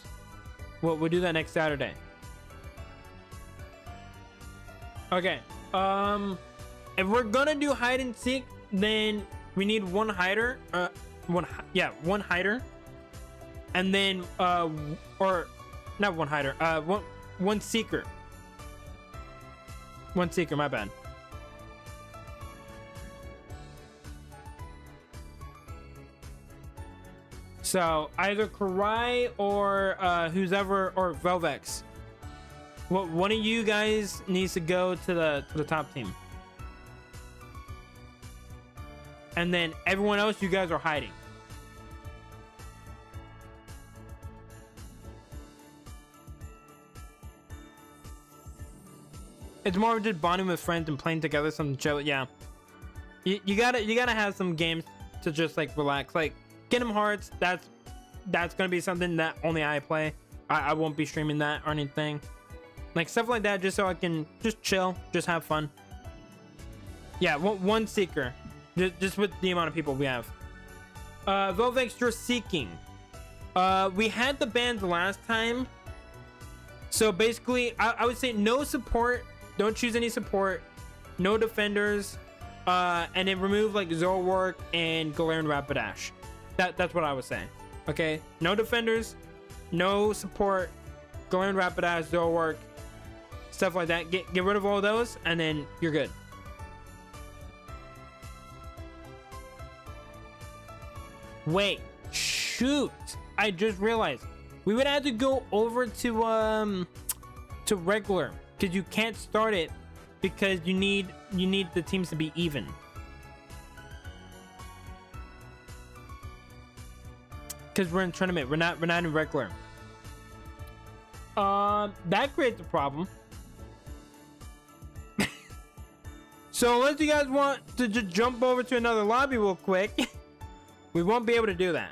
We'll do that next Saturday. Okay. If we're gonna do hide and seek, then we need one hider. One hider, and then or not one hider. One seeker. One seeker. My bad. So either Karai or whoever, or Velvex. One of you guys needs to go to the top team, and then everyone else, you guys are hiding. It's more of just bonding with friends and playing together, some chill. Yeah, you gotta have some games to just like relax. Like Kingdom Hearts, that's gonna be something that only I play. I won't be streaming that or anything. Like stuff like that, just so I can just chill, just have fun. Yeah, one seeker, just with the amount of people we have. Velvex, you're seeking. We had the bans last time, so basically, I would say no support. Don't choose any support. No defenders, and then remove like Zoroark and Galarian Rapidash. That's what I was saying. Okay, no defenders, no support, Galarian Rapidash, Zoroark, stuff like that. Get rid of all those, and then you're good. Wait, shoot! I just realized we would have to go over to regular, because you can't start it because you need the teams to be even. Because we're in tournament, we're not in regular. That creates a problem. So unless you guys want to just jump over to another lobby real quick, we won't be able to do that.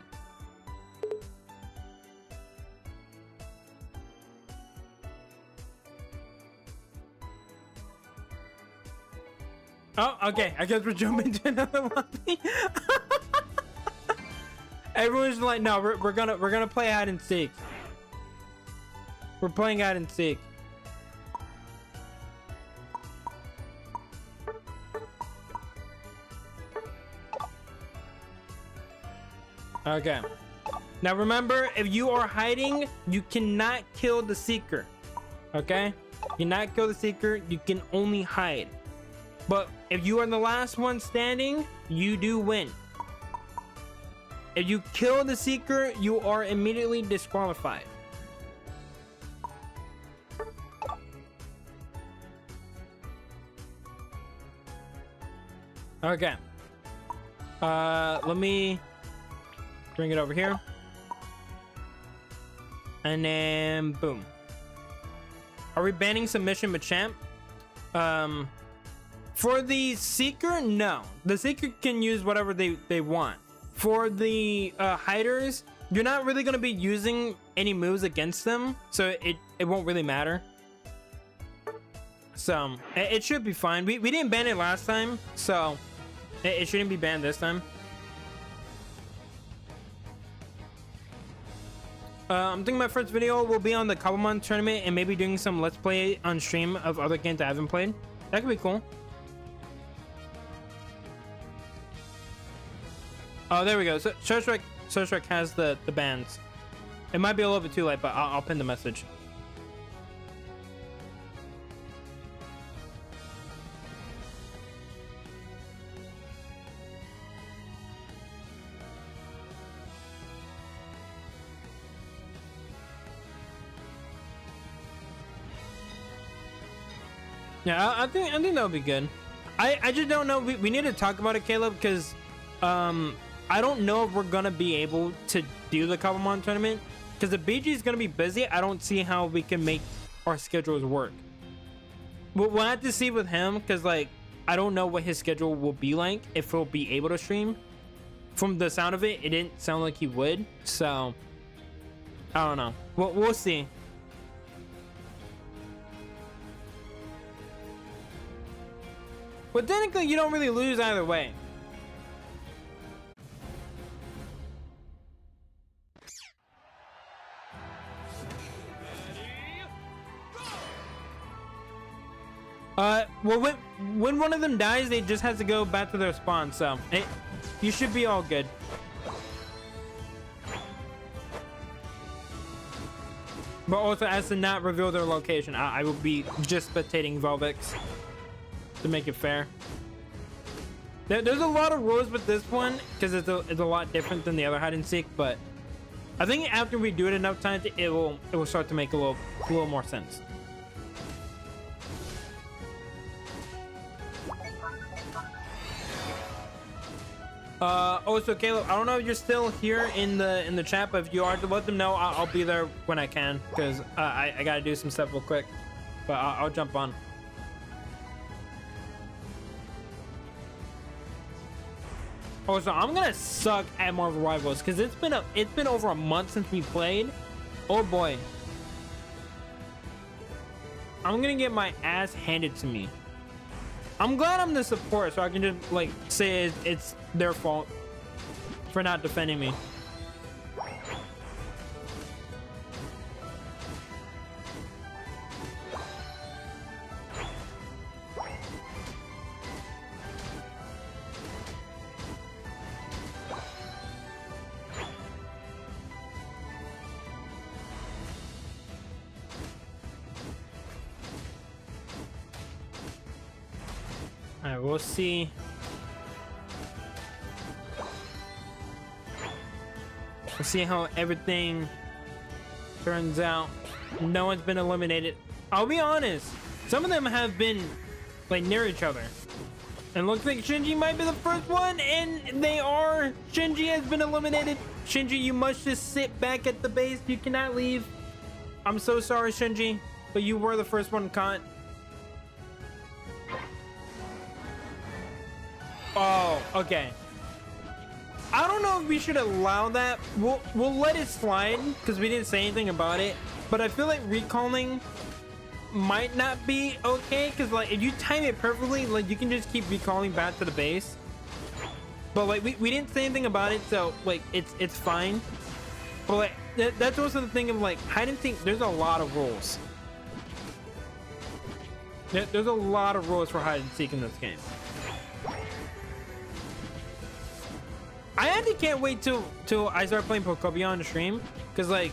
Oh, okay. I guess we're jumping to another lobby. Everyone's like, no, we're gonna play hide and seek. We're playing hide and seek. Okay. Now remember, if you are hiding, you cannot kill the seeker. Okay? You cannot kill the seeker, you can only hide. But if you are the last one standing, you do win. If you kill the seeker, you are immediately disqualified. Okay. Let me bring it over here. And then boom. Are we banning submission Machamp? For the seeker, no. The seeker can use whatever they want. For the hiders, you're not really going to be using any moves against them, so it won't really matter. So it should be fine. We didn't ban it last time, so it shouldn't be banned this time. I'm thinking my first video will be on the Kabumon tournament and maybe doing some let's play on stream of other games I haven't played. That could be cool. Oh, there we go. So Surstrike has the bans. It might be a little bit too late, but I'll pin the message. Yeah, I think that would be good. I just don't know. We need to talk about it, Caleb, because I don't know if we're gonna be able to do the Kabumon tournament because the BG is gonna be busy. I don't see how we can make our schedules work. We'll have to see with him because like I don't know what his schedule will be like, if he'll be able to stream. From the sound of it, it didn't sound like he would, so I don't know. We'll see. But technically, you don't really lose either way. Well, when one of them dies, they just have to go back to their spawn, so you should be all good. But also, as to not reveal their location, I will be just spectating Velvex to make it fair. There's a lot of rules with this one because it's a lot different than the other hide and seek, but I think after we do it enough times, it will start to make a little more sense. Also, Caleb, I don't know if you're still here in the chat, but if you are, to let them know, I'll be there when I can because I gotta do some stuff real quick, but I'll jump on. Oh, so I'm gonna suck at Marvel Rivals because it's been over a month since we played. Oh boy. I'm gonna get my ass handed to me. I'm glad I'm the support, so I can just like say it's their fault for not defending me. All right, we'll see. We'll see how everything turns out. No one's been eliminated. I'll be honest, some of them have been like near each other. And looks like Shinji might be the first one, and they are. Shinji has been eliminated. Shinji, you must just sit back at the base. You cannot leave. I'm so sorry, Shinji, but you were the first one caught. Oh, okay. I don't know if we should allow that. We'll let it slide because we didn't say anything about it. But I feel like recalling might not be okay because like if you time it perfectly, like you can just keep recalling back to the base. But like we didn't say anything about it, so like it's fine. But like that's also the thing of like hide and seek. There's a lot of rules. There's a lot of rules for hide and seek in this game. I actually can't wait till I start playing Pokemon on the stream, because like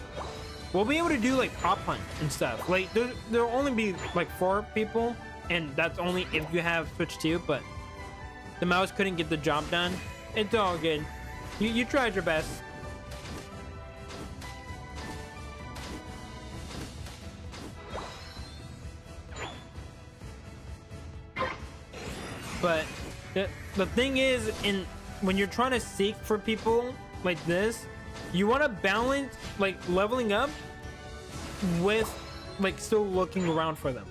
we'll be able to do like pop hunt and stuff. Like there'll only be like 4 people, and that's only if you have Switch 2. But the mouse couldn't get the job done. It's all good. You tried your best. But the thing is, when you're trying to seek for people like this, you want to balance like leveling up with like still looking around for them.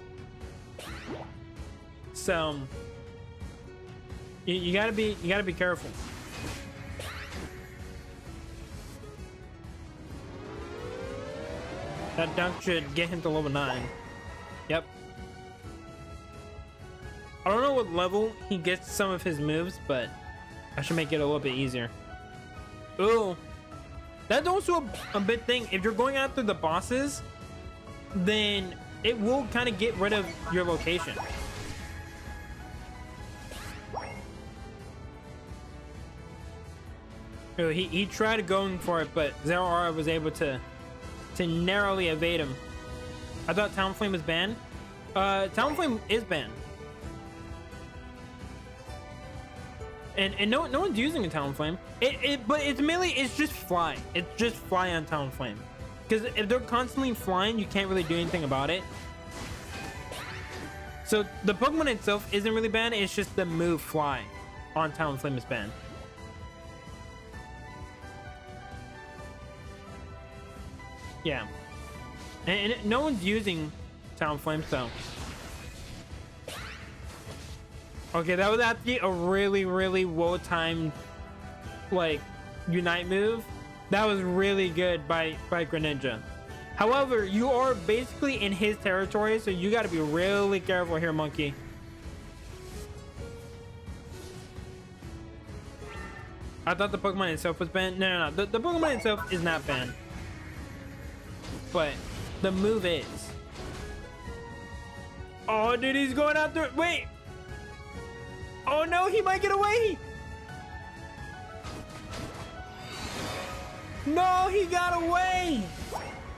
So you gotta be careful. That dunk should get him to level 9. Yep. I don't know what level he gets some of his moves, but I should make it a little bit easier. Ooh. That's also a big thing. If you're going after the bosses, then it will kind of get rid of your location. Ooh, he tried going for it, but Zero R was able to narrowly evade him. I thought Talonflame was banned. Talonflame is banned. And no one's using a Talonflame. But it's just fly. It's just fly on Talonflame. Because if they're constantly flying, you can't really do anything about it. So the Pokemon itself isn't really banned. It's just the move fly on Talonflame is banned. Yeah. And no one's using Talonflame, so. Okay, that was actually a really, really well-timed, like, Unite move. That was really good by Greninja. However, you are basically in his territory, so you got to be really careful here, Monkey. I thought the Pokemon itself was banned. No. The Pokemon itself is not banned. But the move is. Oh, dude, he's going after. Wait. Oh no, he might get away. No, he got away.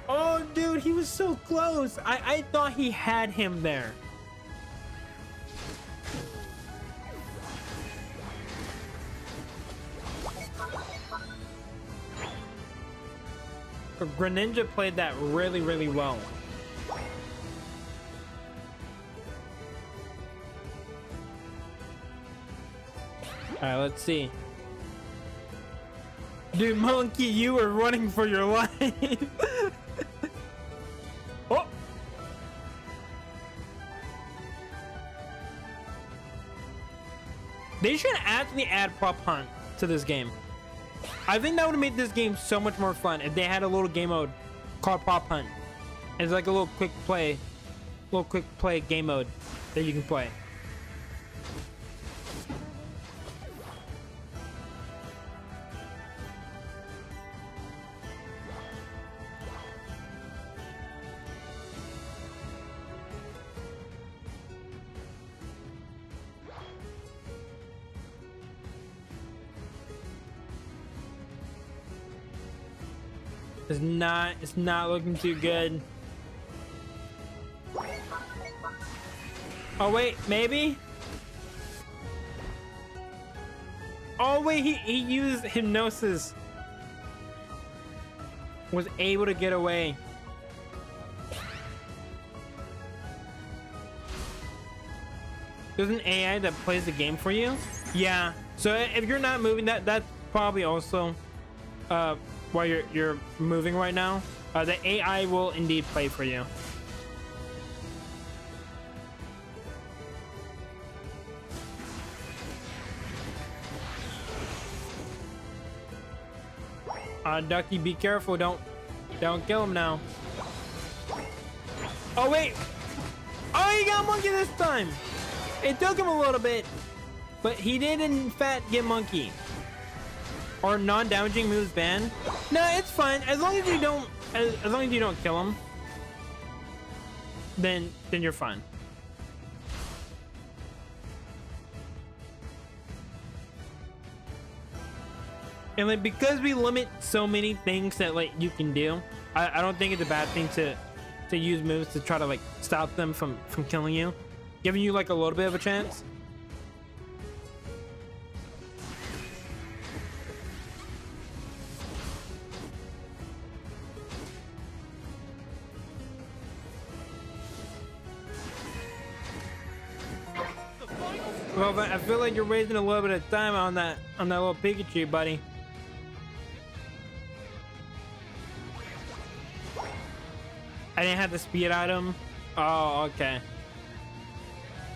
Oh, dude, he was so close. I thought he had him there. Greninja played that really, really well. Alright, let's see. Dude, Monkey, you were running for your life. Oh! They should actually add Pop Hunt to this game. I think that would have made this game so much more fun if they had a little game mode called Pop Hunt. It's like a little quick play game mode that you can play. It's not looking too good. Oh wait, maybe? Oh wait, he used hypnosis. Was able to get away. There's an AI that plays the game for you? Yeah. So if you're not moving, that's probably also while you're moving right now. The AI will indeed play for you. Ducky, be careful. Don't kill him now. Oh wait. Oh, he got monkey this time. It took him a little bit, but he did in fact get monkey. Or non-damaging moves banned. No, it's fine as long as you don't as long as you don't kill him. Then you're fine. And like, because we limit so many things that like you can do, I don't think it's a bad thing to use moves to try to like stop them from killing you, giving you like a little bit of a chance. Well, but I feel like you're wasting a little bit of time on that little Pikachu, buddy. I didn't have the speed item. Oh, okay.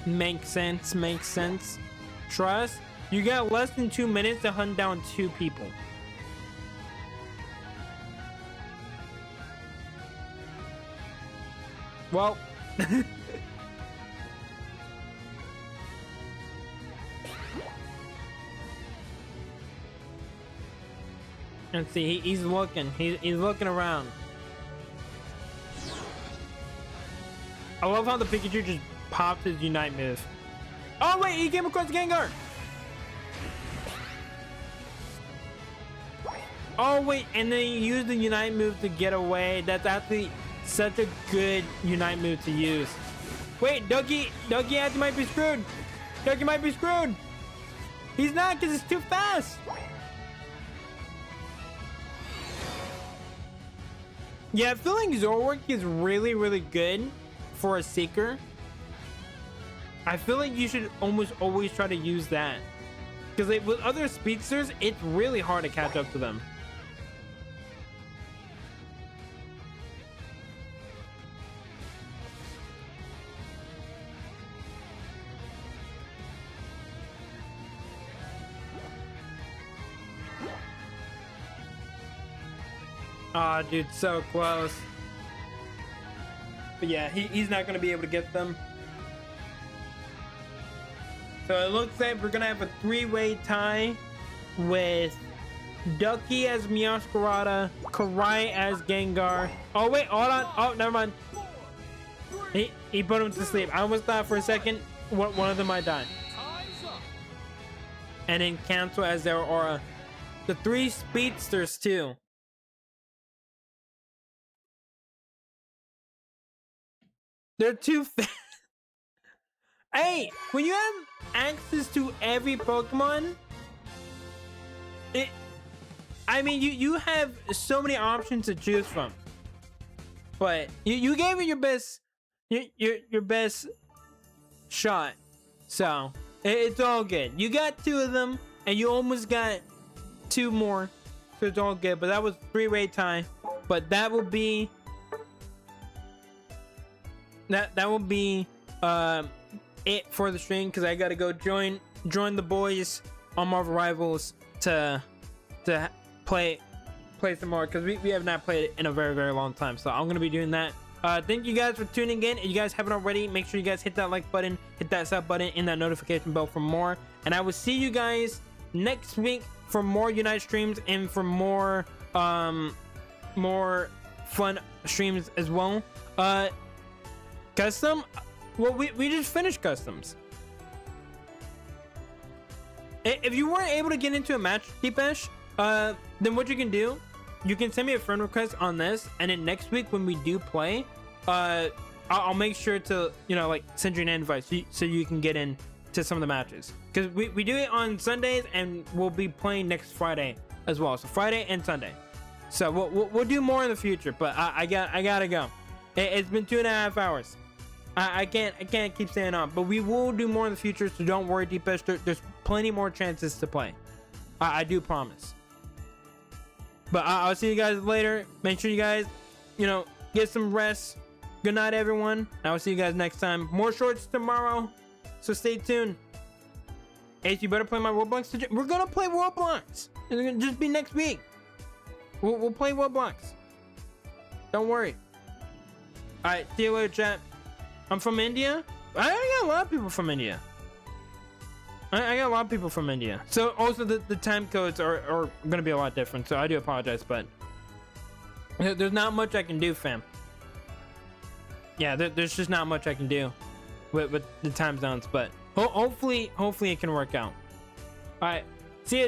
Makes sense, makes sense. Trust, you got less than 2 minutes to hunt down 2 people. Well. Let's see, he's looking. He's looking around. I love how the Pikachu just popped his Unite move. Oh wait, he came across Gengar. Oh wait, and then he used the Unite move to get away. That's actually such a good Unite move to use. Wait, Ducky actually might be screwed. Ducky might be screwed. He's not, because it's too fast. Yeah, I feel like Zoroark is really, really good for a Seeker. I feel like you should almost always try to use that, because like, with other speedsters, it's really hard to catch up to them. Ah, dude, so close. But yeah, he's not going to be able to get them. So it looks like we're going to have a 3-way tie with Ducky as Meowscarada, Karai as Gengar. Oh, wait, hold on. Oh, never mind. He put him to sleep. I almost thought for a second one of them might die. And then cancel as their aura. The 3 speedsters, too. They're too fast. Hey, when you have access to every Pokemon, I mean, you have so many options to choose from. But you gave it your best, your best shot. So it's all good. You got 2 of them, and you almost got 2 more. So it's all good. But that was 3-way tie. But that will be. That will be it for the stream, because I gotta go join the boys on Marvel Rivals to play some more, because we have not played it in a very long time. So I'm gonna be doing that. Thank you guys for tuning in. If you guys haven't already, make sure you guys hit that like button, hit that sub button, and that notification bell for more. And I will see you guys next week for more Unite streams and for more fun streams as well. Custom, well, we just finished customs. If you weren't able to get into a match, Deepesh, then what you can do, you can send me a friend request on this, and then next week when we do play, I'll make sure to, you know, like, send you an invite so you can get in to some of the matches, because we do it on Sundays, and we'll be playing next Friday as well, so Friday and Sunday. So we'll do more in the future, but I gotta go. It's been 2.5 hours. I can't keep staying on, but we will do more in the future, so don't worry, Deepesh. There's plenty more chances to play. I do promise. But I'll see you guys later. Make sure you guys, you know, get some rest. Good night, everyone. I will see you guys next time. More shorts tomorrow, so stay tuned. Ace, you better play my Roblox. We're gonna play Roblox. It's gonna just be next week. We'll play Roblox. Don't worry. All right, see you later, chat. I'm from India. I got a lot of people from India. I got a lot of people from India. So also the time codes are gonna be a lot different. So I do apologize, but there's not much I can do, fam. Yeah, there's just not much I can do with the time zones. But hopefully it can work out. All right, see you.